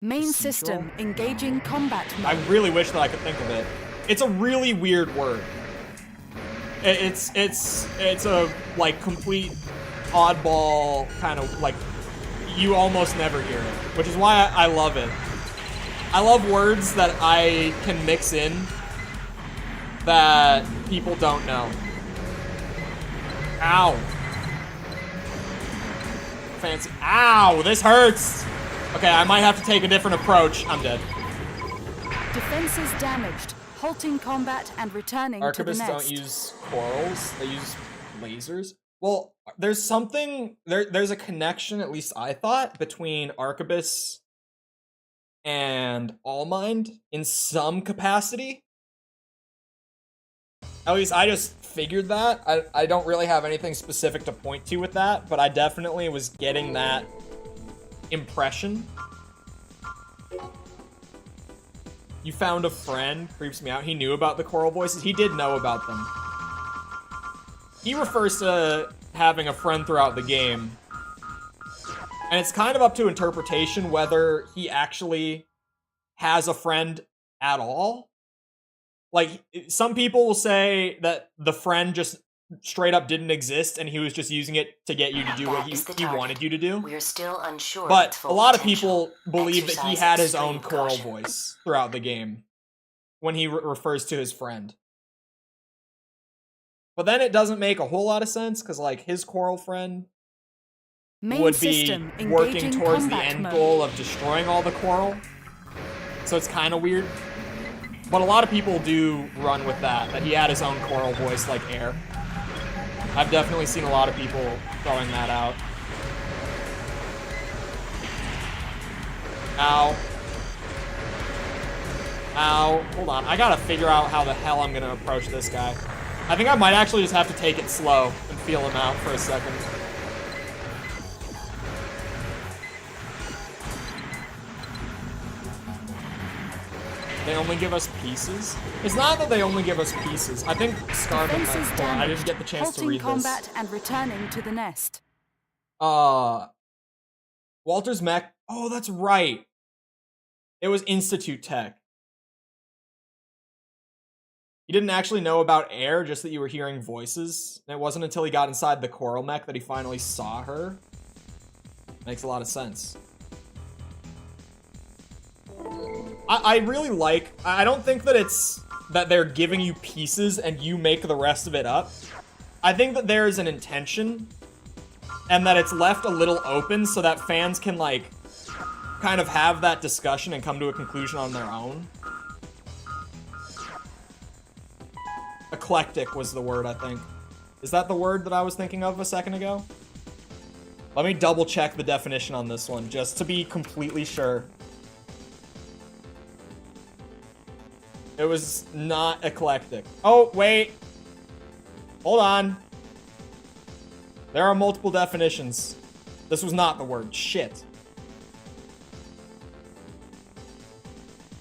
Main system engaging combat mode. I really wish that I could think of it. It's a really weird word. It's a like complete oddball kind of like you almost never hear it, which is why I love it. I love words that I can mix in that people don't know. Ow. Fancy. Ow, this hurts. Okay, I might have to take a different approach. I'm dead. Defenses damaged. Halting combat and returning to the Arquebuses nest. don't use corals, they use lasers. Well, there's something, there's a connection, at least I thought, between Arquebus and Allmind in some capacity. At least I just figured that. I don't really have anything specific to point to with that, but I definitely was getting that impression. You found a friend, creeps me out. He knew about the choral voices. He did know about them. He refers to having a friend throughout the game. And it's kind of up to interpretation whether he actually has a friend at all. Like, some people will say that the friend just straight up didn't exist and he was just using it to get you to do what he wanted you to do. We are still unsure. But a lot of people believe that he had his own choral voice throughout the game when he refers to his friend. But then it doesn't make a whole lot of sense because, like, his choral friend would be working towards the end goal of destroying all the choral. So it's kind of weird. But a lot of people do run with that he had his own choral voice like Air. I've definitely seen a lot of people throwing that out. Ow. Ow. Hold on. I gotta figure out how the hell I'm gonna approach this guy. I think I might actually just have to take it slow and feel him out for a second. They only give us pieces? It's not that they only give us pieces. I think Scarlet. Defenses I damaged. didn't get the chance to Halting read combat this. and returning to the nest. Walter's mech. Oh, that's right. It was Institute Tech. He didn't actually know about air, just that you were hearing voices. And it wasn't until he got inside the coral mech that he finally saw her. Makes a lot of sense. I really like... I don't think that it's that they're giving you pieces and you make the rest of it up. I think that there is an intention and that it's left a little open so that fans can, like, kind of have that discussion and come to a conclusion on their own. Eclectic was the word, I think. Is that the word that I was thinking of a second ago? Let me double check the definition on this one, just to be completely sure. It was not eclectic. Oh, wait. Hold on. There are multiple definitions. This was not the word. Shit.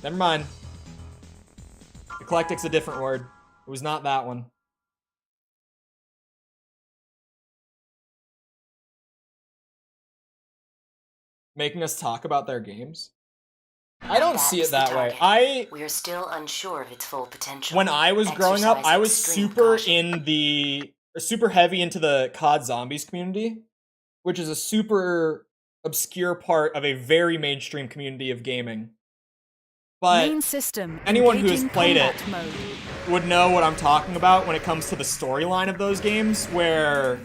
Never mind. Eclectic's a different word. It was not that one. Making us talk about their games? I don't see it that way. We are still unsure of its full potential. When I was growing up, I was super heavy into the COD Zombies community, which is a super obscure part of a very mainstream community of gaming. But Main system, anyone who has engaging played it combat mode. would know what I'm talking about when it comes to the storyline of those games, where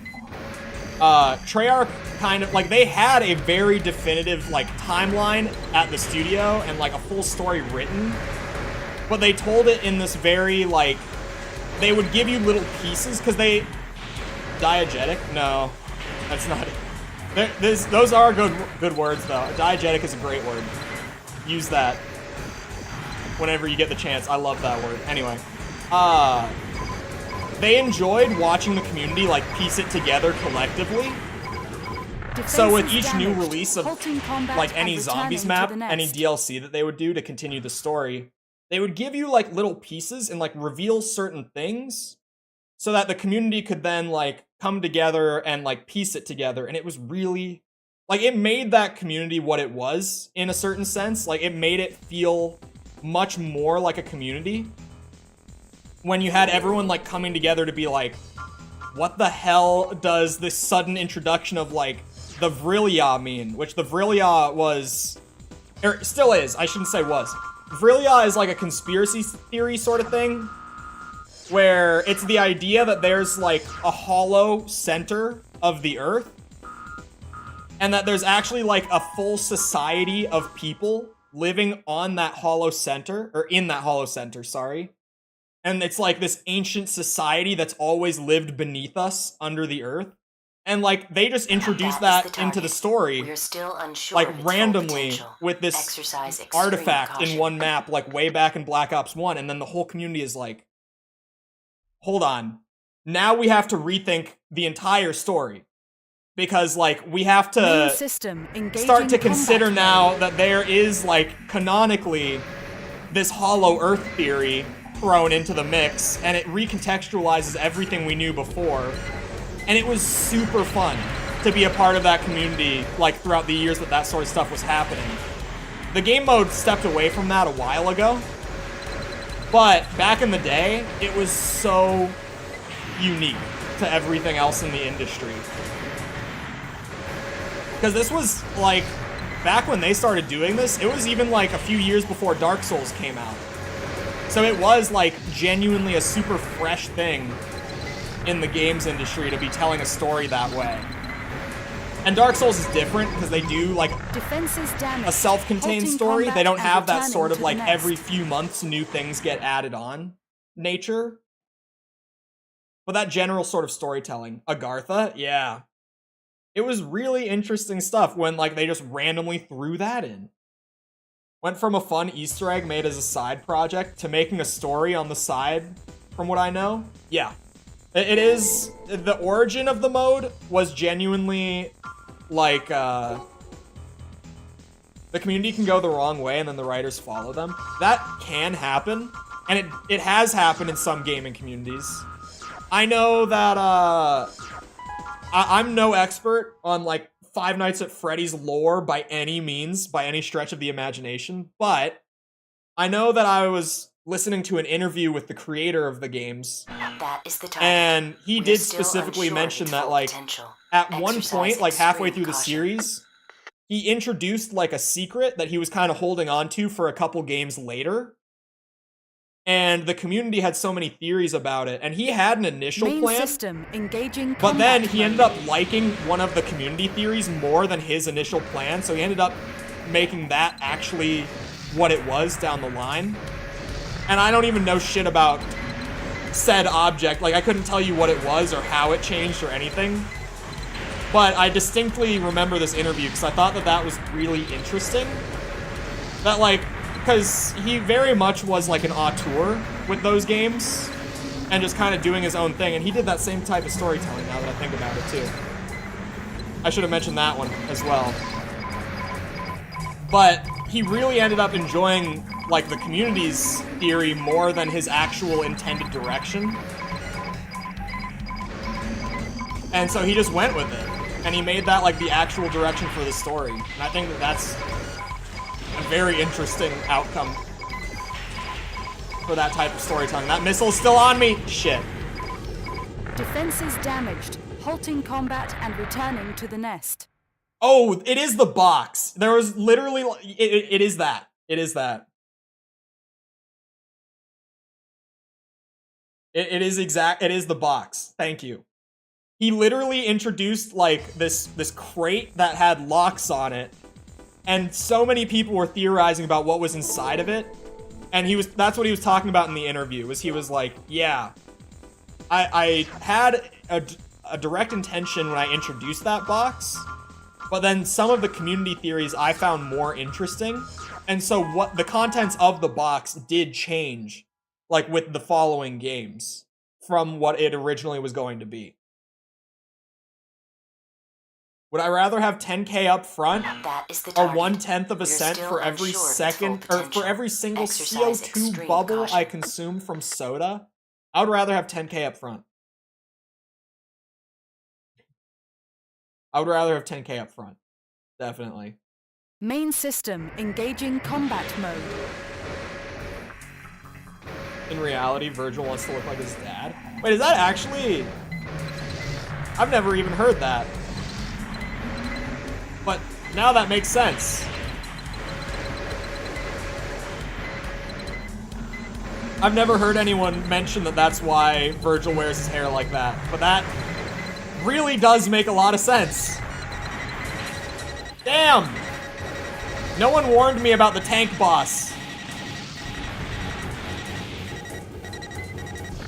Treyarch kind of, like, they had a very definitive, like, timeline at the studio and, like, a full story written, but they told it in this very, like, they would give you little pieces, because they... Diegetic? No, that's not it. Those are good words, though. Diegetic is a great word. Use that whenever you get the chance. I love that word. Anyway, they enjoyed watching the community, like, piece it together collectively. So with each new release of, like, any zombies map, any DLC that they would do to continue the story, they would give you, like, little pieces and, like, reveal certain things so that the community could then, like, come together and, like, piece it together. And it was really, like, it made that community what it was in a certain sense. Like, it made it feel much more like a community when you had everyone, like, coming together to be like, what the hell does this sudden introduction of, like, the Vrilya mean? Which the Vrilya was, or still is, I shouldn't say was. Vrilya is like a conspiracy theory sort of thing, where it's the idea that there's, like, a hollow center of the Earth, and that there's actually, like, a full society of people living on that hollow center, or in that hollow center, sorry. And it's like this ancient society that's always lived beneath us under the Earth. And, like, they just introduced that into the story, we are still unsure like, of its randomly full potential. with this Exercise extreme artifact caution. in one map, like, way back in Black Ops 1, and then the whole community is like, hold on, now we have to rethink the entire story. Because, like, we have to start to consider now that there is, like, canonically this hollow Earth theory thrown into the mix, and it recontextualizes everything we knew before. And it was super fun to be a part of that community, like, throughout the years that that sort of stuff was happening. The game mode stepped away from that a while ago, but back in the day, it was so unique to everything else in the industry. Because this was, like, back when they started doing this, it was even, like, a few years before Dark Souls came out. So it was, like, genuinely a super fresh thing in the games industry to be telling a story that way. And Dark Souls is different because they do, like, a self-contained story. They don't have that sort of, like, every few months new things get added on nature. But that general sort of storytelling. Agartha? Yeah. It was really interesting stuff when, like, they just randomly threw that in. Went from a fun Easter egg made as a side project to making a story on the side, from what I know. Yeah. It is, the origin of the mode was genuinely, like, the the community can go the wrong way and then the writers follow them. That can happen, and it has happened in some gaming communities. I know that I'm no expert on like Five Nights at Freddy's lore by any means, by any stretch of the imagination, but I know that I was listening to an interview with the creator of the games, That is the target. and he We are did still specifically unsure of mention its that full like potential. at one Exercise point, like halfway extreme through the caution. series, he introduced like a secret that he was kind of holding on to for a couple games later. And the community had so many theories about it, and he had an initial Main plan, system engaging but then combat he ended mode. up liking one of the community theories more than his initial plan, so he ended up making that actually what it was down the line. And I don't even know shit about said object, like I couldn't tell you what it was or how it changed or anything. But I distinctly remember this interview because I thought that that was really interesting. That like, because he very much was like an auteur with those games and just kind of doing his own thing, and he did that same type of storytelling now that I think about it too. I should have mentioned that one as well. But he really ended up enjoying like the community's theory more than his actual intended direction. And so he just went with it. And he made that like the actual direction for the story. And I think that that's a very interesting outcome for that type of storytelling. That missile's still on me! Shit. Defenses damaged. Halting combat and returning to the nest. Oh, it is the box. There was literally, it is that. It is that. It is the box. Thank you. He literally introduced like this crate that had locks on it, and so many people were theorizing about what was inside of it. And that's what he was talking about in the interview, was he was like, yeah, I had a direct intention when I introduced that box, but then some of the community theories I found more interesting. And so what the contents of the box did change, like with the following games, from what it originally was going to be. Would I rather have 10k up front That is the or target. 1/10 of a We're cent still for every unsure of its second, full or for potential. every single Exercise CO2 extreme bubble caution. I consume from soda? I would rather have 10k up front. I would rather have 10k up front. Definitely. Main system engaging combat mode. In reality, Virgil wants to look like his dad. Wait, is that actually... I've never even heard that. But now that makes sense. I've never heard anyone mention that that's why Virgil wears his hair like that. But that really does make a lot of sense. Damn! No one warned me about the tank boss.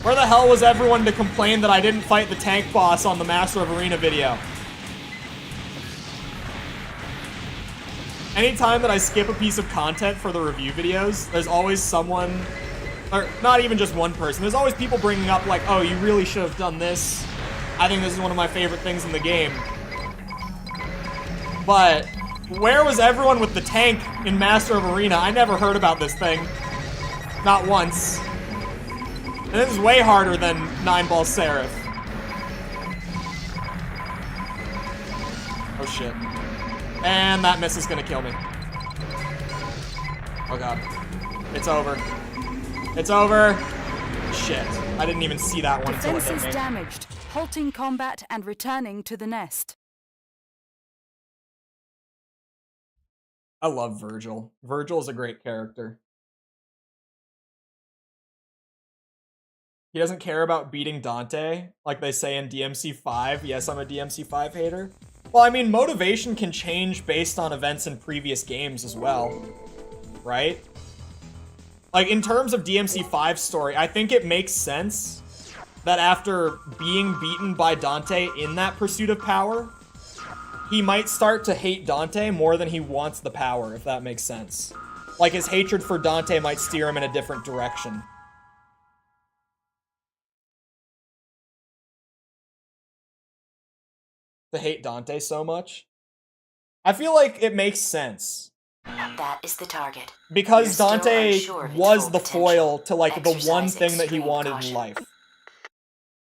Where the hell was everyone to complain that I didn't fight the tank boss on the Master of Arena video? Anytime that I skip a piece of content for the review videos, there's always someone, or not even just one person, there's always people bringing up like, oh, you really should have done this. I think this is one of my favorite things in the game. But where was everyone with the tank in Master of Arena? I never heard about this thing. Not once. And this is way harder than 9-Ball Seraph. Oh shit. And that miss is gonna kill me. Oh god. It's over. It's over! Shit. I didn't even see that one until it hit Defenses me. damaged. Halting combat and returning to the nest. I love Virgil. Virgil is a great character. He doesn't care about beating Dante, like they say in DMC5. Yes, I'm a DMC5 hater. Well, I mean, motivation can change based on events in previous games as well, right? Like, in terms of DMC5's story, I think it makes sense that after being beaten by Dante in that pursuit of power, he might start to hate Dante more than he wants the power, if that makes sense. Like, his hatred for Dante might steer him in a different direction. To hate Dante so much. I feel like it makes sense. That is the target. Because You're still Dante unsure of its was full the potential. foil to like the one Exercise thing that he extreme wanted in caution. life.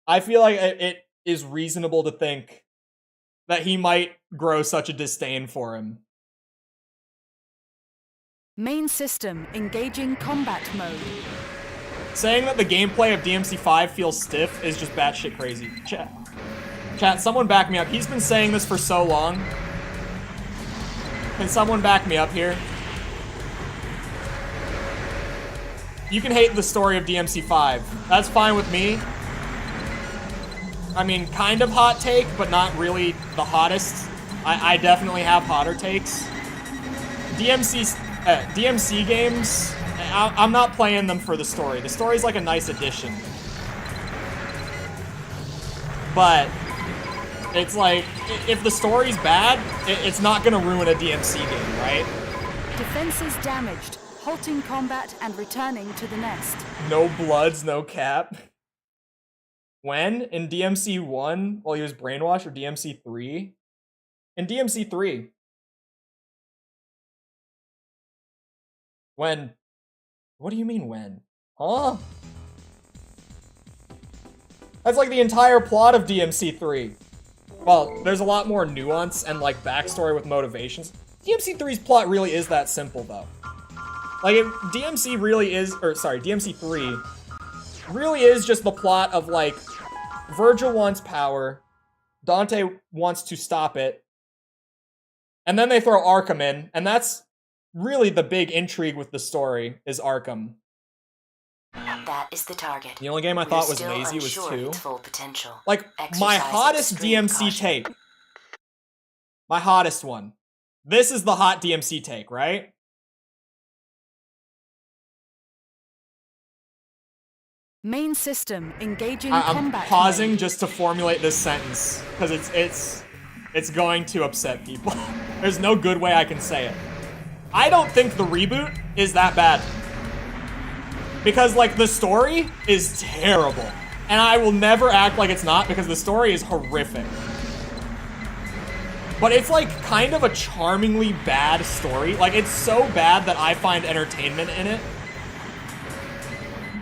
I feel like it is reasonable to think that he might grow such a disdain for him. Main system engaging combat mode. Saying that the gameplay of DMC5 feels stiff is just batshit crazy. Chat, someone back me up. He's been saying this for so long. Can someone back me up here? You can hate the story of DMC5. That's fine with me. I mean, kind of hot take, but not really the hottest. I definitely have hotter takes. DMC games, I'm not playing them for the story. The story's like a nice addition. But it's like, if the story's bad, it's not gonna ruin a DMC game, right? Defenses damaged. Halting combat and returning to the nest. No bloods, no cap. When? In DMC 1, while he was brainwashed, or DMC 3? In DMC 3. When? What do you mean when? Huh? That's like the entire plot of DMC 3. Well, there's a lot more nuance and like backstory with motivations. DMC 3's plot really is that simple though. Like, DMC really is, or sorry, DMC 3 really is just the plot of, like, Virgil wants power, Dante wants to stop it, and then they throw Arkham in, and that's really the big intrigue with the story, is Arkham. That is the target. The only game I thought was lazy was 2. Its full potential. Like, my Exercise hottest extreme DMC caution. take. My hottest one. This is the hot DMC take, right? Main system engaging I'm combat pausing mode. just to formulate this sentence because it's going to upset people. There's no good way I can say it. I don't think the reboot is that bad because like the story is terrible, and I will never act like it's not because the story is horrific. But it's like kind of a charmingly bad story. Like it's so bad that I find entertainment in it.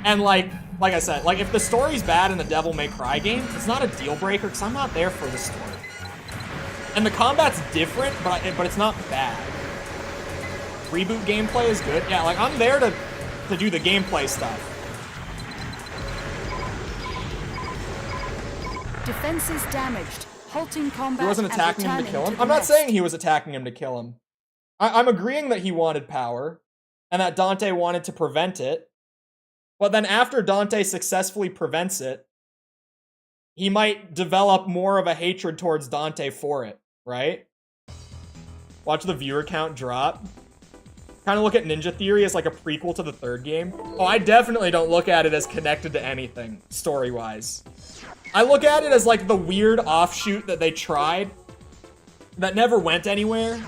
And like I said, like if the story's bad in the Devil May Cry game, it's not a deal breaker because I'm not there for the story. And the combat's different, but it's not bad. Reboot gameplay is good. Yeah, like I'm there to do the gameplay stuff. Defenses damaged. Halting combat. He wasn't and attacking him to returning kill him. the I'm not nest. saying he was attacking him to kill him. I'm agreeing that he wanted power and that Dante wanted to prevent it. But then after Dante successfully prevents it, he might develop more of a hatred towards Dante for it, right? Watch the viewer count drop. Kind of look at Ninja Theory as like a prequel to the 3rd game. Oh, I definitely don't look at it as connected to anything, story-wise. I look at it as like the weird offshoot that they tried that never went anywhere.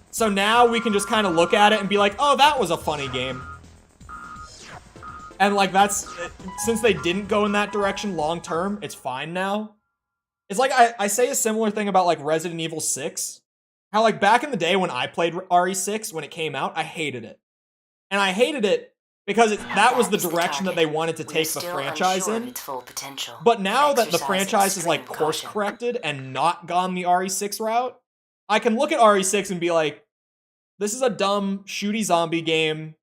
So now we can just kind of look at it and be like, oh, that was a funny game. And like that's, since they didn't go in that direction long term, it's fine now. It's like I say a similar thing about like Resident Evil 6. How like back in the day when I played RE6 when it came out, I hated it. And I hated it because that was the direction that they wanted to take the franchise in. Its full potential. But now that the Exercise franchise is like extreme course caution. corrected and not gone the RE6 route, I can look at RE6 and be like, this is a dumb shooty zombie game.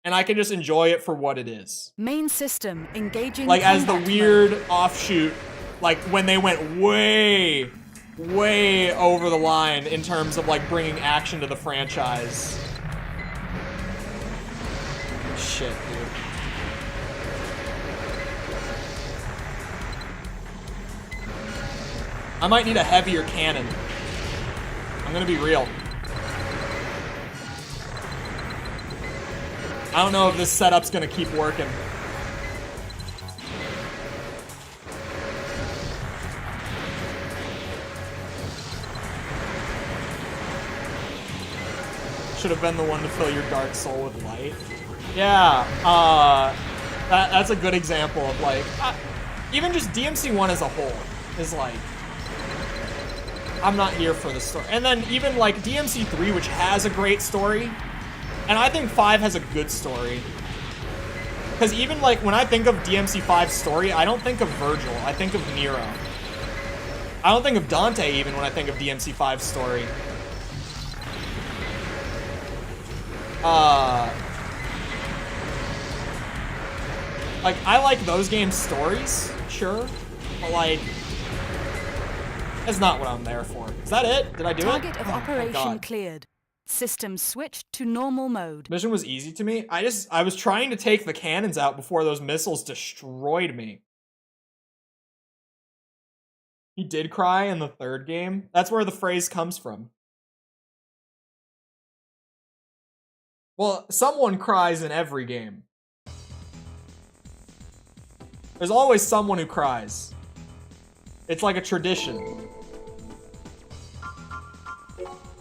And I can just enjoy it for what it is. Main system engaging Like as the combat weird mode. offshoot, like when they went way, way over the line in terms of like bringing action to the franchise. Shit, dude. I might need a heavier cannon. I'm gonna be real. I don't know if this setup's gonna keep working. Should have been the one to fill your dark soul with light. Yeah, that's a good example of like, even just DMC1 as a whole is like, I'm not here for the story. And then even like DMC3, which has a great story, and I think 5 has a good story. Because even like when I think of DMC5's story, I don't think of Virgil, I think of Nero. I don't think of Dante even when I think of DMC5's story. Like, I like those games' stories, sure, but like, that's not what I'm there for. Is that it? Did I do Target it? of Oh, operation thank God. cleared. System switched to normal mode. Mission was easy to me. I was trying to take the cannons out before those missiles destroyed me. He did cry in the 3rd game. That's where the phrase comes from. Well, someone cries in every game. There's always someone who cries. It's like a tradition.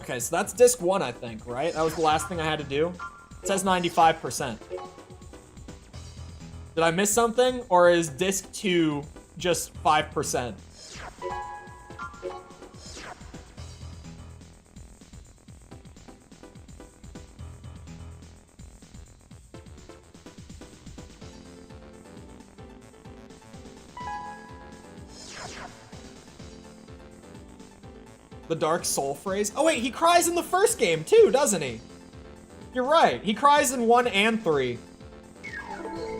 Okay, so that's disc 1, I think, right? That was the last thing I had to do. It says 95%. Did I miss something? Or is disc 2 just 5%? The Dark Soul phrase. Oh wait, he cries in the first game too, doesn't he? You're right. He cries in 1 and 3.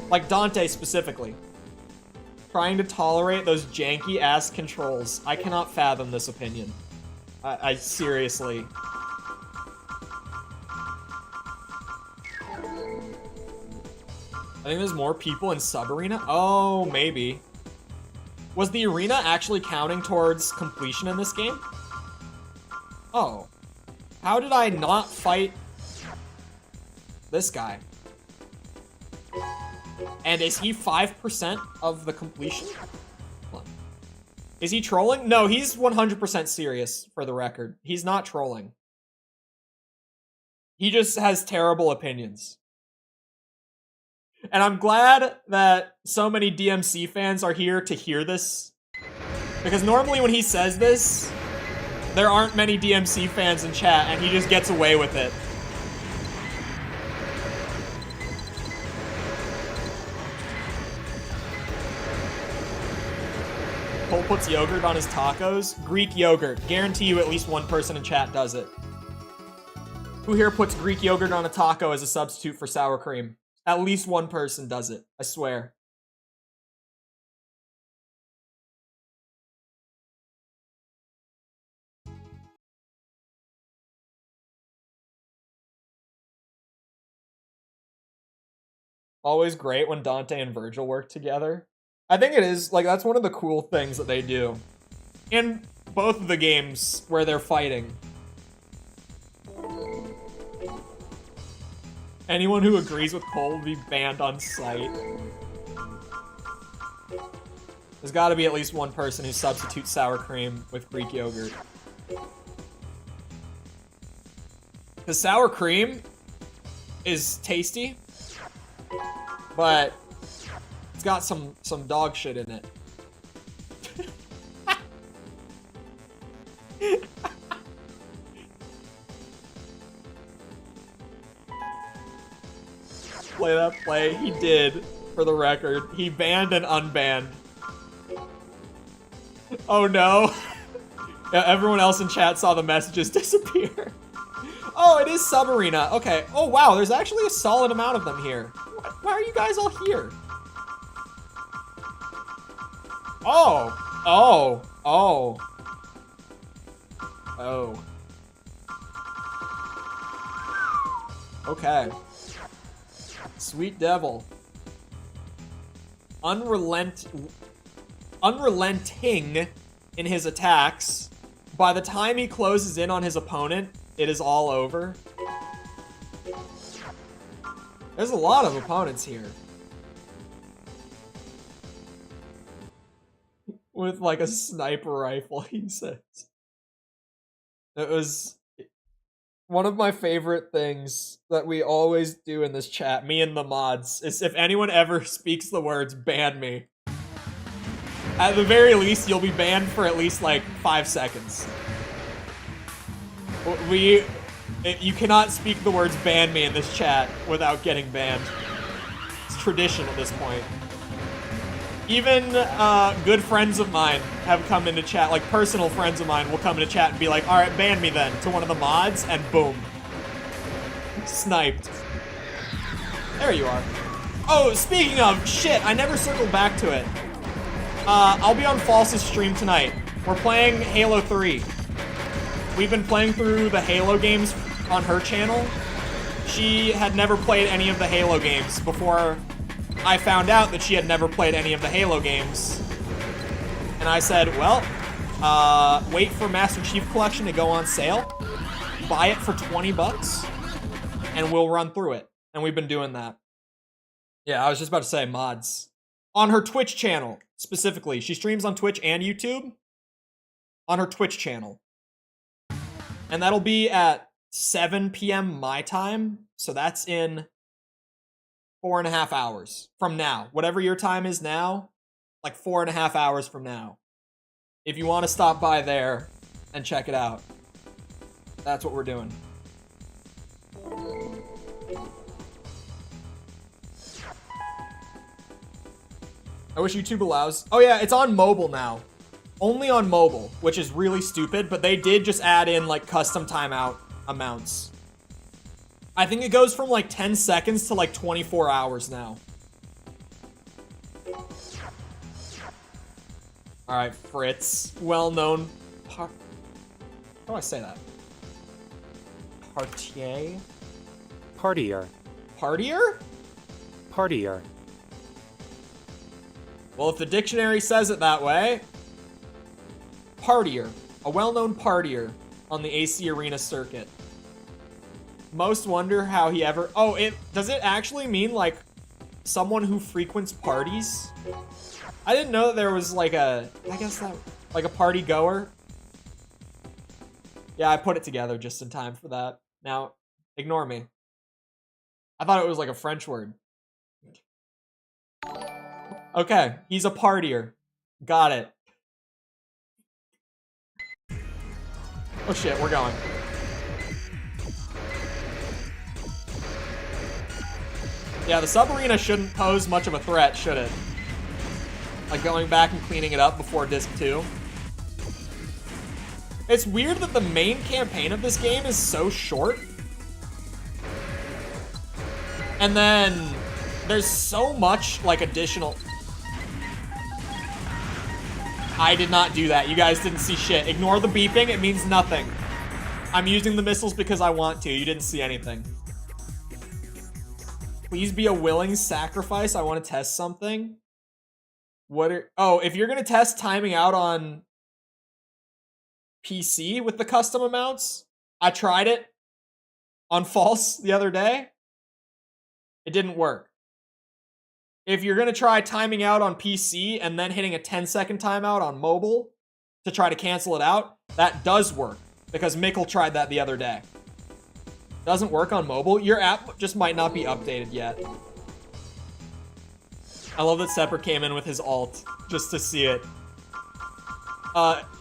Like Dante specifically. Trying to tolerate those janky ass controls. I cannot fathom this opinion. I seriously. I think there's more people in Sub-Arena. Oh, maybe. Was the arena actually counting towards completion in this game? Oh. How did I not fight this guy? And is he 5% of the completion? Hold on. Is he trolling? No, he's 100% serious, for the record. He's not trolling. He just has terrible opinions. And I'm glad that so many DMC fans are here to hear this. Because normally when he says this, there aren't many DMC fans in chat, and he just gets away with it. Cole puts yogurt on his tacos. Greek yogurt. Guarantee you at least one person in chat does it. Who here puts Greek yogurt on a taco as a substitute for sour cream? At least one person does it. I swear. Always great when Dante and Virgil work together. I think it is, like, that's one of the cool things that they do. In both of the games where they're fighting. Anyone who agrees with Cole will be banned on sight. There's gotta be at least one person who substitutes sour cream with Greek yogurt. Because sour cream is tasty, but it's got some dog shit in it. Play that play. He did, for the record. He banned and unbanned. Oh no. Yeah, everyone else in chat saw the messages disappear. Oh, it is Sub-Arena. Okay. Oh wow, there's actually a solid amount of them here. Why are you guys all here? Oh. Oh. Oh. Oh. Okay. Sweet devil. Unrelenting in his attacks. By the time he closes in on his opponent, it is all over. There's a lot of opponents here. With like a sniper rifle, he says. It was one of my favorite things that we always do in this chat, me and the mods, is if anyone ever speaks the words, ban me. At the very least, you'll be banned for at least like 5 seconds. You cannot speak the words ban me in this chat without getting banned. It's tradition at this point. Even good friends of mine have come into chat, like personal friends of mine will come into chat and be like, all right, ban me then to one of the mods, and boom. Sniped. There you are. Oh, speaking of, shit, I never circled back to it. I'll be on False's stream tonight. We're playing Halo 3. We've been playing through the Halo games on her channel. She had never played any of the Halo games before I found out that she had never played any of the Halo games. And I said, well, wait for Master Chief Collection to go on sale. Buy it for 20 bucks. And we'll run through it. And we've been doing that. Yeah, I was just about to say mods. On her Twitch channel, specifically. She streams on Twitch and YouTube. On her Twitch channel. And that'll be at 7 p.m. my time. So that's in 4.5 hours from now. Whatever your time is now, like 4.5 hours from now. If you want to stop by there and check it out, that's what we're doing. I wish YouTube allows. Oh yeah, it's on mobile now. Only on mobile, which is really stupid, but they did just add in like custom timeout amounts. I think it goes from like 10 seconds to like 24 hours now. All right, Fritz, well-known how do I say that? Partier? Partier. Partier? Partier. Well, if the dictionary says it that way, partier, a well-known partier on the AC Arena circuit. Most wonder how he ever... Oh, does it actually mean, like, someone who frequents parties? I didn't know that there was, like, I guess that... Like, a party goer? Yeah, I put it together just in time for that. Now, ignore me. I thought it was, like, a French word. Okay, he's a partier. Got it. Oh shit, we're going. Yeah, the sub-arena shouldn't pose much of a threat, should it? Like going back and cleaning it up before Disc 2. It's weird that the main campaign of this game is so short. And then there's so much, like, additional... I did not do that. You guys didn't see shit. Ignore the beeping. It means nothing. I'm using the missiles because I want to. You didn't see anything. Please be a willing sacrifice. I want to test something. Oh, if you're going to test timing out on PC with the custom amounts, I tried it on False the other day. It didn't work. If you're going to try timing out on PC and then hitting a 10-second timeout on mobile to try to cancel it out, that does work, because Mikkel tried that the other day. Doesn't work on mobile. Your app just might not be updated yet. I love that Sepper came in with his alt just to see it.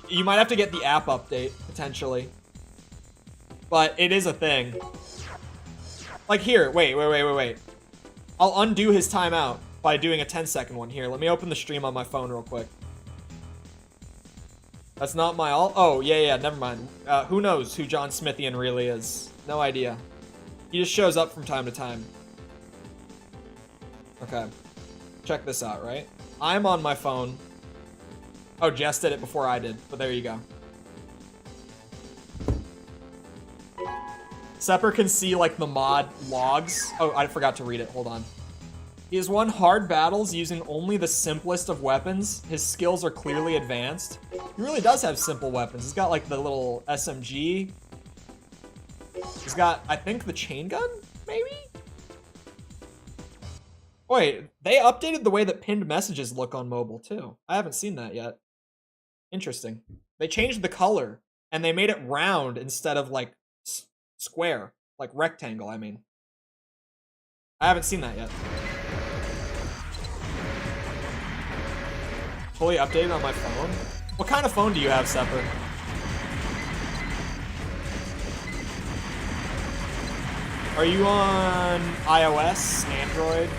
You might have to get the app update, potentially. But it is a thing. Like here, wait. I'll undo his timeout by doing a 10-second one. Here, let me open the stream on my phone real quick. That's not my alt? Oh, yeah, never mind. Who knows who John Smithian really is? No idea. He just shows up from time to time. Okay. Check this out, right? I'm on my phone. Oh, Jess did it before I did, but there you go. Sepper can see, like, the mod logs. Oh, I forgot to read it. Hold on. He has won hard battles using only the simplest of weapons. His skills are clearly advanced. He really does have simple weapons. He's got, like, the little SMG. He's got, I think, the chain gun, maybe? Wait, they updated the way that pinned messages look on mobile, too. I haven't seen that yet. Interesting. They changed the color, and they made it round instead of, like, square. Like, rectangle, I mean. I haven't seen that yet. Fully updated on my phone? What kind of phone do you have, Sepper? Are you on iOS, Android?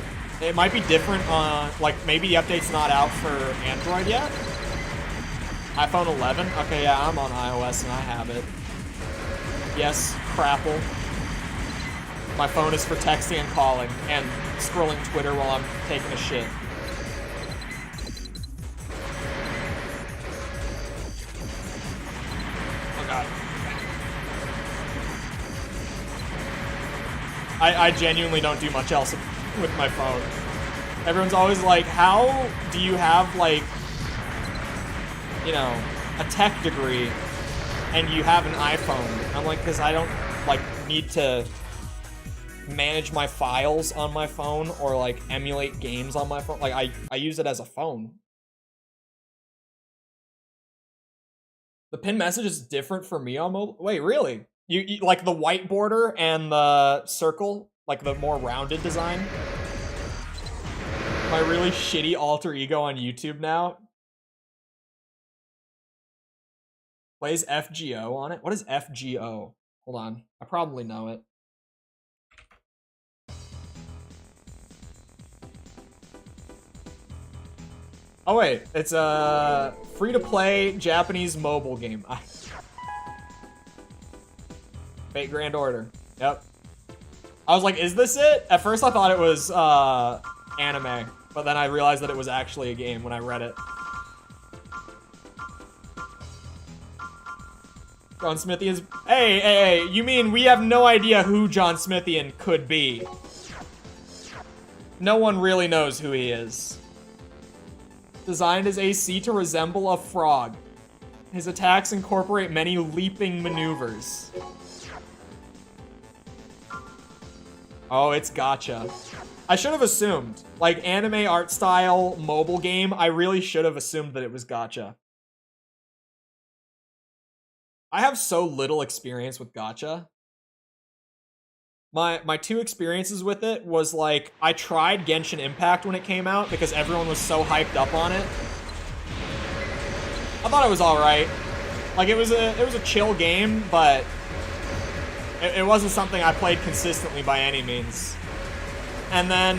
It might be different on, like, maybe the update's not out for Android yet? iPhone 11? Okay, yeah, I'm on iOS and I have it. Yes, Crapple. My phone is for texting and calling and scrolling Twitter while I'm taking a shit. Oh god. I genuinely don't do much else with my phone. Everyone's always like, how do you have, like, you know, a tech degree and you have an iPhone? I'm like, because I don't, like, need to manage my files on my phone or, like, emulate games on my phone. Like, I use it as a phone. The pin message is different for me on mobile. Wait, really? You like the white border and the circle, like the more rounded design? My really shitty alter ego on YouTube now plays FGO on it. What is FGO? Hold on, I probably know it. Oh wait, it's a free-to-play Japanese mobile game. Fate Grand Order. Yep. I was like, is this it? At first I thought it was anime, but then I realized that it was actually a game when I read it. John Smithian's... Hey, you mean we have no idea who John Smithian could be? No one really knows who he is. Designed his AC to resemble a frog. His attacks incorporate many leaping maneuvers. Oh, it's gacha. I should have assumed. Like, anime art style mobile game, I really should have assumed that it was gacha. I have so little experience with gacha. My two experiences with it was, like, I tried Genshin Impact when it came out because everyone was so hyped up on it. I thought it was alright. Like, it was a chill game, but it wasn't something I played consistently by any means. And then,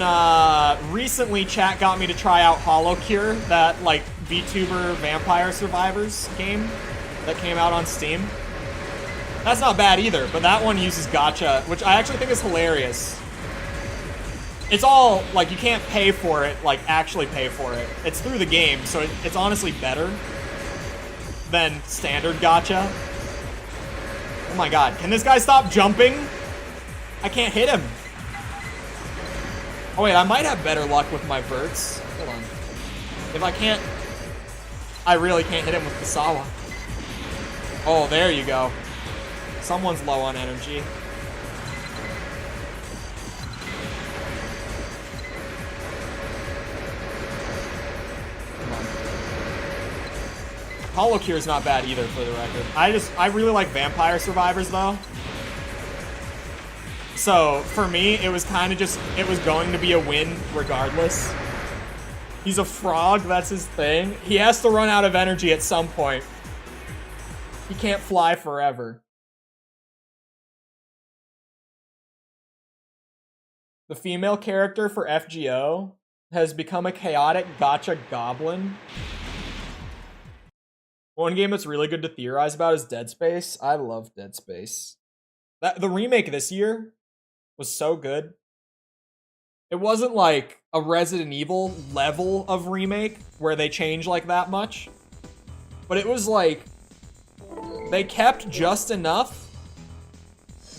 recently chat got me to try out HoloCure, that, like, VTuber Vampire Survivors game that came out on Steam. That's not bad either, but that one uses gacha, which I actually think is hilarious. It's all, like, you can't pay for it, like, actually pay for it. It's through the game, so it's honestly better than standard gacha. Oh my god, can this guy stop jumping? I can't hit him. Oh wait, I might have better luck with my verts. Hold on. If I can't... I really can't hit him with Kasawa. Oh, there you go. Someone's low on energy. HoloCure is not bad either, for the record. I really like Vampire Survivors, though. So, for me, it was kind of just, it was going to be a win regardless. He's a frog, that's his thing. He has to run out of energy at some point. He can't fly forever. The female character for FGO has become a chaotic gacha goblin. One game that's really good to theorize about is Dead Space. I love Dead Space. The remake this year was so good. It wasn't like a Resident Evil level of remake where they change like that much. But it was like, they kept just enough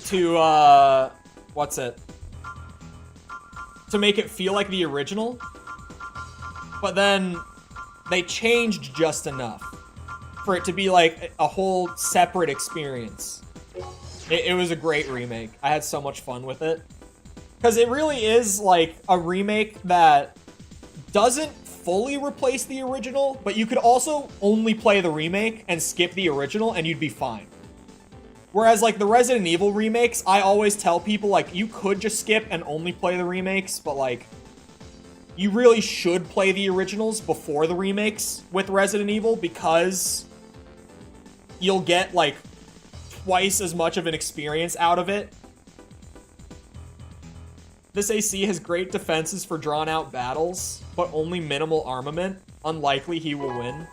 to, what's it? To make it feel like the original. But then they changed just enough for it to be like a whole separate experience. It was a great remake. I had so much fun with it. Because it really is like a remake that doesn't fully replace the original, but you could also only play the remake and skip the original and you'd be fine. Whereas like the Resident Evil remakes, I always tell people like you could just skip and only play the remakes, but like you really should play the originals before the remakes with Resident Evil because you'll get like twice as much of an experience out of it This AC has great defenses for drawn-out battles, but only minimal armament. Unlikely he will win.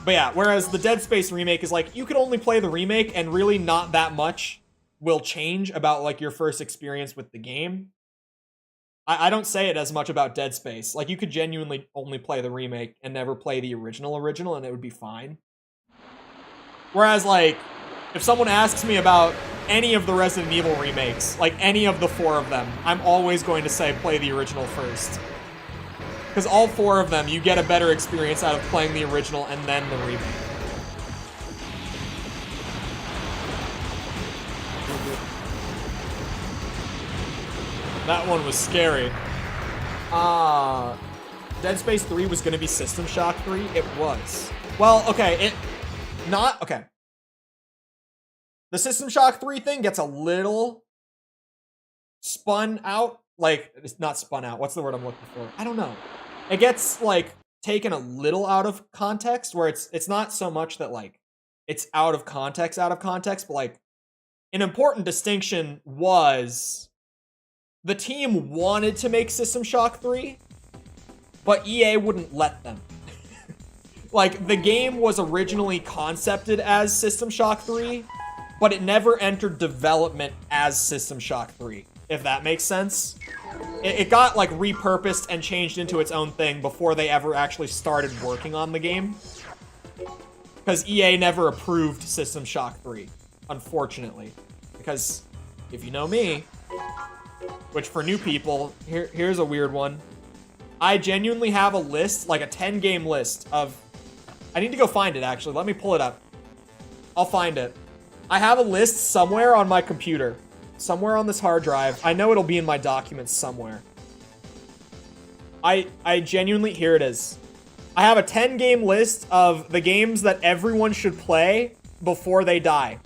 But yeah, whereas the Dead Space remake is like, you could only play the remake and really not that much will change about like your first experience with the game. I don't say it as much about Dead Space. Like, you could genuinely only play the remake and never play the original and it would be fine. Whereas, like, if someone asks me about any of the Resident Evil remakes, like any of the 4 of them, I'm always going to say play the original first. Because all 4 of them, you get a better experience out of playing the original and then the remake. That one was scary. Dead Space 3 was gonna be System Shock 3? It was. Well, okay, okay. The System Shock 3 thing gets a little spun out. Like, it's not spun out. What's the word I'm looking for? I don't know. It gets, like, taken a little out of context, where it's not so much that, like, it's out of context, but, like, an important distinction was the team wanted to make System Shock 3, but EA wouldn't let them. Like, the game was originally concepted as System Shock 3, but it never entered development as System Shock 3, if that makes sense. It got, like, repurposed and changed into its own thing before they ever actually started working on the game. Because EA never approved System Shock 3, unfortunately. Because, if you know me, which for new people, here's a weird one. I genuinely have a list, like a 10-game list of... I need to go find it, actually. Let me pull it up. I'll find it. I have a list somewhere on my computer. Somewhere on this hard drive. I know it'll be in my documents somewhere. I genuinely... Here it is. I have a 10-game list of the games that everyone should play before they die.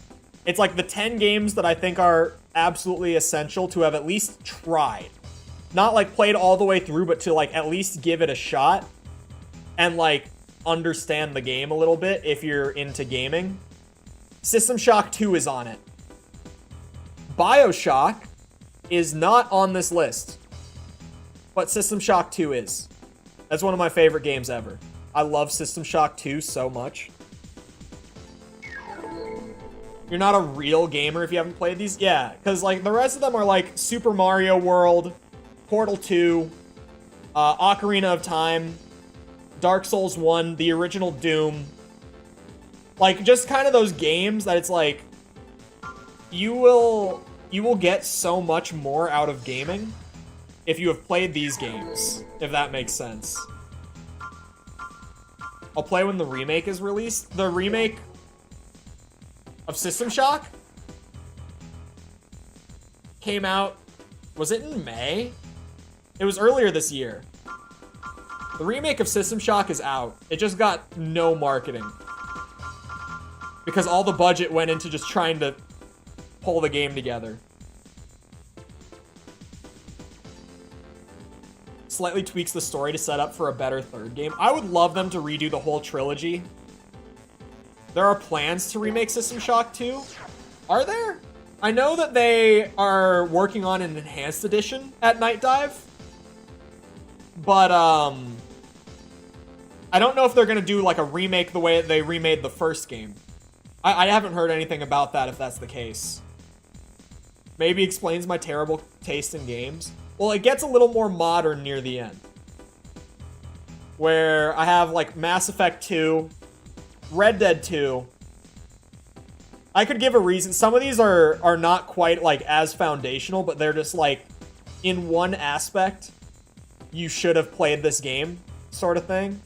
It's like the 10 games that I think are absolutely essential to have at least tried. Not like played all the way through, but to like at least give it a shot and like understand the game a little bit if you're into gaming. System Shock 2 is on it. BioShock is not on this list, but System Shock 2 is. That's one of my favorite games ever. I love System Shock 2 so much. You're not a real gamer if you haven't played these? Yeah, because like the rest of them are like Super Mario World, Portal 2, Ocarina of Time, Dark Souls 1, the original Doom. Like, just kind of those games that it's like, you will get so much more out of gaming if you have played these games, if that makes sense. I'll play when the remake is released. The remake of System Shock came out, was it in May? It was earlier this year. The remake of System Shock is out. It just got no marketing. Because all the budget went into just trying to pull the game together. Slightly tweaks the story to set up for a better third game. I would love them to redo the whole trilogy. There are plans to remake System Shock 2. Are there? I know that they are working on an enhanced edition at Night Dive. But, I don't know if they're going to do, like, a remake the way they remade the first game. I haven't heard anything about that, if that's the case. Maybe explains my terrible taste in games. Well, it gets a little more modern near the end. Where I have, like, Mass Effect 2, Red Dead 2. I could give a reason. Some of these are not quite, like, as foundational, but they're just, like, in one aspect, you should have played this game, sort of thing.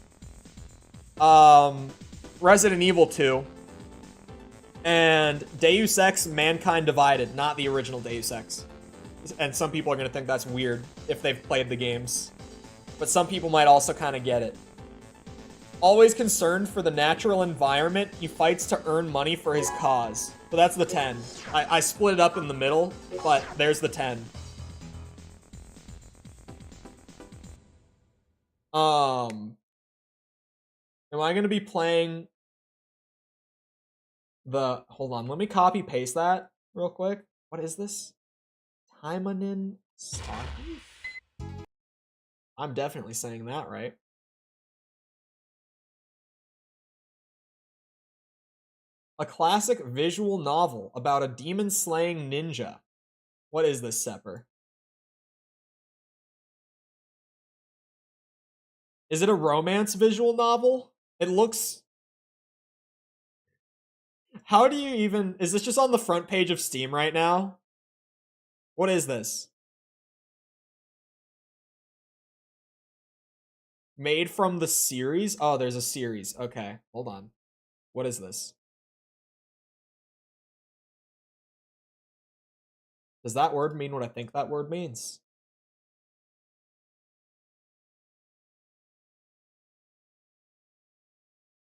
Resident Evil 2. And Deus Ex Mankind Divided, not the original Deus Ex. And some people are going to think that's weird if they've played the games. But some people might also kind of get it. Always concerned for the natural environment, he fights to earn money for his cause. So that's the 10. I split it up in the middle, but there's the 10. Am I going to be playing the... Hold on, let me copy paste that real quick. What is this? Taimanin Stocky? I'm definitely saying that right. A classic visual novel about a demon-slaying ninja. What is this, Sepper? Is it a romance visual novel? It looks... How do you even... Is this just on the front page of Steam right now? What is this? Made from the series? Oh, there's a series. Okay, hold on. What is this? Does that word mean what I think that word means?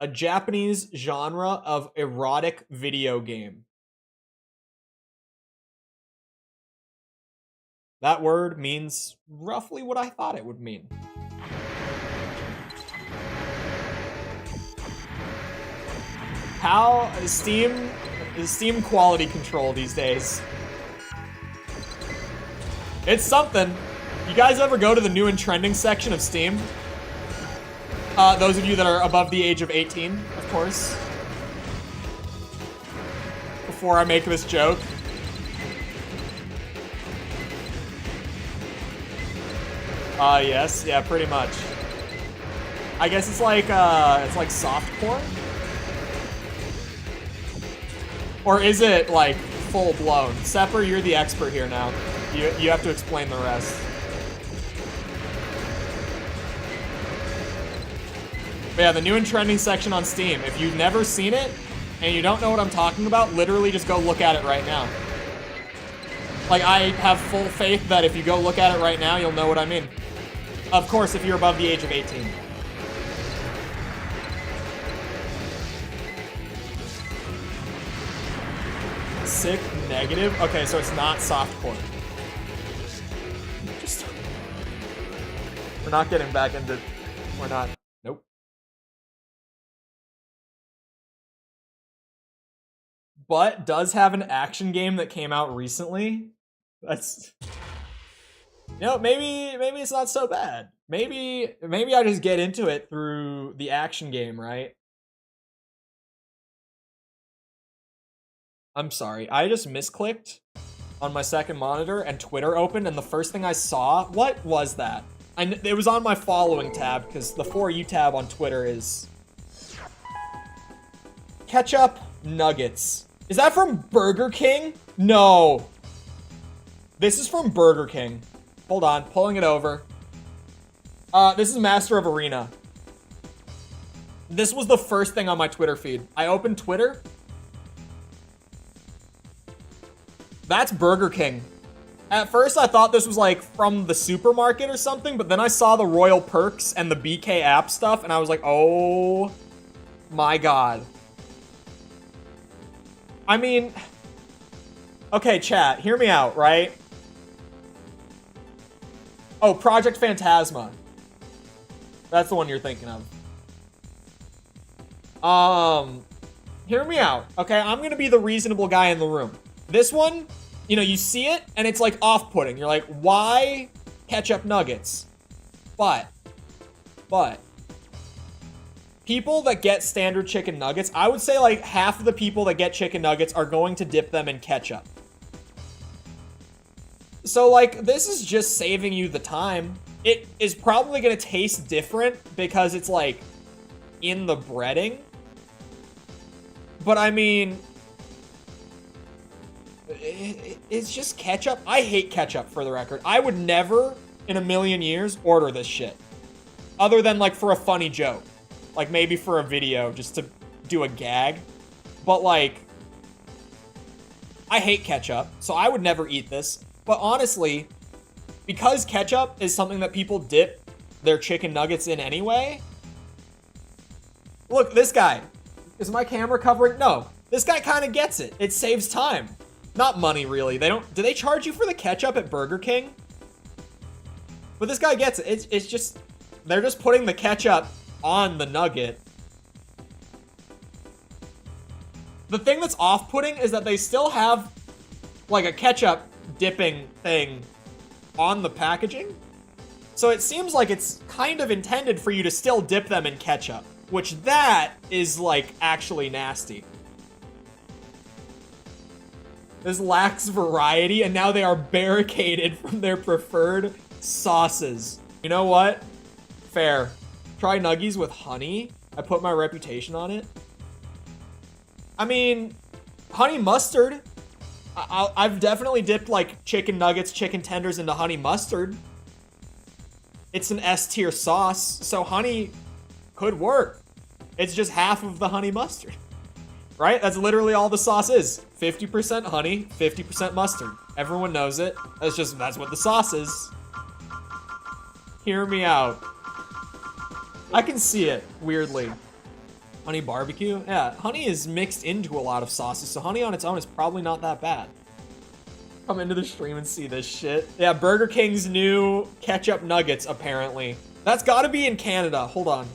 A Japanese genre of erotic video game. That word means roughly what I thought it would mean. How is Steam quality control these days? It's something. You guys ever go to the new and trending section of Steam? Those of you that are above the age of 18, of course. Before I make this joke. Yes, yeah, pretty much. I guess it's like softcore? Or is it like full blown? Sepper, you're the expert here now. You have to explain the rest. But yeah, the new and trending section on Steam. If you've never seen it and you don't know what I'm talking about, literally just go look at it right now. Like, I have full faith that if you go look at it right now, you'll know what I mean. Of course, if you're above the age of 18. Sick, negative. Okay, so it's not softcore. We're not getting back into... We're not... Nope. But does have an action game that came out recently. That's... You know, maybe it's not so bad. Maybe I just get into it through the action game, right? I'm sorry, I just misclicked on my second monitor and Twitter opened and the first thing I saw, what was that? It was on my following tab because the For You tab on Twitter is ketchup nuggets. Is that from Burger King? No. This is from Burger King. Hold on, pulling it over. This is Master of Arena. This was the first thing on my Twitter feed. I opened Twitter. That's Burger King. At first, I thought this was like from the supermarket or something, but then I saw the Royal Perks and the BK app stuff, and I was like, oh my god. I mean, okay, chat, hear me out, right? Oh, Project Phantasma. That's the one you're thinking of. Hear me out, okay? I'm gonna be the reasonable guy in the room. This one, you know, you see it, and it's, like, off-putting. You're like, why ketchup nuggets? But, people that get standard chicken nuggets, I would say, like, half of the people that get chicken nuggets are going to dip them in ketchup. So, like, this is just saving you the time. It is probably going to taste different because it's, like, in the breading. But, I mean... It's just ketchup. I hate ketchup, for the record. I would never, in a million years, order this shit. Other than, like, for a funny joke. Like, maybe for a video, just to do a gag. But, like, I hate ketchup, so I would never eat this. But honestly, because ketchup is something that people dip their chicken nuggets in anyway... Look, this guy. Is my camera covering? No. This guy kind of gets it. It saves time. Not money, really. They don't... Do they charge you for the ketchup at Burger King? But this guy gets it. It's just... They're just putting the ketchup on the nugget. The thing that's off-putting is that they still have, like, a ketchup dipping thing on the packaging. So it seems like it's kind of intended for you to still dip them in ketchup, which that is like actually nasty. This lacks variety, and now they are barricaded from their preferred sauces. You know what? Fair. Try nuggies with honey. I put my reputation on it. I mean, honey mustard. I've definitely dipped like chicken nuggets, chicken tenders into honey mustard. It's an S tier sauce, so honey could work. It's just half of the honey mustard, right? That's literally all the sauce is. 50% honey, 50% mustard. Everyone knows it. That's what the sauce is. Hear me out. I can see it, weirdly. Honey barbecue? Yeah, honey is mixed into a lot of sauces, so honey on its own is probably not that bad. Come into the stream and see this shit. Yeah, Burger King's new ketchup nuggets, apparently. That's gotta be in Canada. Hold on.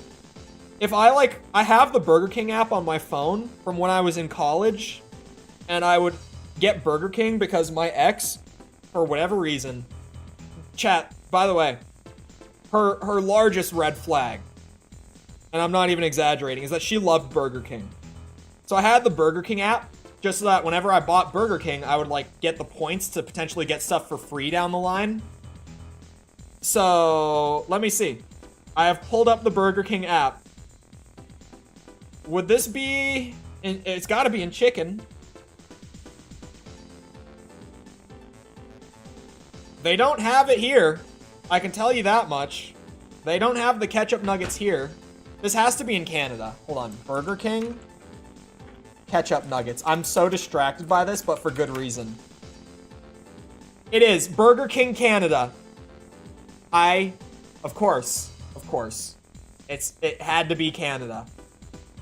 If I have the Burger King app on my phone from when I was in college, and I would get Burger King because my ex, for whatever reason, chat, by the way, her largest red flag, and I'm not even exaggerating, is that she loved Burger King. So I had the Burger King app just so that whenever I bought Burger King, I would like get the points to potentially get stuff for free down the line. So let me see. I have pulled up the Burger King app. Would this be it's got to be in chicken. They don't have it here. I can tell you that much. They don't have the ketchup nuggets here. This has to be in Canada. Hold on. Burger King. Ketchup nuggets. I'm so distracted by this, but for good reason. It is. Burger King Canada. Of course. It had to be Canada.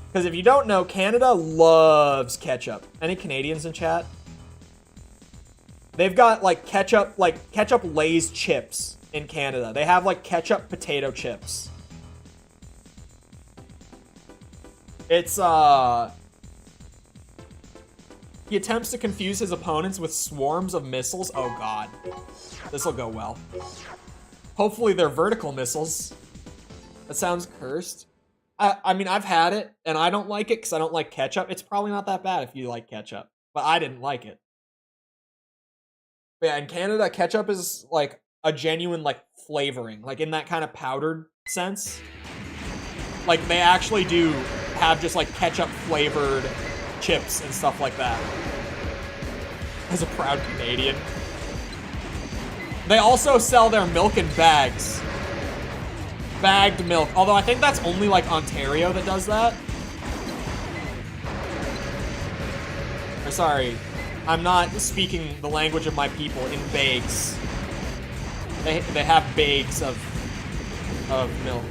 Because if you don't know, Canada loves ketchup. Any Canadians in chat? They've got like ketchup Lay's chips in Canada. They have like ketchup potato chips. It's he attempts to confuse his opponents with swarms of missiles. Oh god. This'll go well. Hopefully they're vertical missiles. That sounds cursed. I mean, I've had it, and I don't like it because I don't like ketchup. It's probably not that bad if you like ketchup, but I didn't like it. But yeah, in Canada, ketchup is like a genuine like flavoring, like in that kind of powdered sense. Like they actually do have just like ketchup flavored chips and stuff like that. As a proud Canadian. They also sell their milk in bags. Bagged milk. Although I think that's only like Ontario that does that. Or sorry, I'm not speaking the language of my people in bags. They have bags of milk.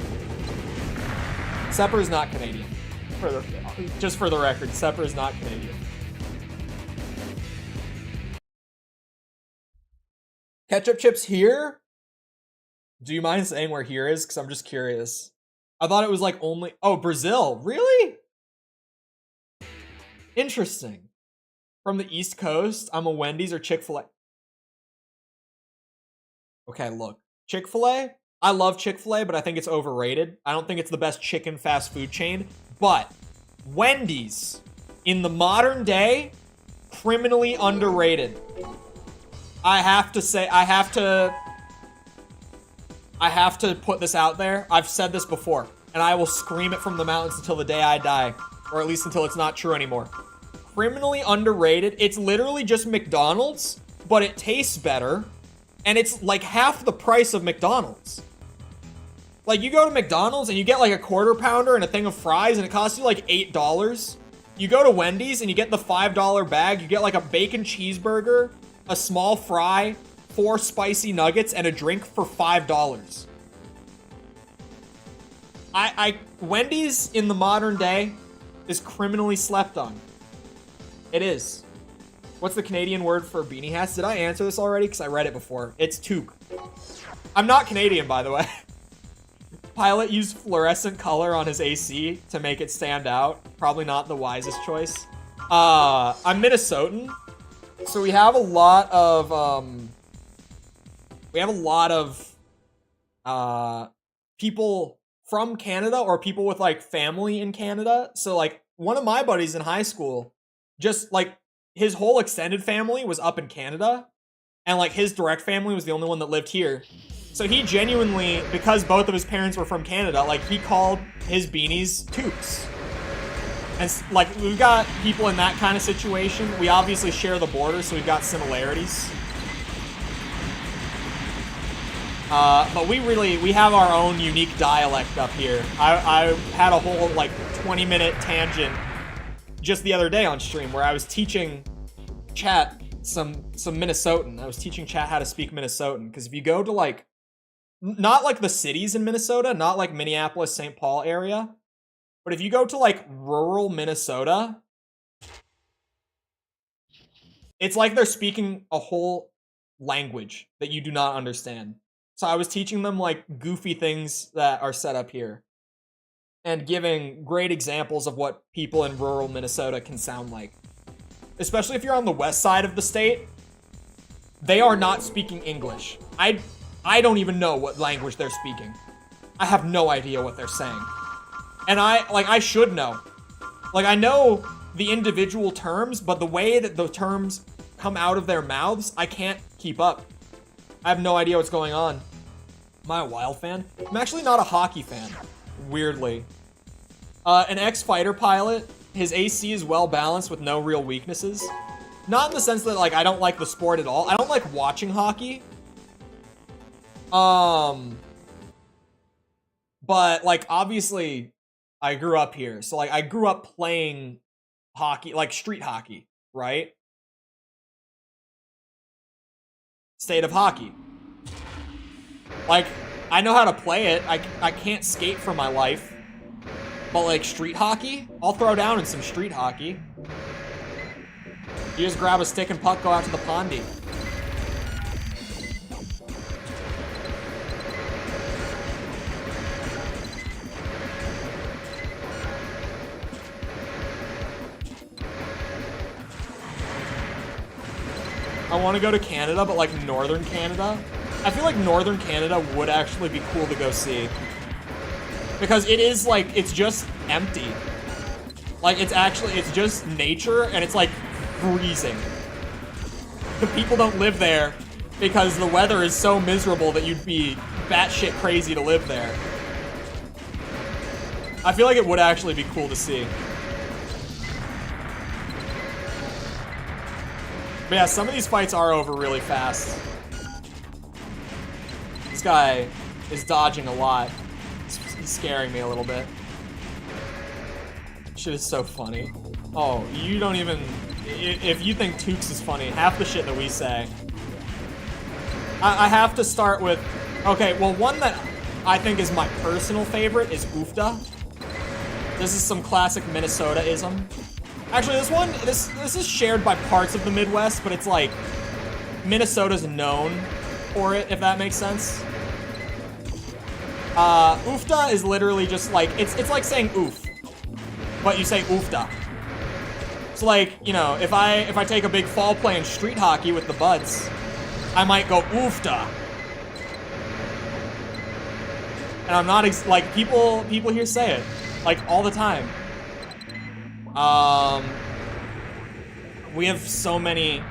Sepper is not Canadian. Just for the record, Sepper is not Canadian. Ketchup chips here? Do you mind saying where here is? Because I'm just curious. I thought it was like only... Oh, Brazil. Really? Interesting. From the East Coast, I'm a Wendy's or Chick-fil-A. Okay, look. Chick-fil-A? I love Chick-fil-A, but I think it's overrated. I don't think it's the best chicken fast food chain. But Wendy's, in the modern day, criminally underrated. I have to put this out there. I've said this before, and I will scream it from the mountains until the day I die, or at least until it's not true anymore. Criminally underrated. It's literally just McDonald's, but it tastes better, and it's like half the price of McDonald's. Like, you go to McDonald's and you get like a quarter pounder and a thing of fries, and it costs you like $8. You go to Wendy's and you get the $5 bag. You get like a bacon cheeseburger, a small fry, 4 spicy nuggets, and a drink for $5. Wendy's in the modern day is criminally slept on. It is. What's the Canadian word for beanie hats? Did I answer this already? Because I read it before. It's toque. I'm not Canadian, by the way. Pilot used fluorescent color on his AC to make it stand out. Probably not the wisest choice. I'm Minnesotan. So we have a lot of, we have a lot of people from Canada or people with like family in Canada. So like one of my buddies in high school, just like his whole extended family was up in Canada, and like his direct family was the only one that lived here. So he genuinely, because both of his parents were from Canada, like he called his beanies toques. And like we've got people in that kind of situation. We obviously share the border, so we've got similarities. But we have our own unique dialect up here. I had a whole like 20-minute tangent just the other day on stream where I was teaching chat some Minnesotan. I was teaching chat how to speak Minnesotan, because if you go to like, not like the cities in Minnesota, not like Minneapolis, St. Paul area, but if you go to like rural Minnesota, it's like they're speaking a whole language that you do not understand. So I was teaching them like goofy things that are set up here and giving great examples of what people in rural Minnesota can sound like. Especially if you're on the west side of the state, they are not speaking English. I don't even know what language they're speaking. I have no idea what they're saying. And I should know. Like, I know the individual terms, but the way that the terms come out of their mouths, I can't keep up. I have no idea what's going on. Am I a Wild fan? I'm actually not a hockey fan, weirdly. An ex-fighter pilot, his AC is well balanced with no real weaknesses. Not in the sense that, like, I don't like the sport at all. I don't like watching hockey. But, like, obviously, I grew up here. So, like, I grew up playing hockey, like, street hockey, right? State of hockey. Like, I know how to play it. I can't skate for my life. But, like, street hockey? I'll throw down in some street hockey. You just grab a stick and puck, go out to the pondy. I want to go to Canada, but like northern Canada. I feel like northern Canada would actually be cool to go see. Because it is like, it's just empty. Like it's just nature, and it's like freezing. The people don't live there because the weather is so miserable that you'd be batshit crazy to live there. I feel like it would actually be cool to see. But yeah, some of these fights are over really fast. This guy is dodging a lot. He's scaring me a little bit. Shit is so funny. Oh, you don't even... If you think Tukes is funny, half the shit that we say. I have to start with... Okay, well, one that I think is my personal favorite is Oofda. This is some classic Minnesota-ism. Actually, this is shared by parts of the Midwest, but it's like Minnesota's known for it, if that makes sense. Oofda is literally just like, it's like saying oof, but you say oofda. So like, you know, if I take a big fall playing street hockey with the buds, I might go oofda. And I'm not like people here say it like all the time. We have so many...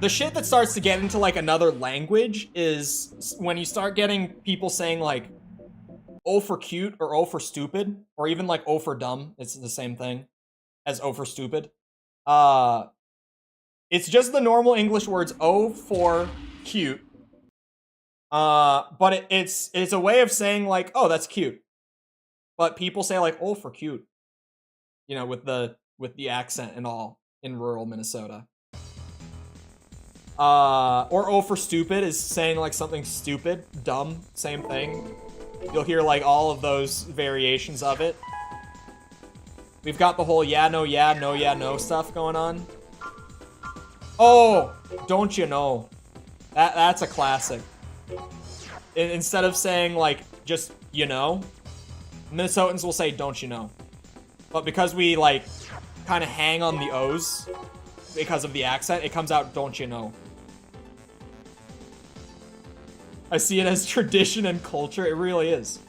The shit that starts to get into, like, another language is when you start getting people saying, like, oh for cute, or oh for stupid, or even, like, oh for dumb. It's the same thing as oh for stupid. It's just the normal English words oh for cute. But it's a way of saying, like, oh, that's cute. But people say, like, oh for cute. You know, with the accent and all in rural Minnesota. Or oh for stupid is saying like something stupid, dumb, same thing. You'll hear like all of those variations of it. We've got the whole yeah, no, yeah, no stuff going on. Oh, don't you know? That's a classic. Instead of saying like just you know, Minnesotans will say don't you know. But because we, like, kind of hang on the O's because of the accent, it comes out, don't you know. I see it as tradition and culture. It really is.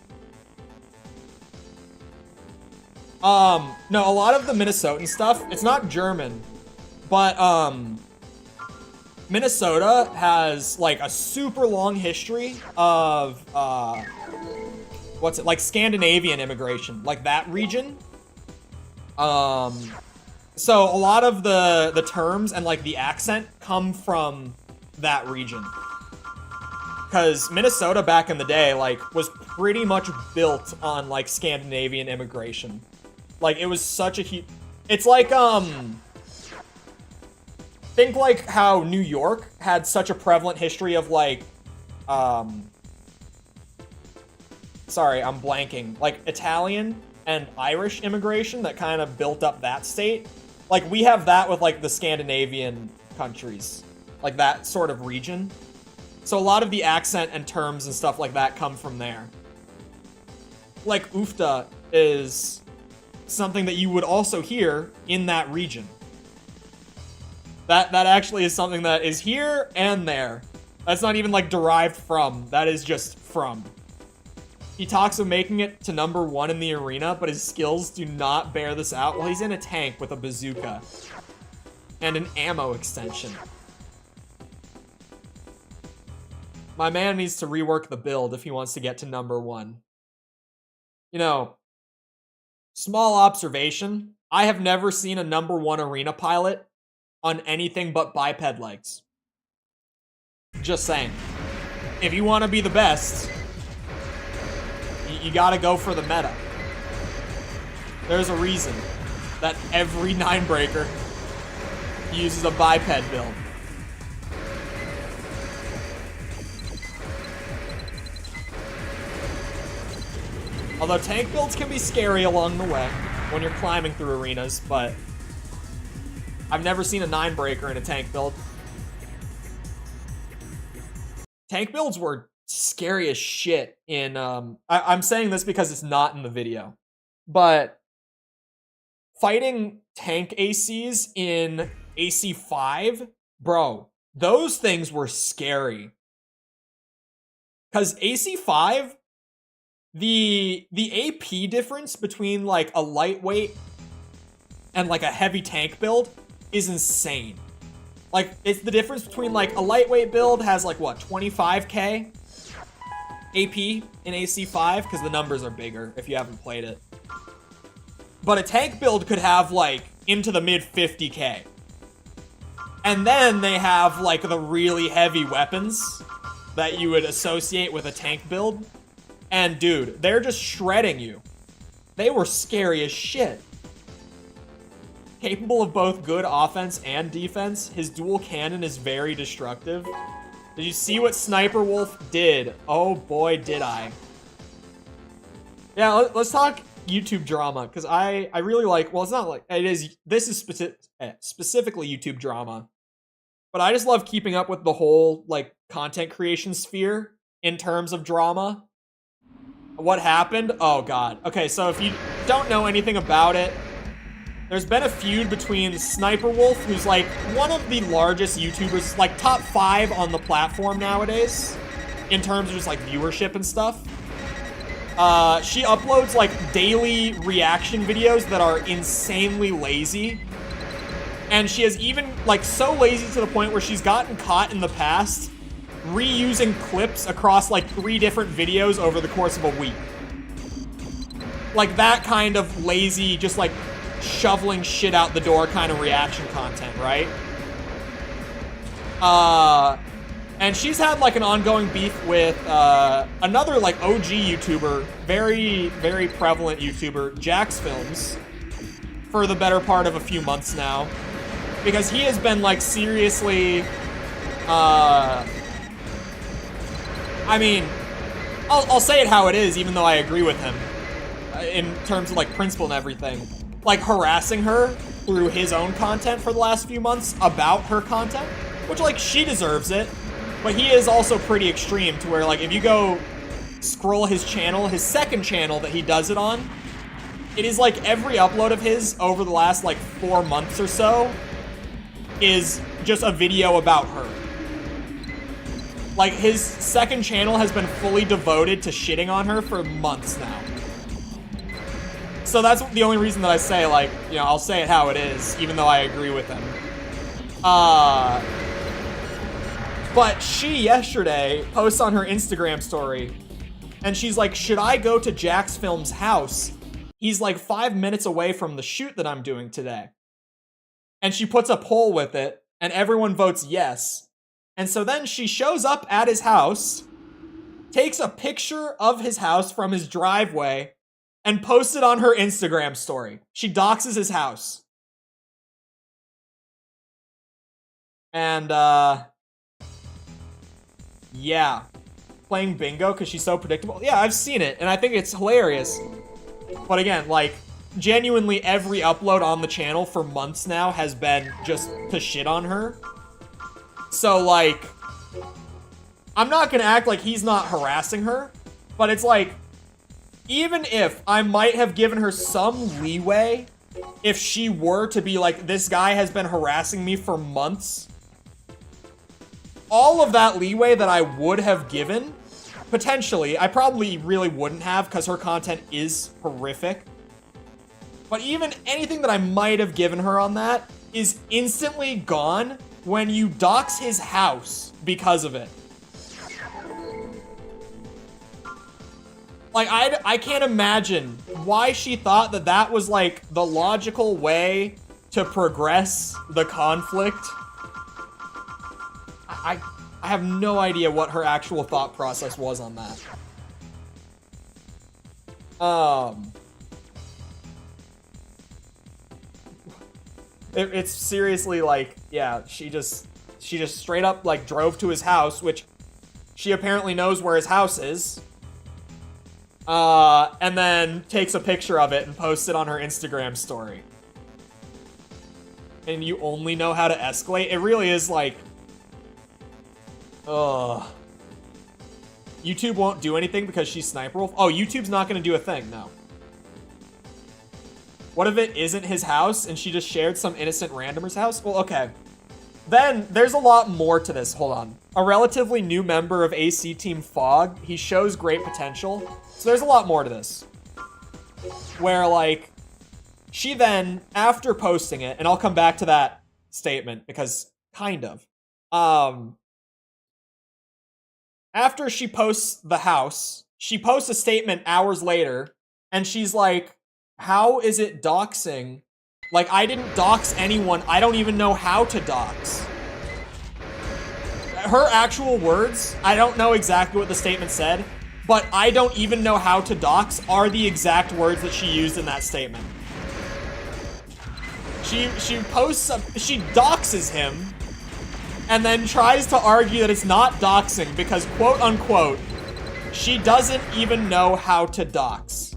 No, a lot of the Minnesotan stuff, it's not German, but, Minnesota has, like, a super long history of, like, Scandinavian immigration, like, that region. So a lot of the terms and, like, the accent come from that region. Because Minnesota back in the day, like, was pretty much built on, like, Scandinavian immigration. Like, it was such a huge... It's like, think like how New York had such a prevalent history of, like, sorry, I'm blanking. Like, Italian and Irish immigration that kind of built up that state. Like, we have that with, like, the Scandinavian countries. Like, that sort of region. So a lot of the accent and terms and stuff like that come from there. Like, oofta is something that you would also hear in that region. That actually is something that is here and there. That's not even, like, derived from. That is just from. He talks of making it to #1 in the arena, but his skills do not bear this out while he's in a tank with a bazooka and an ammo extension. My man needs to rework the build if he wants to get to #1. You know, small observation, I have never seen a #1 arena pilot on anything but biped legs. Just saying. If you want to be the best, you gotta go for the meta. There's a reason that every 9-breaker uses a biped build. Although tank builds can be scary along the way when you're climbing through arenas, but I've never seen a 9-breaker in a tank build. Tank builds were scary as shit in, I'm saying this because it's not in the video, but fighting tank ACs in AC5, bro, those things were scary. Because AC5, the AP difference between, like, a lightweight and, like, a heavy tank build is insane. Like, it's the difference between, like, a lightweight build has, like, what, 25k AP in AC5? Because the numbers are bigger if you haven't played it. But a tank build could have, like, into the mid 50k. And then they have, like, the really heavy weapons that you would associate with a tank build. And, dude, they're just shredding you. They were scary as shit. Capable of both good offense and defense, his dual cannon is very destructive. Did you see what Sniper Wolf did? Oh boy, did I. Yeah, let's talk YouTube drama, because I really like, well, it's not like, it is, this is specifically YouTube drama. But I just love keeping up with the whole, like, content creation sphere in terms of drama. What happened? Oh god. Okay, so if you don't know anything about it, there's been a feud between Sniper Wolf, who's, like, one of the largest YouTubers, like, top 5 on the platform nowadays, in terms of just, like, viewership and stuff. She uploads, like, daily reaction videos that are insanely lazy. And she has even, like, so lazy to the point where she's gotten caught in the past reusing clips across, like, 3 different videos over the course of a week. Like, that kind of lazy, just, like, shoveling shit out the door kind of reaction content, right? And she's had, like, an ongoing beef with another, like, OG YouTuber, very, very prevalent YouTuber, Jax Films, for the better part of a few months now. Because he has been, like, seriously, I mean, I'll say it how it is, even though I agree with him, in terms of, like, principle and everything. Like, harassing her through his own content for the last few months about her content, which, like, she deserves it, but he is also pretty extreme to where, like, if you go scroll his channel, his second channel that he does it on, it is, like, every upload of his over the last, like, 4 months or so is just a video about her. Like, his second channel has been fully devoted to shitting on her for months now. So that's the only reason that I say, like, you know, I'll say it how it is, even though I agree with him. But she, yesterday, posts on her Instagram story, and she's like, should I go to Jax Film's house? He's like 5 minutes away from the shoot that I'm doing today. And she puts a poll with it, and everyone votes yes. And so then she shows up at his house, takes a picture of his house from his driveway, and posts it on her Instagram story. She doxes his house. And, yeah. Playing bingo because she's so predictable. Yeah, I've seen it, and I think it's hilarious. But again, like, genuinely every upload on the channel for months now has been just to shit on her. So, like, I'm not gonna act like he's not harassing her, but it's like, even if I might have given her some leeway, if she were to be like, this guy has been harassing me for months, all of that leeway that I would have given, potentially, I probably really wouldn't have because her content is horrific. But even anything that I might have given her on that is instantly gone when you dox his house because of it. Like, I can't imagine why she thought that that was, like, the logical way to progress the conflict. I have no idea what her actual thought process was on that. It's seriously like, yeah, she just straight up like drove to his house, which she apparently knows where his house is. And then takes a picture of it and posts it on her Instagram story. And you only know how to escalate? It really is like, ugh. YouTube won't do anything because she's Sniper Wolf? Oh, YouTube's not gonna do a thing, no. What if it isn't his house and she just shared some innocent randomer's house? Well, okay. Then, there's a lot more to this. Hold on. A relatively new member of AC Team Fog. He shows great potential. So there's a lot more to this. Where, like, she then, after posting it, and I'll come back to that statement, because kind of. After she posts the house, she posts a statement hours later, and she's like, how is it doxing? Like, I didn't dox anyone. I don't even know how to dox. Her actual words, I don't know exactly what the statement said, but I don't even know how to dox are the exact words that she used in that statement. She doxes him, and then tries to argue that it's not doxing because, quote unquote, she doesn't even know how to dox.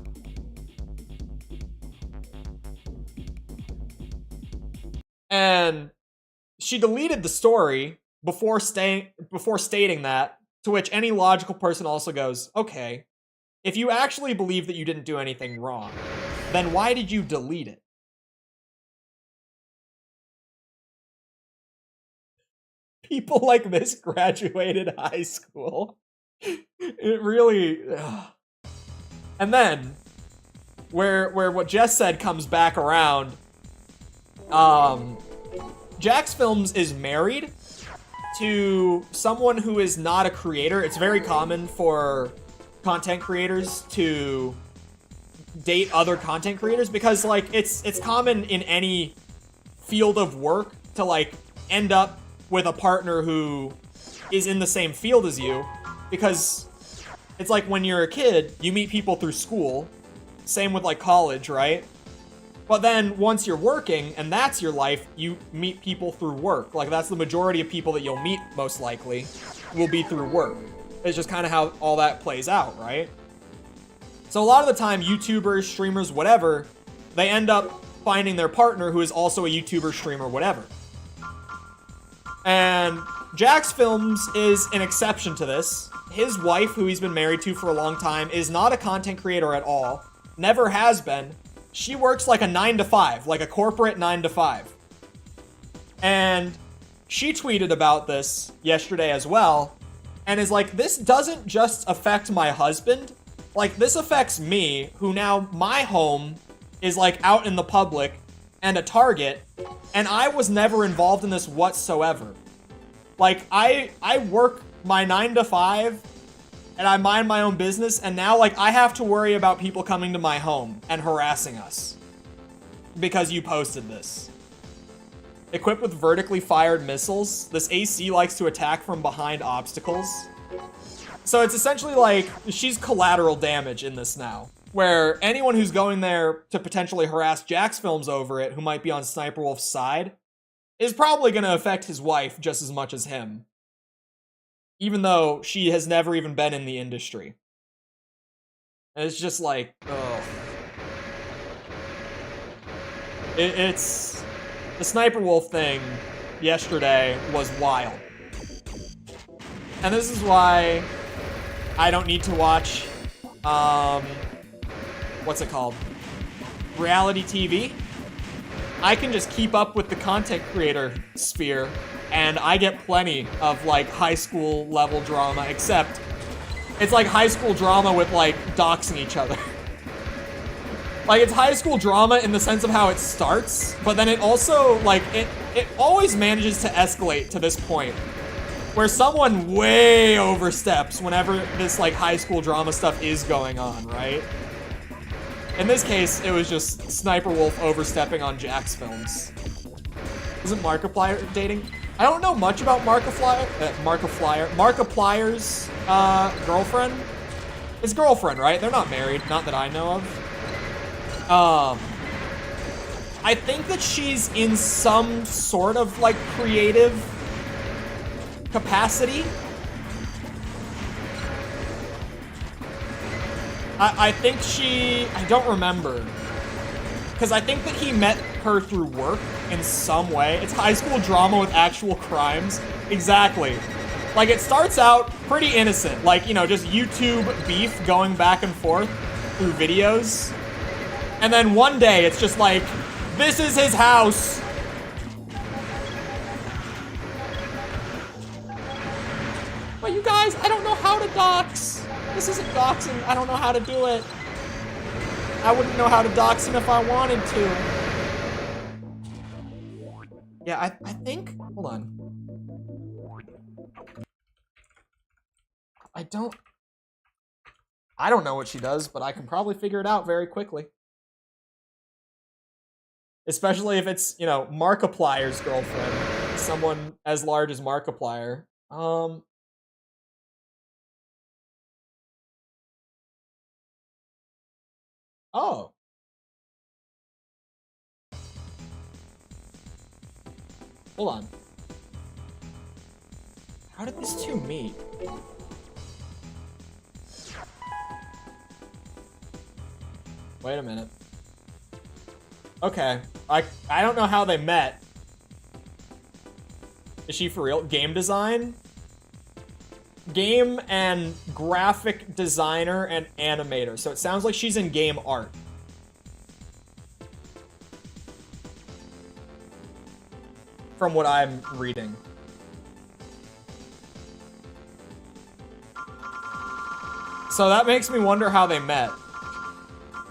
And she deleted the story before stating that, to which any logical person also goes, okay, if you actually believe that you didn't do anything wrong, then why did you delete it? People like this graduated high school. It really... Ugh. And then, where what Jess said comes back around, Jax Films is married to someone who is not a creator. It's very common for content creators to date other content creators because, like, it's common in any field of work to, like, end up with a partner who is in the same field as you, because it's like when you're a kid, you meet people through school. Same with, like, college, right? But then once you're working, and that's your life, you meet people through work. Like, that's the majority of people that you'll meet, most likely, will be through work. It's just kind of how all that plays out, right? So a lot of the time, YouTubers, streamers, whatever, they end up finding their partner who is also a YouTuber, streamer, whatever. And Jax Films is an exception to this. His wife, who he's been married to for a long time, is not a content creator at all. Never has been. She works like a 9-to-5, like a corporate 9-to-5. And she tweeted about this yesterday as well, and is like, this doesn't just affect my husband. Like, this affects me, who now my home is like out in the public and a target, and I was never involved in this whatsoever. Like, I work my 9 to 5 and I mind my own business, and now like I have to worry about people coming to my home and harassing us because you posted this. Equipped with vertically fired missiles, this AC likes to attack from behind obstacles. So it's essentially like she's collateral damage in this now, where anyone who's going there to potentially harass Jack's films over it, who might be on Sniper Wolf's side, is probably going to affect his wife just as much as him, even though she has never even been in the industry. And it's just like, ugh. It's... The Sniper Wolf thing yesterday was wild. And this is why I don't need to watch, what's it called? Reality TV. I can just keep up with the content creator sphere, and I get plenty of, like, high school level drama, except it's like high school drama with, like, doxing each other. Like, it's high school drama in the sense of how it starts, but then it also, like, it always manages to escalate to this point where someone way oversteps whenever this, like, high school drama stuff is going on, right? In this case, it was just Sniper Wolf overstepping on Jack's films. Isn't Markiplier dating? I don't know much about Markiplier's girlfriend. His girlfriend, right? They're not married, not that I know of. I think that she's in some sort of, like, creative capacity. I think I don't remember. Because I think that he met her through work in some way. It's high school drama with actual crimes. Exactly. Like, it starts out pretty innocent. Like, you know, just YouTube beef going back and forth through videos. And then one day, it's just like, this is his house. But you guys, I don't know how to dox. This isn't doxing. I don't know how to do it. I wouldn't know how to dox him if I wanted to. Yeah, I think, hold on. I don't know what she does, but I can probably figure it out very quickly. Especially if it's, you know, Markiplier's girlfriend. Someone as large as Markiplier. Oh. Hold on. How did these two meet? Wait a minute. Okay, I don't know how they met. Is she for real? Game design? Game and graphic designer and animator. So it sounds like she's in game art. From what I'm reading. So that makes me wonder how they met.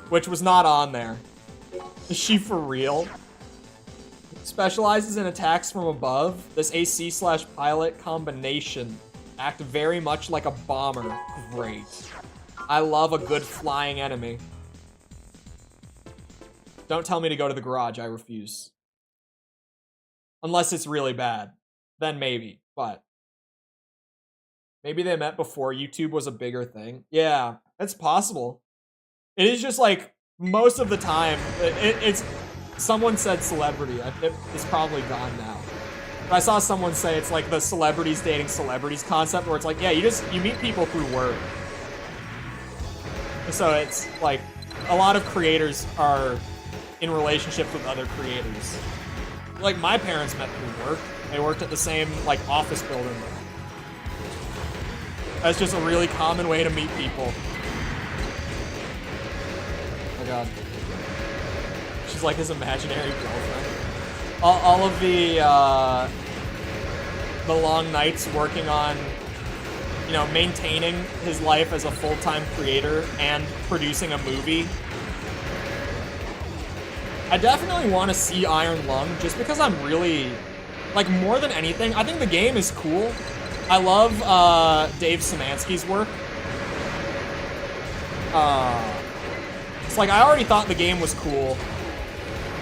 Which was not on there. Is she for real? Specializes in attacks from above. This AC/pilot combination act very much like a bomber. Great. I love a good flying enemy. Don't tell me to go to the garage. I refuse. Unless it's really bad. Then maybe. But maybe they met before YouTube was a bigger thing. Yeah, it's possible. It is just like, most of the time, it's... Someone said celebrity. It's probably gone now. But I saw someone say it's like the celebrities dating celebrities concept, where it's like, yeah, you meet people through work. So it's like, a lot of creators are in relationships with other creators. Like, my parents met through work. They worked at the same, like, office building. That's just a really common way to meet people. Oh my god. She's like his imaginary girlfriend. All of the long nights working on you know, maintaining his life as a full-time creator and producing a movie. I definitely want to see Iron Lung just because I'm really, like, more than anything, I think the game is cool. I love Dave Szymanski's work. It's like, I already thought the game was cool.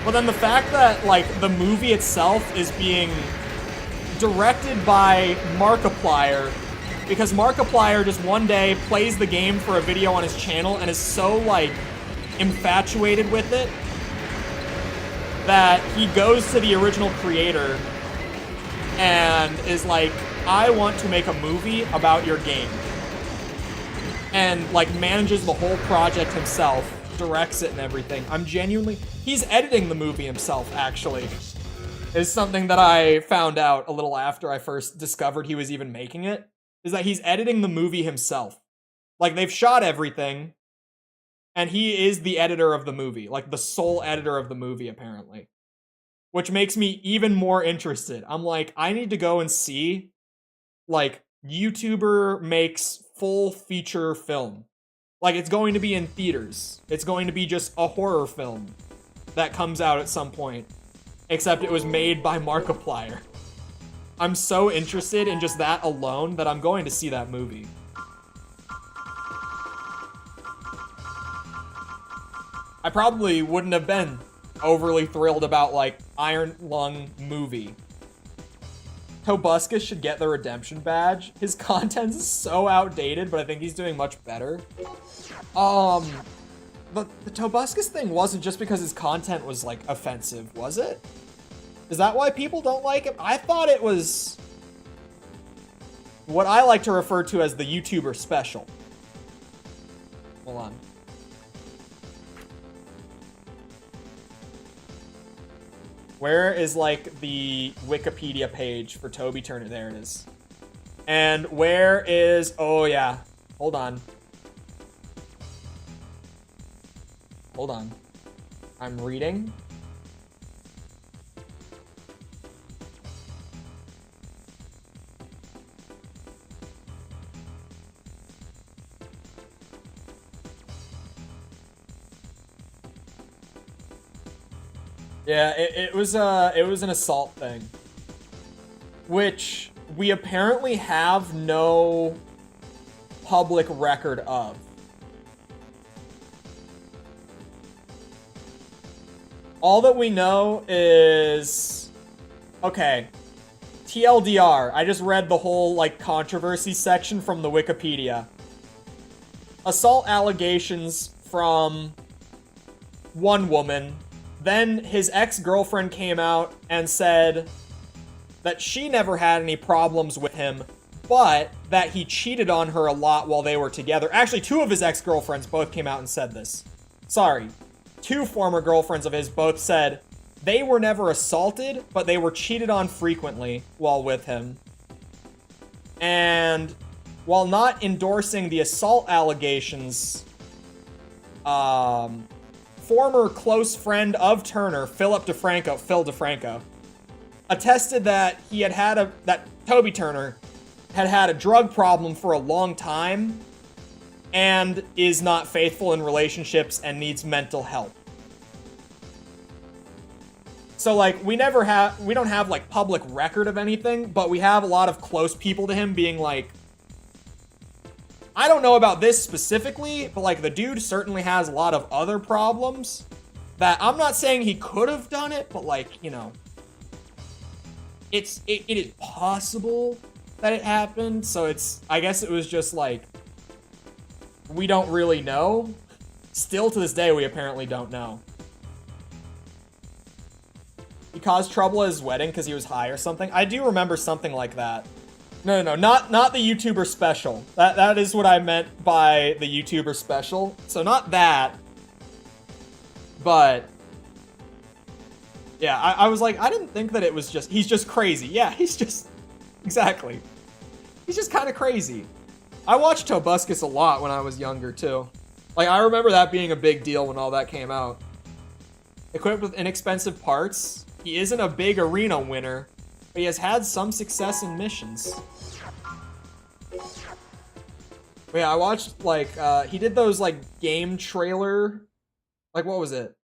But then the fact that, like, the movie itself is being directed by Markiplier, because Markiplier just one day plays the game for a video on his channel and is so, like, infatuated with it that he goes to the original creator and is like, I want to make a movie about your game. And, like, manages the whole project himself, directs it and everything. I'm genuinely... He's editing the movie himself, actually. Is something that I found out a little after I first discovered he was even making it. Is that he's editing the movie himself. Like, they've shot everything, and he is the editor of the movie. Like, the sole editor of the movie, apparently. Which makes me even more interested. I'm like, I need to go and see, like, YouTuber makes full feature film. Like, it's going to be in theaters. It's going to be just a horror film that comes out at some point. Except it was made by Markiplier. I'm so interested in just that alone that I'm going to see that movie. I probably wouldn't have been overly thrilled about, like, Iron Lung movie. Tobuscus should get the redemption badge. His content is so outdated, but I think he's doing much better. The Tobuscus thing wasn't just because his content was, like, offensive, was it? Is that why people don't like him? I thought it was what I like to refer to as the YouTuber special. Hold on. Where is, like, the Wikipedia page for Toby Turner? There it is. And where is... Oh, yeah. Hold on. Hold on. I'm reading. Yeah, it was an assault thing, which we apparently have no public record of. All that we know is, okay, TLDR, I just read the whole, like, controversy section from the Wikipedia. Assault allegations from one woman. Then his ex-girlfriend came out and said that she never had any problems with him, but that he cheated on her a lot while they were together. Actually, two of his ex-girlfriends both came out and said this. Sorry. Two former girlfriends of his both said they were never assaulted, but they were cheated on frequently while with him. And while not endorsing the assault allegations, former close friend of Turner, Phil DeFranco, attested that that Toby Turner had a drug problem for a long time and is not faithful in relationships and needs mental help. So, like, we don't have, like, public record of anything, but we have a lot of close people to him being like, I don't know about this specifically, but, like, the dude certainly has a lot of other problems that I'm not saying he could have done it, but, like, you know, it is possible that it happened. So I guess it was just like, we don't really know. Still to this day, we apparently don't know. He caused trouble at his wedding because he was high or something. I do remember something like that. No, not the YouTuber special. That is what I meant by the YouTuber special. So not that. But yeah, I was like, I didn't think that it was just, he's just crazy. Yeah, he's just, exactly. He's just kind of crazy. I watched Tobuscus a lot when I was younger too. Like, I remember that being a big deal when all that came out. Equipped with inexpensive parts, he isn't a big arena winner, but he has had some success in missions. But yeah, I watched, like, he did those, like, game trailer, like, what was it?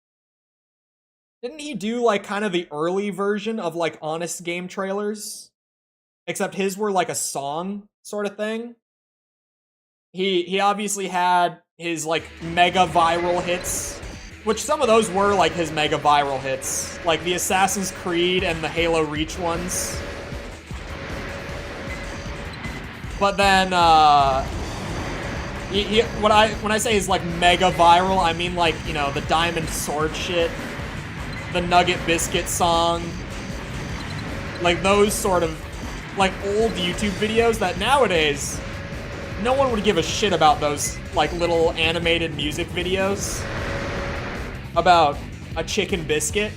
Didn't he do, like, kind of the early version of, like, honest game trailers? Except his were, like, a song sort of thing. He obviously had his, like, mega viral hits, which some of those were, like, his mega viral hits. Like, the Assassin's Creed and the Halo Reach ones. But then, when I say he's, like, mega viral, I mean, like, you know, the Diamond Sword shit, the Nugget Biscuit song, like, those sort of, like, old YouTube videos that nowadays, no one would give a shit about those, like, little animated music videos about a chicken biscuit.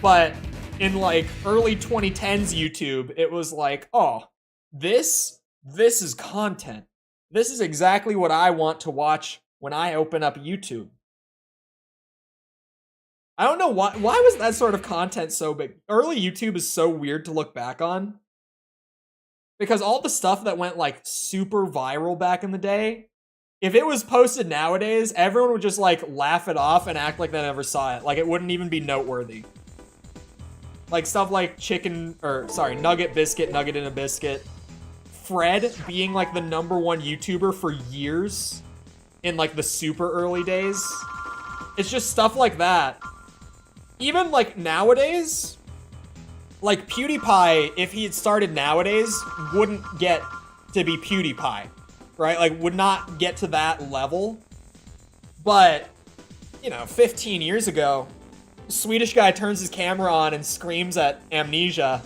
But in, like, early 2010s YouTube, it was like, oh, this is content. This is exactly what I want to watch when I open up YouTube. I don't know why was that sort of content so big? Early YouTube is so weird to look back on. Because all the stuff that went, like, super viral back in the day, if it was posted nowadays, everyone would just, like, laugh it off and act like they never saw it. Like, it wouldn't even be noteworthy. Like, stuff like Nugget Biscuit, Nugget in a Biscuit. Fred being, like, the #1 YouTuber for years in, like, the super early days. It's just stuff like that. Even, like, nowadays, like, PewDiePie, if he had started nowadays, wouldn't get to be PewDiePie, right? Like, would not get to that level. But, you know, 15 years ago, Swedish guy turns his camera on and screams at Amnesia.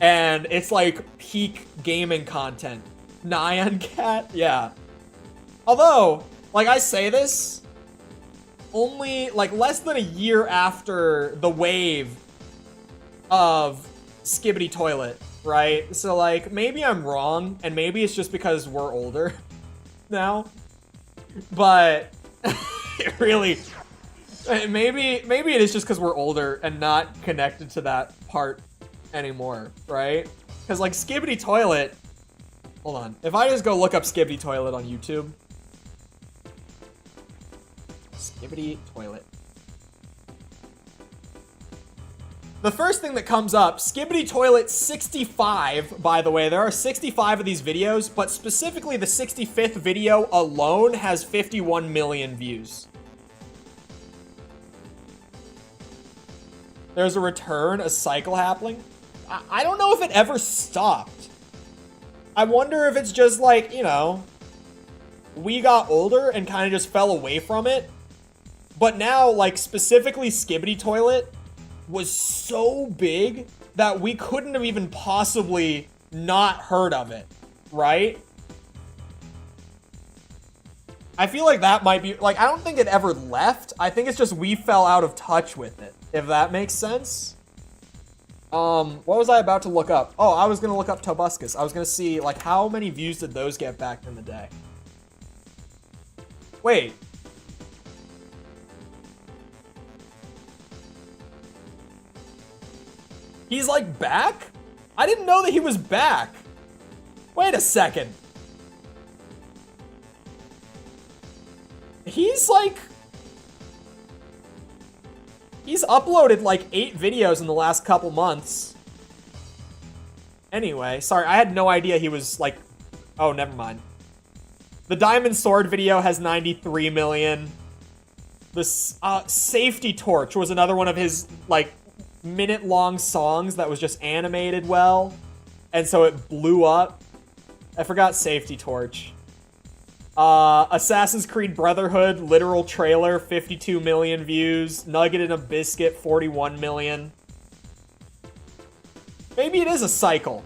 And it's, like, peak gaming content. Nyan Cat? Yeah. Although, like, I say this, only, like, less than a year after the wave of Skibbity Toilet, right? So, like, maybe I'm wrong, and maybe it's just because we're older now. But it really, maybe it is just because we're older and not connected to that part anymore, right? Because, like, Skibbity Toilet, hold on. If I just go look up Skibbity Toilet on YouTube, Skibbity Toilet. The first thing that comes up, Skibbity Toilet 65, by the way. There are 65 of these videos, but specifically the 65th video alone has 51 million views. There's a return, a cycle happening. I don't know if it ever stopped. I wonder if it's just like, you know, we got older and kind of just fell away from it. But now, like, specifically Skibbity Toilet was so big that we couldn't have even possibly not heard of it, right? I feel like that might be, like, I don't think it ever left. I think it's just we fell out of touch with it, if that makes sense. What was I about to look up? Oh, I was gonna look up Tobuscus. I was gonna see, like, how many views did those get back in the day? Wait. He's, like, back? I didn't know that he was back. Wait a second. He's, like... He's uploaded, like, 8 videos in the last couple months. Anyway, sorry, I had no idea he was, like... Oh, never mind. The Diamond Sword video has 93 million. The Safety Torch was another one of his, like, minute-long songs that was just animated well, and so it blew up. I forgot Safety Torch. Assassin's Creed Brotherhood literal trailer, 52 million views. Nugget in a Biscuit, 41 million. Maybe it is a cycle.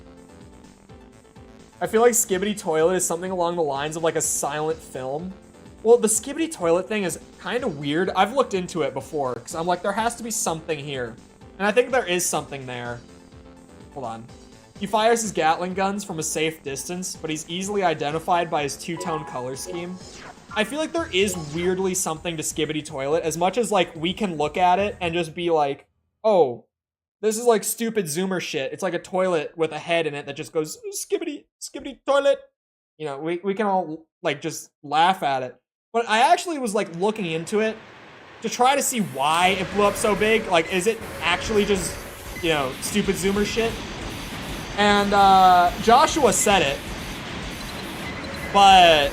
I feel like Skibbity Toilet is something along the lines of, like, a silent film. Well, the Skibbity Toilet thing is kind of weird. I've looked into it before, because I'm like, there has to be something here. And I think there is something there. Hold on. He fires his Gatling guns from a safe distance, but he's easily identified by his two-tone color scheme. I feel like there is weirdly something to Skibbity Toilet, as much as, like, we can look at it and just be like, oh, this is like stupid Zoomer shit. It's like a toilet with a head in it that just goes, Skibbity, Skibbity Toilet. You know, we can all like just laugh at it. But I actually was like looking into it to try to see why it blew up so big. Like, is it actually just, you know, stupid Zoomer shit? And Joshua said it, but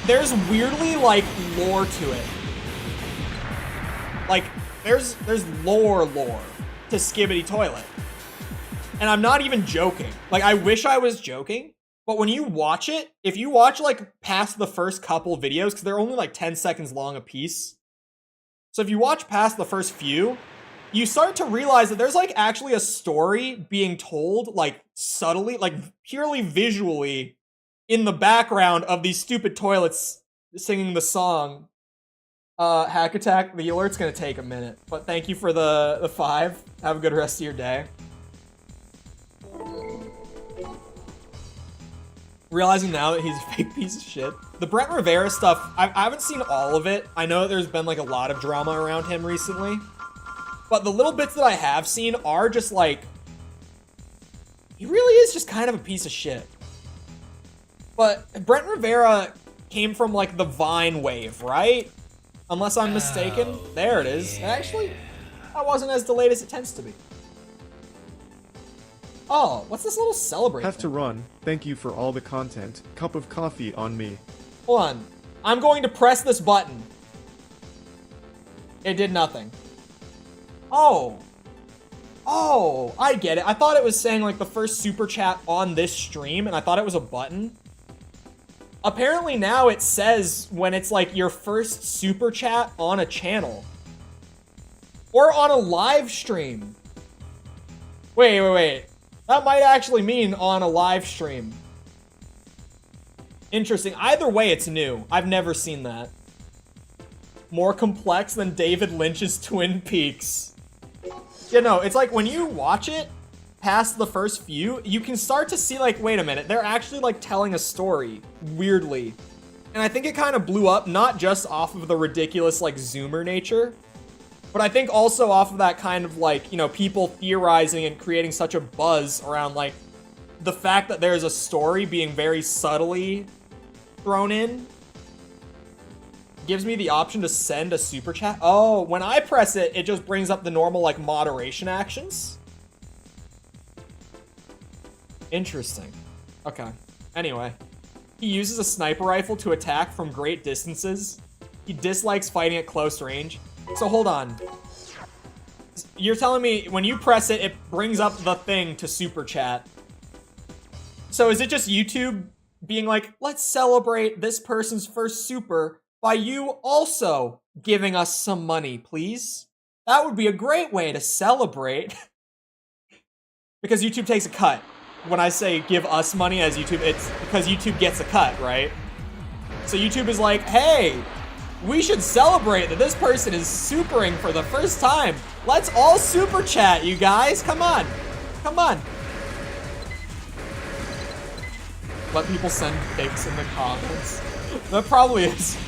there's weirdly like lore to it. Like, there's lore to Skibbity Toilet. And I'm not even joking. Like, I wish I was joking, but when you watch it, if you watch like past the first couple videos, because they're only like 10 seconds long a piece. So if you watch past the first few, you start to realize that there's like actually a story being told like subtly, like purely visually in the background of these stupid toilets singing the song. Hack Attack, the alert's gonna take a minute, but thank you for the 5. Have a good rest of your day. Realizing now that he's a fake piece of shit. The Brent Rivera stuff, I haven't seen all of it. I know there's been like a lot of drama around him recently. But the little bits that I have seen are just like, he really is just kind of a piece of shit. But Brent Rivera came from like the Vine wave, right? Unless I'm mistaken. There it is. Actually, that wasn't as delayed as it tends to be. Oh, what's this little celebrate Have thing? to run. Thank you for all the content. Cup of coffee on me. Hold on. I'm going to press this button. It did nothing. Oh. Oh, I get it. I thought it was saying like the first super chat on this stream, and I thought it was a button. Apparently now it says when it's like your first super chat on a channel. Or on a live stream. Wait. That might actually mean on a live stream. Interesting. Either way, it's new. I've never seen that. More complex than David Lynch's Twin Peaks. Yeah, no, it's like when you watch it past the first few, you can start to see like, wait a minute, they're actually like telling a story, weirdly. And I think it kind of blew up, not just off of the ridiculous like Zoomer nature, but I think also off of that kind of like, you know, people theorizing and creating such a buzz around like the fact that there's a story being very subtly thrown in. Gives me the option to send a super chat. Oh, when I press it, it just brings up the normal like moderation actions. Interesting. Okay. Anyway, he uses a sniper rifle to attack from great distances. He dislikes fighting at close range. So hold on. You're telling me when you press it, it brings up the thing to super chat. So is it just YouTube being like, let's celebrate this person's first super by you also giving us some money, please? That would be a great way to celebrate. Because YouTube takes a cut. When I say give us money as YouTube, it's because YouTube gets a cut, right? So YouTube is like, hey, we should celebrate that this person is supering for the first time. Let's all super chat, you guys. Come on. Come on. Let people send pics in the comments. That probably is.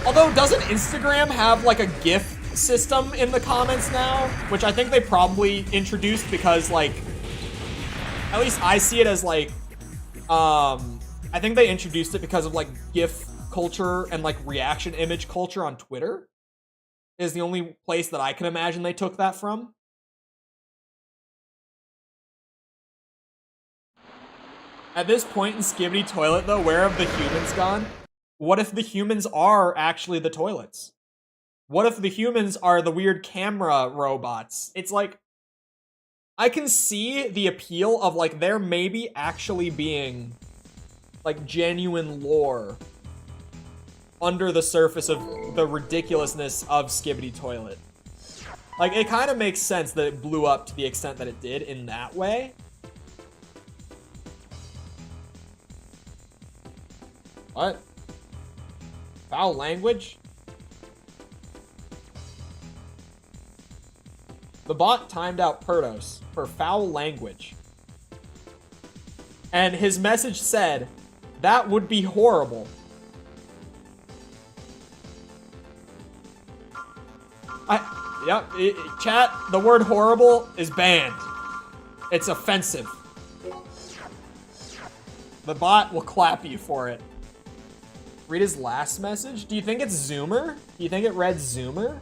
Although, doesn't Instagram have like a GIF system in the comments now? Which I think they probably introduced because like, at least I see it as like, I think they introduced it because of like GIF culture and like reaction image culture on Twitter. Is the only place that I can imagine they took that from. At this point in Skibbity Toilet though, where have the humans gone? What if the humans are actually the toilets? What if the humans are the weird camera robots? It's like, I can see the appeal of like there maybe actually being like genuine lore under the surface of the ridiculousness of Skibbity Toilet. Like, it kind of makes sense that it blew up to the extent that it did in that way. What? Foul language? The bot timed out Perdos for foul language. And his message said, that would be horrible. Chat, the word horrible is banned. It's offensive. The bot will clap you for it. Read his last message? Do you think it's Zoomer? Do you think it read Zoomer?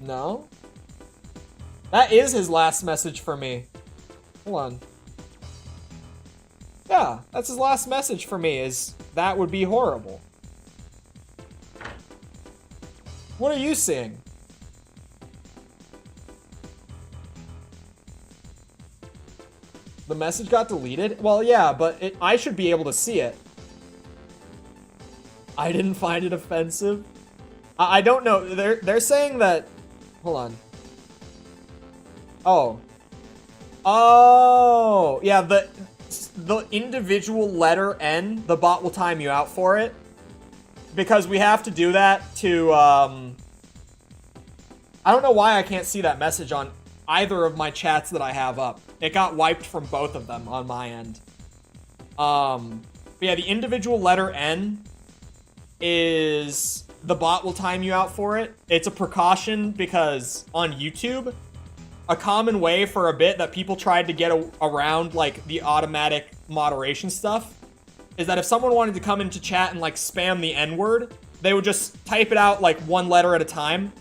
No? That is his last message for me. Hold on. Yeah, that's his last message for me, is that would be horrible. What are you seeing? The message got deleted? Well, yeah, but I should be able to see it. I didn't find it offensive. I don't know. They're saying that... Hold on. Oh. Oh! Yeah, the individual letter N, the bot will time you out for it. Because we have to do that to, I don't know why I can't see that message on either of my chats that I have up. It got wiped from both of them on my end. But yeah, the individual letter N is... The bot will time you out for it. It's a precaution because on YouTube, a common way for a bit that people tried to get around, like, the automatic moderation stuff is that if someone wanted to come into chat and, like, spam the N-word, they would just type it out, like, one letter at a time.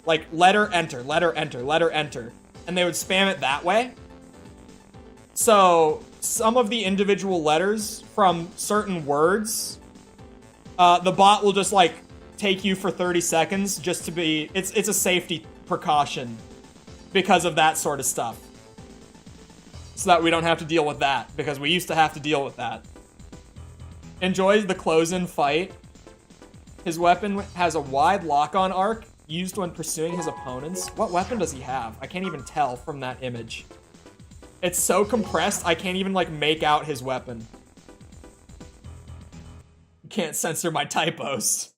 Like, letter, enter, letter, enter, letter, enter. And they would spam it that way. So, some of the individual letters from certain words, the bot will just, like, take you for 30 seconds just to be... It's a safety precaution because of that sort of stuff. So that we don't have to deal with that, because we used to have to deal with that. Enjoys the close-in fight. His weapon has a wide lock-on arc used when pursuing his opponents. What weapon does he have? I can't even tell from that image. It's so compressed, I can't even, like, make out his weapon. You can't censor my typos.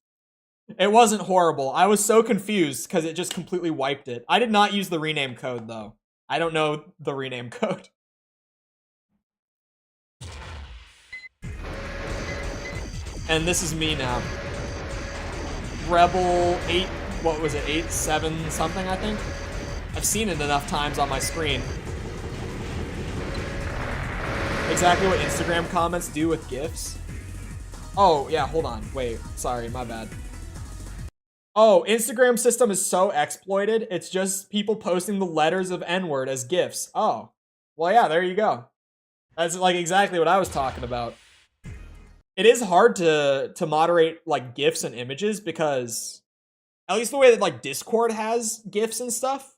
It wasn't horrible. I was so confused because it just completely wiped it. I did not use the rename code, though. I don't know the rename code. And this is me now. Rebel 8, what was it, 8-7 something, I think? I've seen it enough times on my screen. Exactly what Instagram comments do with GIFs. Oh, yeah, hold on. Wait, sorry, my bad. Oh, Instagram system is so exploited, it's just people posting the letters of N-word as GIFs. Oh, well, yeah, there you go. That's, like, exactly what I was talking about. It is hard to moderate, like, GIFs and images because, at least the way that, like, Discord has GIFs and stuff,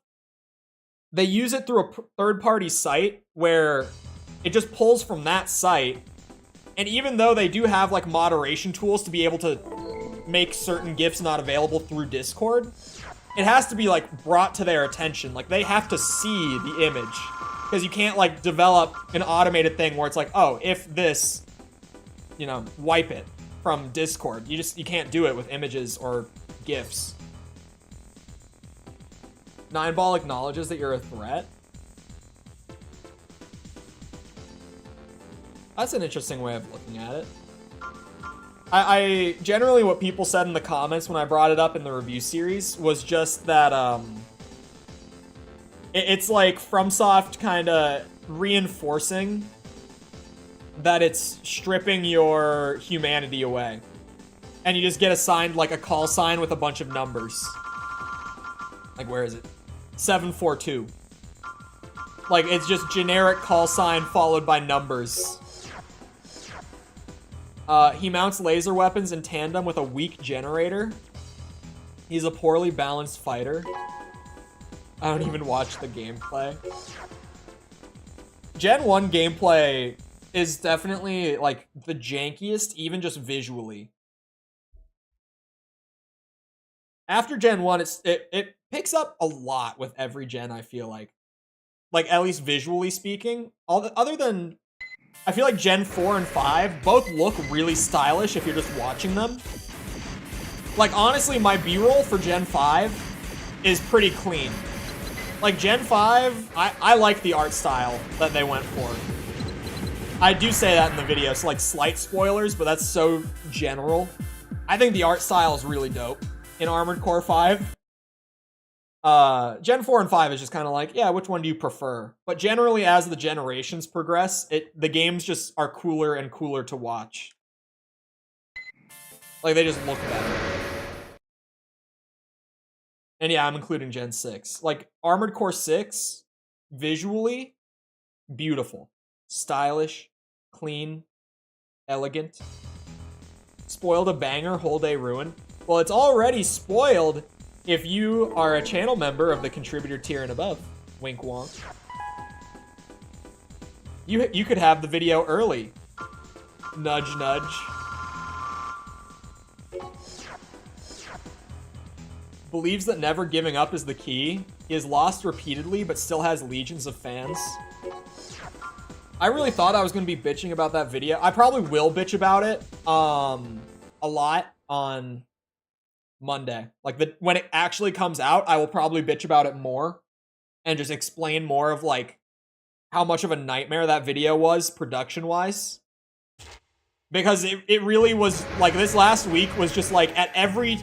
they use it through a third-party site where it just pulls from that site, and even though they do have, like, moderation tools to be able to make certain GIFs not available through Discord, it has to be, like, brought to their attention. Like, they have to see the image, because you can't, like, develop an automated thing where it's like, oh, if this, you know, wipe it from Discord. You can't do it with images or GIFs. Nineball acknowledges that you're a threat. That's an interesting way of looking at it. I generally, what people said in the comments when I brought it up in the review series was just that, it's like FromSoft kind of reinforcing that it's stripping your humanity away. And you just get assigned, like, a call sign with a bunch of numbers. Like, where is it? 742. Like, it's just generic call sign followed by numbers. He mounts laser weapons in tandem with a weak generator. He's a poorly balanced fighter. I don't even watch the gameplay. Gen 1 gameplay is definitely, like, the jankiest, even just visually. After Gen 1, it picks up a lot with every gen, I feel like. Like, at least visually speaking. Other than... I feel like Gen 4 and 5 both look really stylish if you're just watching them. Like, honestly, my B-roll for Gen 5 is pretty clean. Like, Gen 5, I like the art style that they went for. I do say that in the video, so, like, slight spoilers, but that's so general. I think the art style is really dope in Armored Core 5. Gen 4 and 5 is just kind of like, yeah, which one do you prefer? But generally, as the generations progress, the games just are cooler and cooler to watch. Like, they just look better. And yeah, I'm including Gen 6. Like, Armored Core 6, visually, beautiful. Stylish, clean, elegant. Spoiled a banger, whole day ruin. Well, it's already spoiled if you are a channel member of the contributor tier and above. Wink wonk. You could have the video early. Nudge, nudge. Believes that never giving up is the key. He has lost repeatedly, but still has legions of fans. I really thought I was going to be bitching about that video. I probably will bitch about it a lot on Monday. Like, when it actually comes out, I will probably bitch about it more and just explain more of, like, how much of a nightmare that video was production-wise. Because it really was, like, this last week was just, like, at every...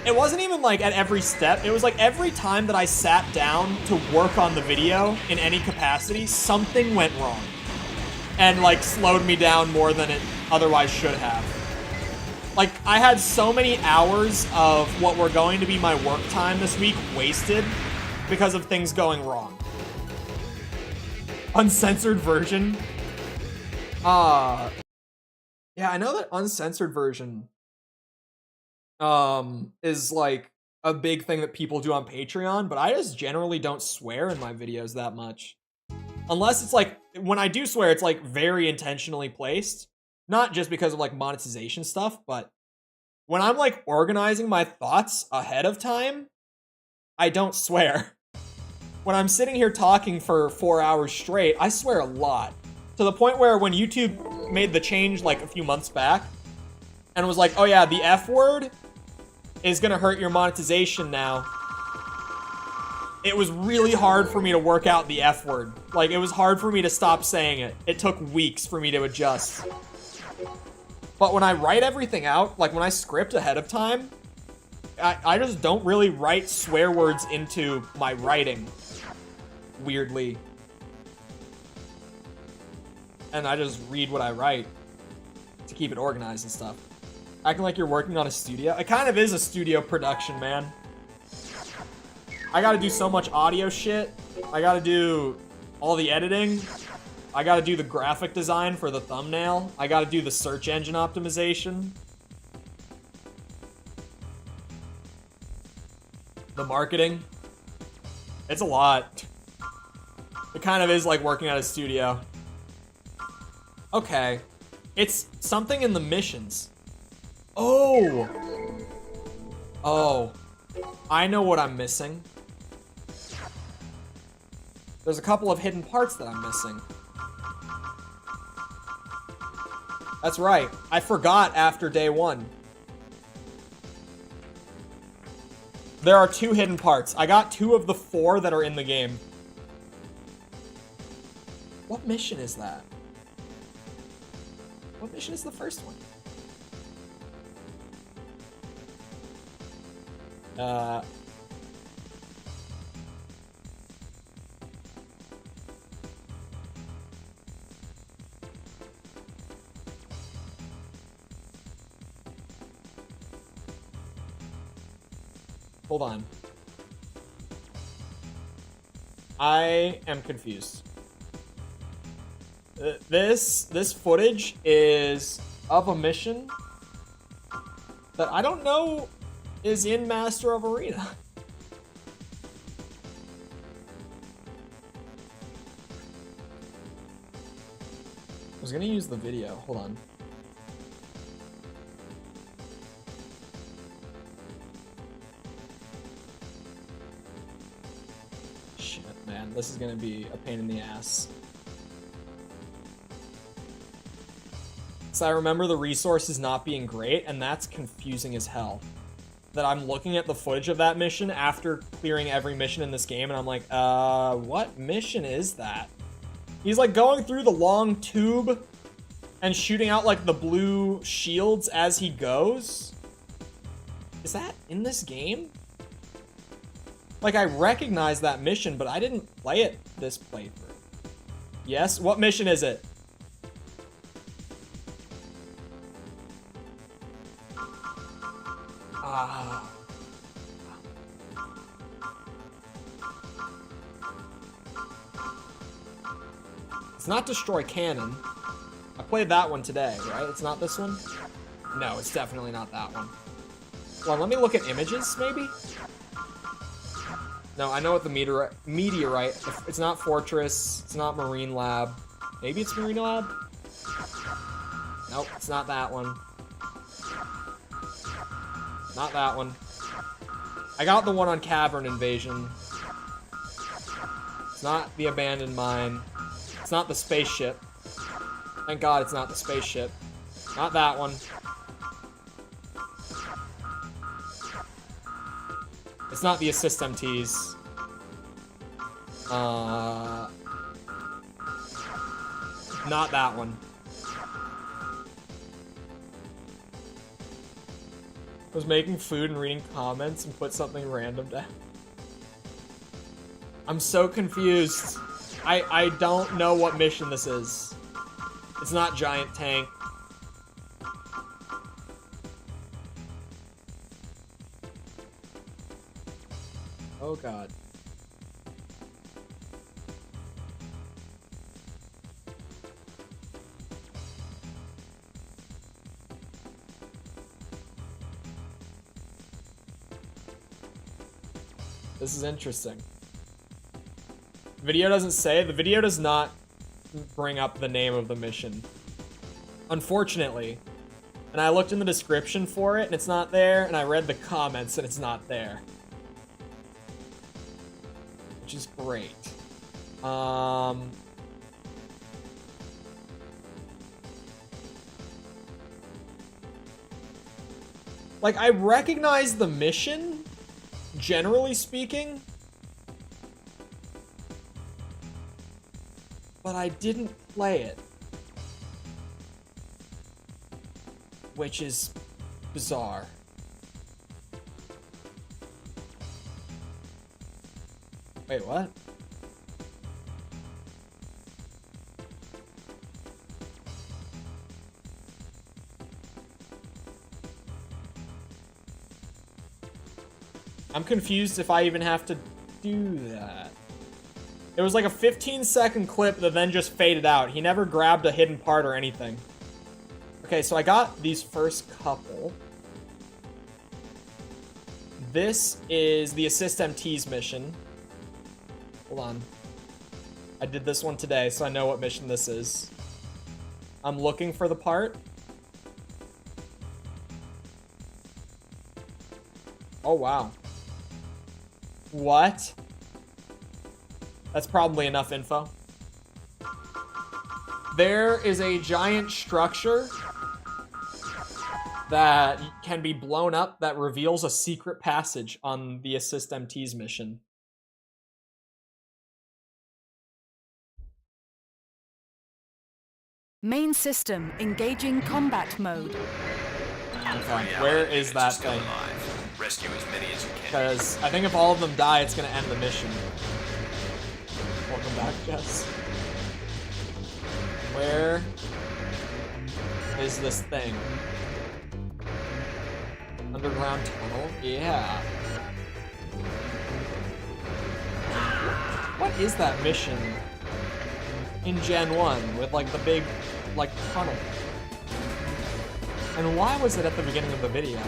It wasn't even, like, at every step. It was, like, every time that I sat down to work on the video in any capacity, something went wrong. And, like, slowed me down more than it otherwise should have. Like, I had so many hours of what were going to be my work time this week wasted because of things going wrong. Uncensored version. Yeah, I know that uncensored version is like a big thing that people do on Patreon, but I just generally don't swear in my videos that much. Unless it's like, when I do swear, it's like very intentionally placed. Not just because of like monetization stuff, but when I'm like organizing my thoughts ahead of time, I don't swear. When I'm sitting here talking for 4 hours straight, I swear a lot. To the point where when YouTube made the change like a few months back and was like, oh yeah, the F word is gonna hurt your monetization now. It was really hard for me to work out the F word. Like, it was hard for me to stop saying it. It took weeks for me to adjust. But when I write everything out, like when I script ahead of time, I just don't really write swear words into my writing. Weirdly. And I just read what I write to keep it organized and stuff. Acting like you're working on a studio. It kind of is a studio production, man. I gotta do so much audio shit. I gotta do all the editing. I gotta do the graphic design for the thumbnail. I gotta do the search engine optimization. The marketing. It's a lot. It kind of is like working at a studio. Okay. It's something in the missions. Oh! Oh. I know what I'm missing. There's a couple of hidden parts that I'm missing. That's right. I forgot after day 1. There are 2 hidden parts. I got 2 of the 4 that are in the game. What mission is that? What mission is the first one? Hold on. I am confused. This footage is of a mission that I don't know is in Master of Arena. I was gonna use the video. Hold on. Shit, man. This is gonna be a pain in the ass. So I remember the resources not being great, and that's confusing as hell. That I'm looking at the footage of that mission after clearing every mission in this game, and I'm like, what mission is that? He's like going through the long tube and shooting out like the blue shields as he goes. Is that in this game? Like, I recognize that mission, but I didn't play it this playthrough. Yes? What mission is it? Ah. It's not Destroy Cannon. I played that one today, right? It's not this one? No, it's definitely not that one. Well, let me look at images, maybe? No, I know what the meteorite. It's not Fortress. It's not Marine Lab. Maybe it's Marine Lab? Nope, it's not that one. Not that one. I got the one on Cavern Invasion. It's not the Abandoned Mine. It's not the spaceship. Thank God it's not the spaceship. Not that one. It's not the assist MTs. Not that one. I was making food and reading comments and put something random down. I'm so confused. I don't know what mission this is. It's not Giant Tank. Oh God. This is interesting. The video doesn't say. The video does not bring up the name of the mission. Unfortunately. And I looked in the description for it and it's not there, and I read the comments and it's not there. Which is great. Like, I recognize the mission, generally speaking, but I didn't play it, which is bizarre. Wait, what? I'm confused if I even have to do that. It was like a 15-second clip that then just faded out. He never grabbed a hidden part or anything. Okay, so I got these first couple. This is the Assist MTs mission. Hold on. I did this one today, so I know what mission this is. I'm looking for the part. Oh, wow. What? That's probably enough info. There is a giant structure that can be blown up that reveals a secret passage on the Assist MTs mission. Main system engaging combat mode. Okay, where is that thing? Rescue as many as you can. Because I think if all of them die, it's gonna end the mission. Welcome back, Jess. Where is this thing? Underground tunnel? Yeah. What is that mission in Gen 1 with like the big like tunnel? And why was it at the beginning of the video?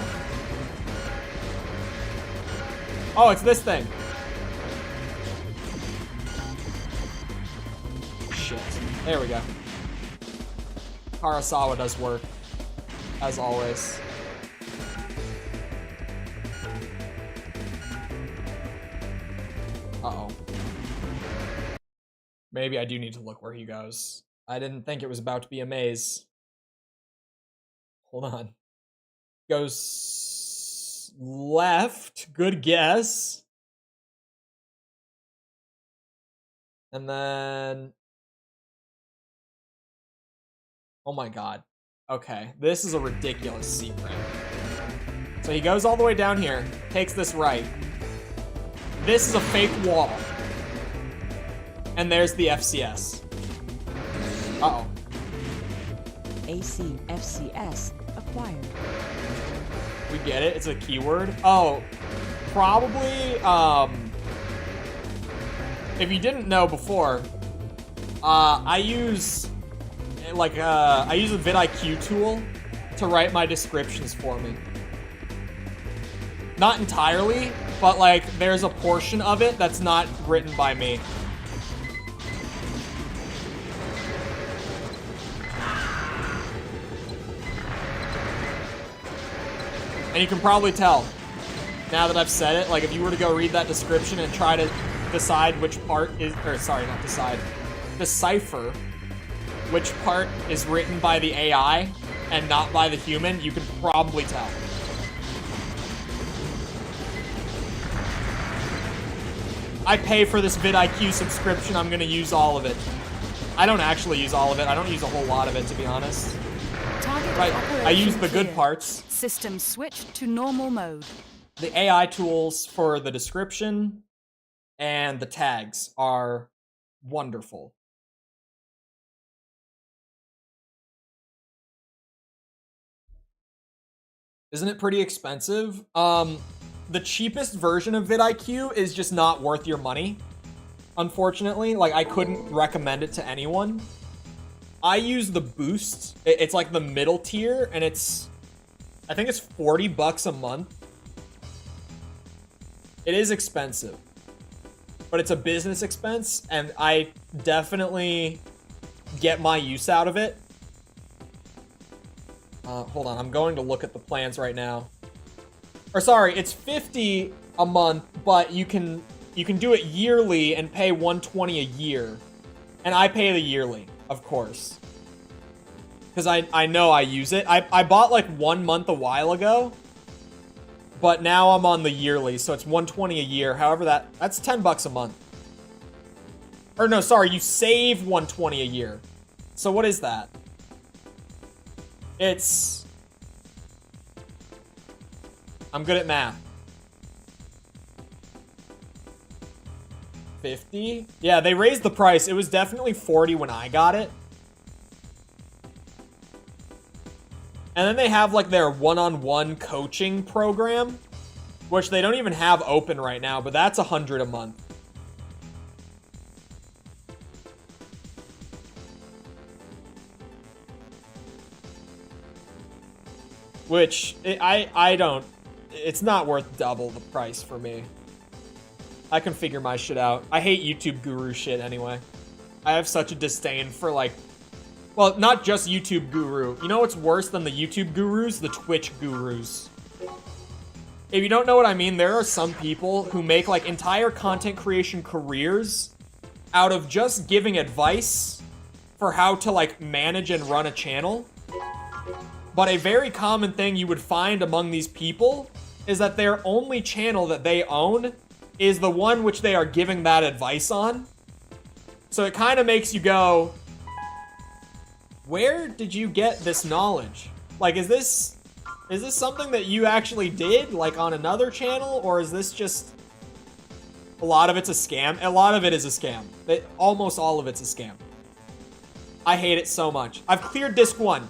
Oh, it's this thing. Shit. There we go. Harasawa does work, as always. Uh-oh. Maybe I do need to look where he goes. I didn't think it was about to be a maze. Hold on. Goes left. Good guess. And then... oh my god. Okay, this is a ridiculous secret. So he goes all the way down here, takes this right. This is a fake wall. And there's the FCS. Uh-oh. AC FCS acquired. We get it. It's a keyword. Oh, probably, if you didn't know before, I use a vidIQ tool to write my descriptions for me. Not entirely, but like there's a portion of it that's not written by me. And you can probably tell, now that I've said it, like if you were to go read that description and try to decide which part is, or sorry, not decide, decipher which part is written by the AI and not by the human, you can probably tell. I pay for this vidIQ subscription, I'm gonna use all of it. I don't actually use all of it, I don't use a whole lot of it, to be honest. Right, I use the good parts. System switched to normal mode. The AI tools for the description and the tags are wonderful. Isn't it pretty expensive? The cheapest version of vidIQ is just not worth your money. Unfortunately, like I couldn't recommend it to anyone. I use the Boost. It's like the middle tier, and I think it's $40 a month. It is expensive, but it's a business expense, and I definitely get my use out of it. Hold on, I'm going to look at the plans right now. Or sorry, it's $50 a month, but you can do it yearly and pay $120 a year. And I pay the yearly, of course. Because I know I use it. I bought like 1 month a while ago. But now I'm on the yearly, so it's $120 a year. However, that's $10 a month. Or no, sorry, you save $120 a year. So what is that? I'm good at math. 50? Yeah, they raised the price. It was definitely 40 when I got it. And then they have like their one-on-one coaching program, which they don't even have open right now, but that's $100 a month. Which it's not worth double the price for me. I can figure my shit out. I hate YouTube guru shit anyway. I have such a disdain for like, well, not just YouTube guru. You know what's worse than the YouTube gurus? The Twitch gurus. If you don't know what I mean, there are some people who make like entire content creation careers out of just giving advice for how to like manage and run a channel. But a very common thing you would find among these people is that their only channel that they own is the one which they are giving that advice on. So it kind of makes you go, where did you get this knowledge? Like, is this something that you actually did, like on another channel, or is this just a lot of it's a scam? A lot of it is a scam. Almost all of it's a scam. I hate it so much. I've cleared disc 1.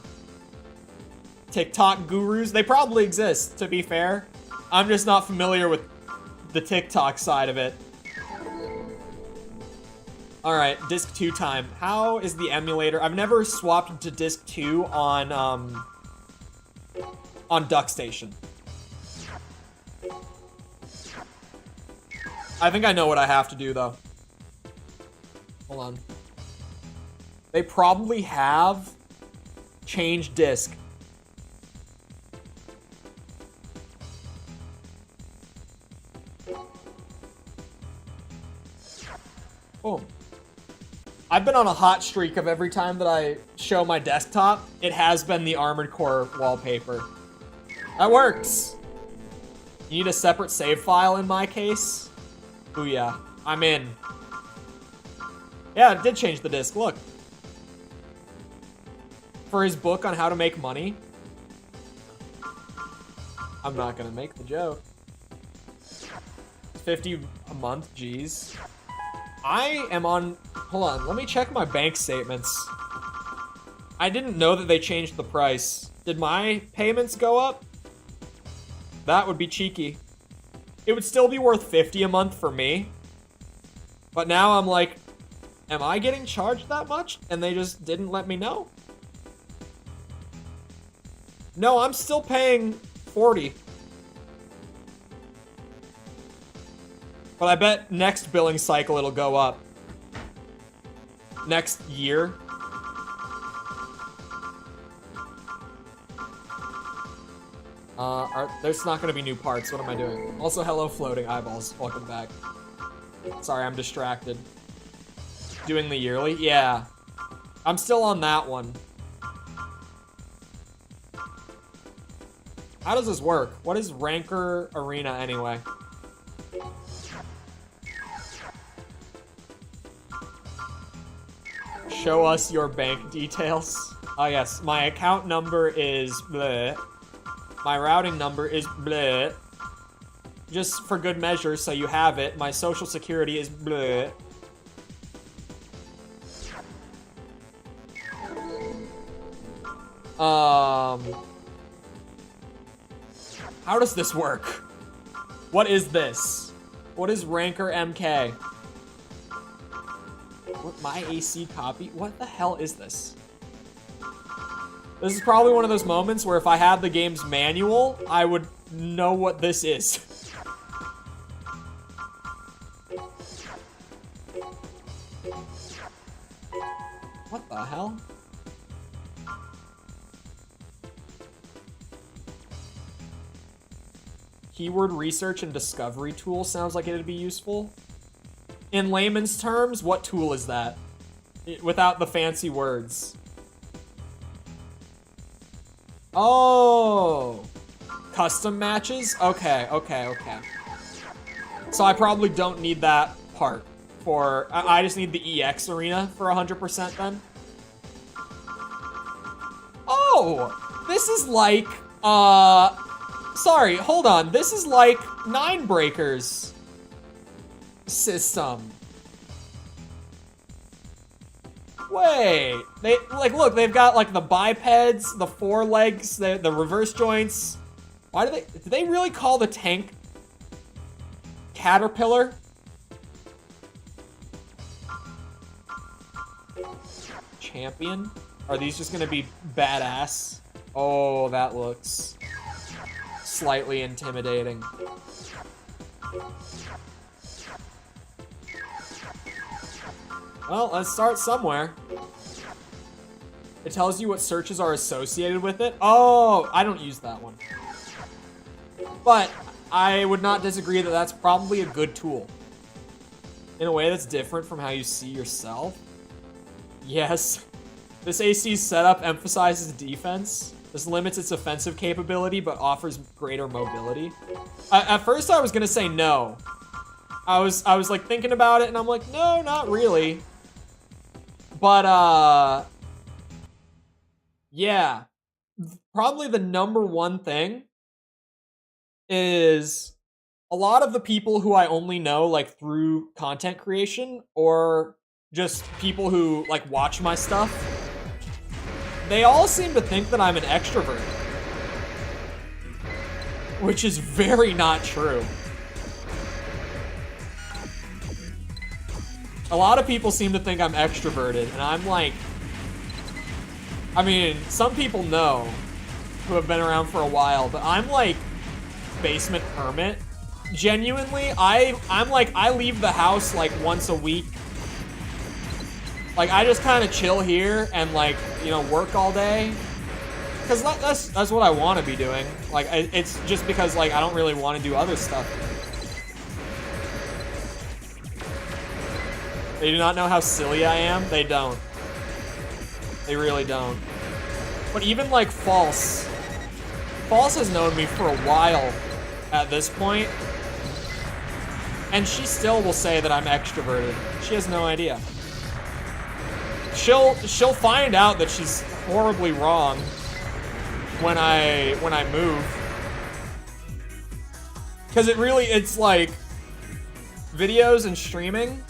TikTok gurus, they probably exist, to be fair. I'm just not familiar with the TikTok side of it. All right, disc 2 time. How is the emulator? I've never swapped to disc 2 on DuckStation. I think I know what I have to do though. Hold on. They probably have changed disc. Boom. I've been on a hot streak of every time that I show my desktop, it has been the Armored Core wallpaper. That works. You need a separate save file in my case? Booyah. I'm in. Yeah, it did change the disc, look. For his book on how to make money. I'm not gonna make the joke. 50 a month, geez. I am on, hold on, let me check my bank statements. I didn't know that they changed the price. Did my payments go up? That would be cheeky. It would still be worth 50 a month for me. But now I'm like, am I getting charged that much? And they just didn't let me know? No, I'm still paying 40. But I bet next billing cycle it'll go up. Next year. There's not gonna be new parts. What am I doing? Also, hello, floating eyeballs. Welcome back. Sorry, I'm distracted. Doing the yearly? Yeah. I'm still on that one. How does this work? What is Ranker Arena anyway? Show us your bank details. Oh yes, my account number is bleh. My routing number is bleh. Just for good measure, so you have it. My social security is bleh. How does this work? What is this? What is Ranker MK? What, my AC copy? What the hell is this? This is probably one of those moments where if I had the game's manual, I would know what this is. What the hell? Keyword research and discovery tool sounds like it'd be useful. In layman's terms, what tool is that? Without the fancy words. Oh! Custom matches? Okay. So I probably don't need that part for... I just need the EX arena for 100% then. Oh! This is like, sorry, hold on. This is like Nine Breakers system. Wait, they like look, they've got like the bipeds, the forelegs, the reverse joints. Why did they really call the tank Caterpillar? Champion? Are these just gonna be badass? Oh, that looks slightly intimidating. Well, let's start somewhere. It tells you what searches are associated with it. Oh, I don't use that one. But I would not disagree that that's probably a good tool. In a way that's different from how you see yourself. Yes. This AC's setup emphasizes defense. This limits its offensive capability, but offers greater mobility. At first, I was gonna say no. I was like thinking about it, and I'm like, no, not really. But yeah, probably the number one thing is a lot of the people who I only know like through content creation or just people who like watch my stuff. They all seem to think that I'm an extrovert, which is very not true. A lot of people seem to think I'm extroverted, and I'm like, I mean, some people know who have been around for a while, but I'm like basement hermit. Genuinely, I'm like, I leave the house like once a week. Like, I just kind of chill here and like, you know, work all day. Cause that's what I want to be doing. Like, it's just because like, I don't really want to do other stuff. They do not know how silly I am. They don't. They really don't. But even like False has known me for a while at this point. And she still will say that I'm extroverted. She has no idea. She'll find out that she's horribly wrong when I move. Because it's like videos and streaming,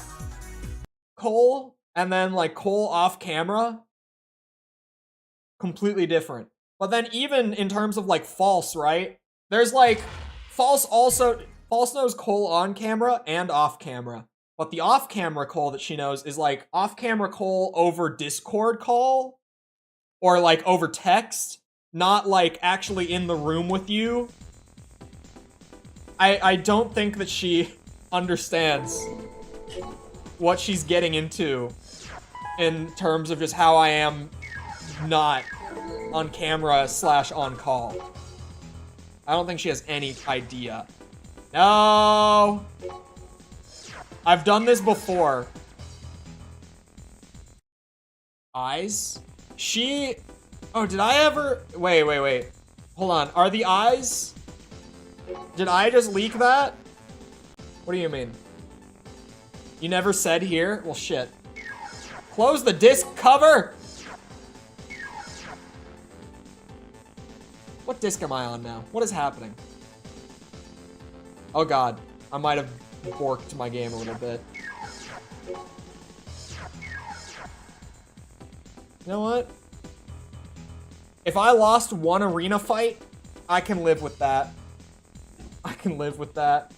Chole, and then like Chole off camera, completely different. But then even in terms of like false, right? There's like false knows Chole on camera and off camera. But the off camera Chole that she knows is like off camera Chole over Discord call or like over text, not like actually in the room with you. I don't think that she understands what she's getting into in terms of just how I am not on camera / on call. I don't think she has any idea. No! I've done this before. Eyes? She... Oh, did I ever... Wait. Hold on. Are the eyes... Did I just leak that? What do you mean? You never said here? Well, shit. Close the disc cover! What disc am I on now? What is happening? Oh god. I might have borked my game a little bit. You know what? If I lost one arena fight, I can live with that. I can live with that.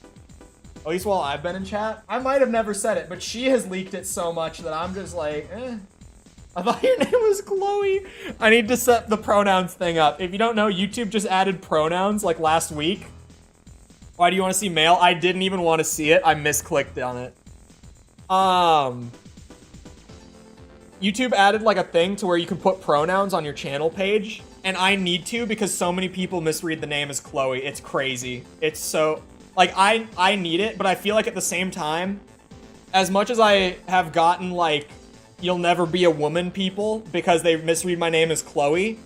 At least while I've been in chat. I might have never said it, but she has leaked it so much that I'm just like, eh. I thought your name was Chloe. I need to set the pronouns thing up. If you don't know, YouTube just added pronouns like last week. Why do you want to see male? I didn't even want to see it. I misclicked on it. YouTube added like a thing to where you can put pronouns on your channel page. And I need to because so many people misread the name as Chloe. It's crazy. It's so... Like, I need it, but I feel like at the same time, as much as I have gotten, like, you'll never be a woman people because they misread my name as Chloe,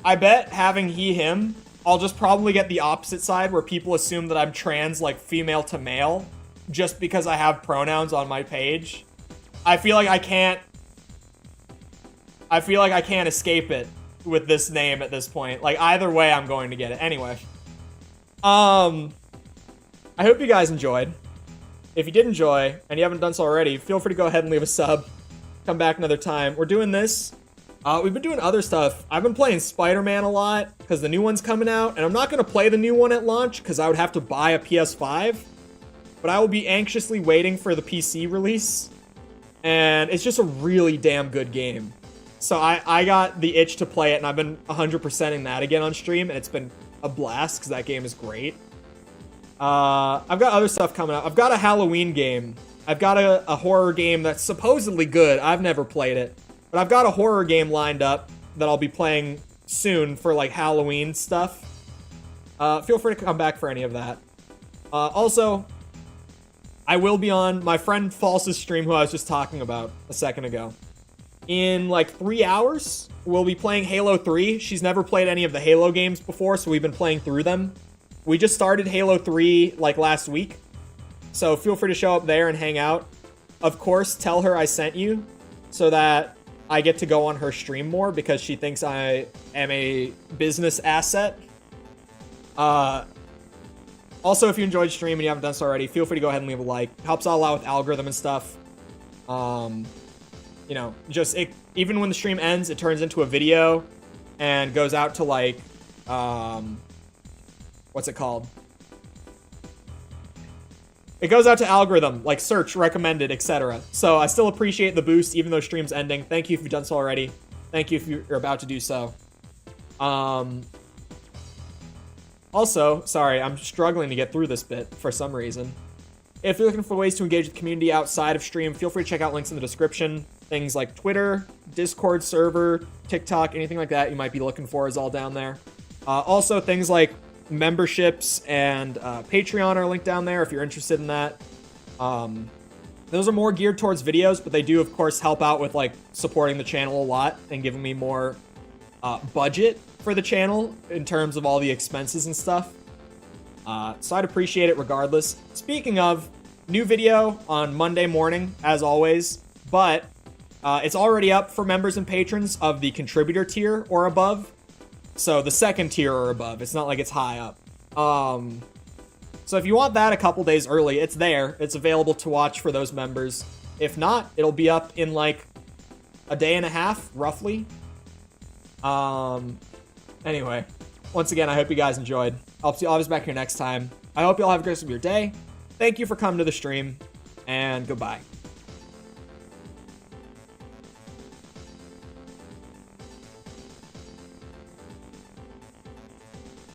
I bet having he, him, I'll just probably get the opposite side where people assume that I'm trans, like, female to male, just because I have pronouns on my page. I feel like I can't escape it with this name at this point. Like, either way, I'm going to get it. Anyway. I hope you guys enjoyed. If you did enjoy, and you haven't done so already, feel free to go ahead and leave a sub. Come back another time. We're doing this. We've been doing other stuff. I've been playing Spider-Man a lot, because the new one's coming out, and I'm not going to play the new one at launch, because I would have to buy a PS5. But I will be anxiously waiting for the PC release. And it's just a really damn good game. So I got the itch to play it, and I've been 100%ing that again on stream, and it's been a blast, because that game is great. I've got other stuff coming up. I've got a Halloween game. I've got a horror game that's supposedly good. I've never played it. But I've got a horror game lined up that I'll be playing soon for, like, Halloween stuff. Feel free to come back for any of that. Also, I will be on my friend False's stream, who I was just talking about a second ago. In, like, 3 hours, we'll be playing Halo 3. She's never played any of the Halo games before, so we've been playing through them. We just started Halo 3, like, last week. So feel free to show up there and hang out. Of course, tell her I sent you so that I get to go on her stream more because she thinks I am a business asset. Also, if you enjoyed stream and you haven't done so already, feel free to go ahead and leave a like. Helps all out with algorithm and stuff. You know, just even when the stream ends, it turns into a video and goes out to, like, what's it called? It goes out to algorithm, like search, recommended, etc. So I still appreciate the boost, even though stream's ending. Thank you if you've done so already. Thank you if you're about to do so. Also, sorry, I'm struggling to get through this bit for some reason. If you're looking for ways to engage with the community outside of stream, feel free to check out links in the description. Things like Twitter, Discord server, TikTok, anything like that you might be looking for is all down there. Also, things like memberships and Patreon are linked down there if you're interested in that. Those are more geared towards videos, but they do, of course, help out with, like, supporting the channel a lot and giving me more budget for the channel in terms of all the expenses and stuff. So I'd appreciate it regardless. Speaking of, new video on Monday morning, as always, but it's already up for members and patrons of the contributor tier or above. So the second tier or above. It's not like it's high up. So if you want that a couple days early, it's there. It's available to watch for those members. If not, it'll be up in like a day and a half, roughly. Anyway, once again, I hope you guys enjoyed. I'll be back here next time. I hope you all have a great rest of your day. Thank you for coming to the stream, and goodbye.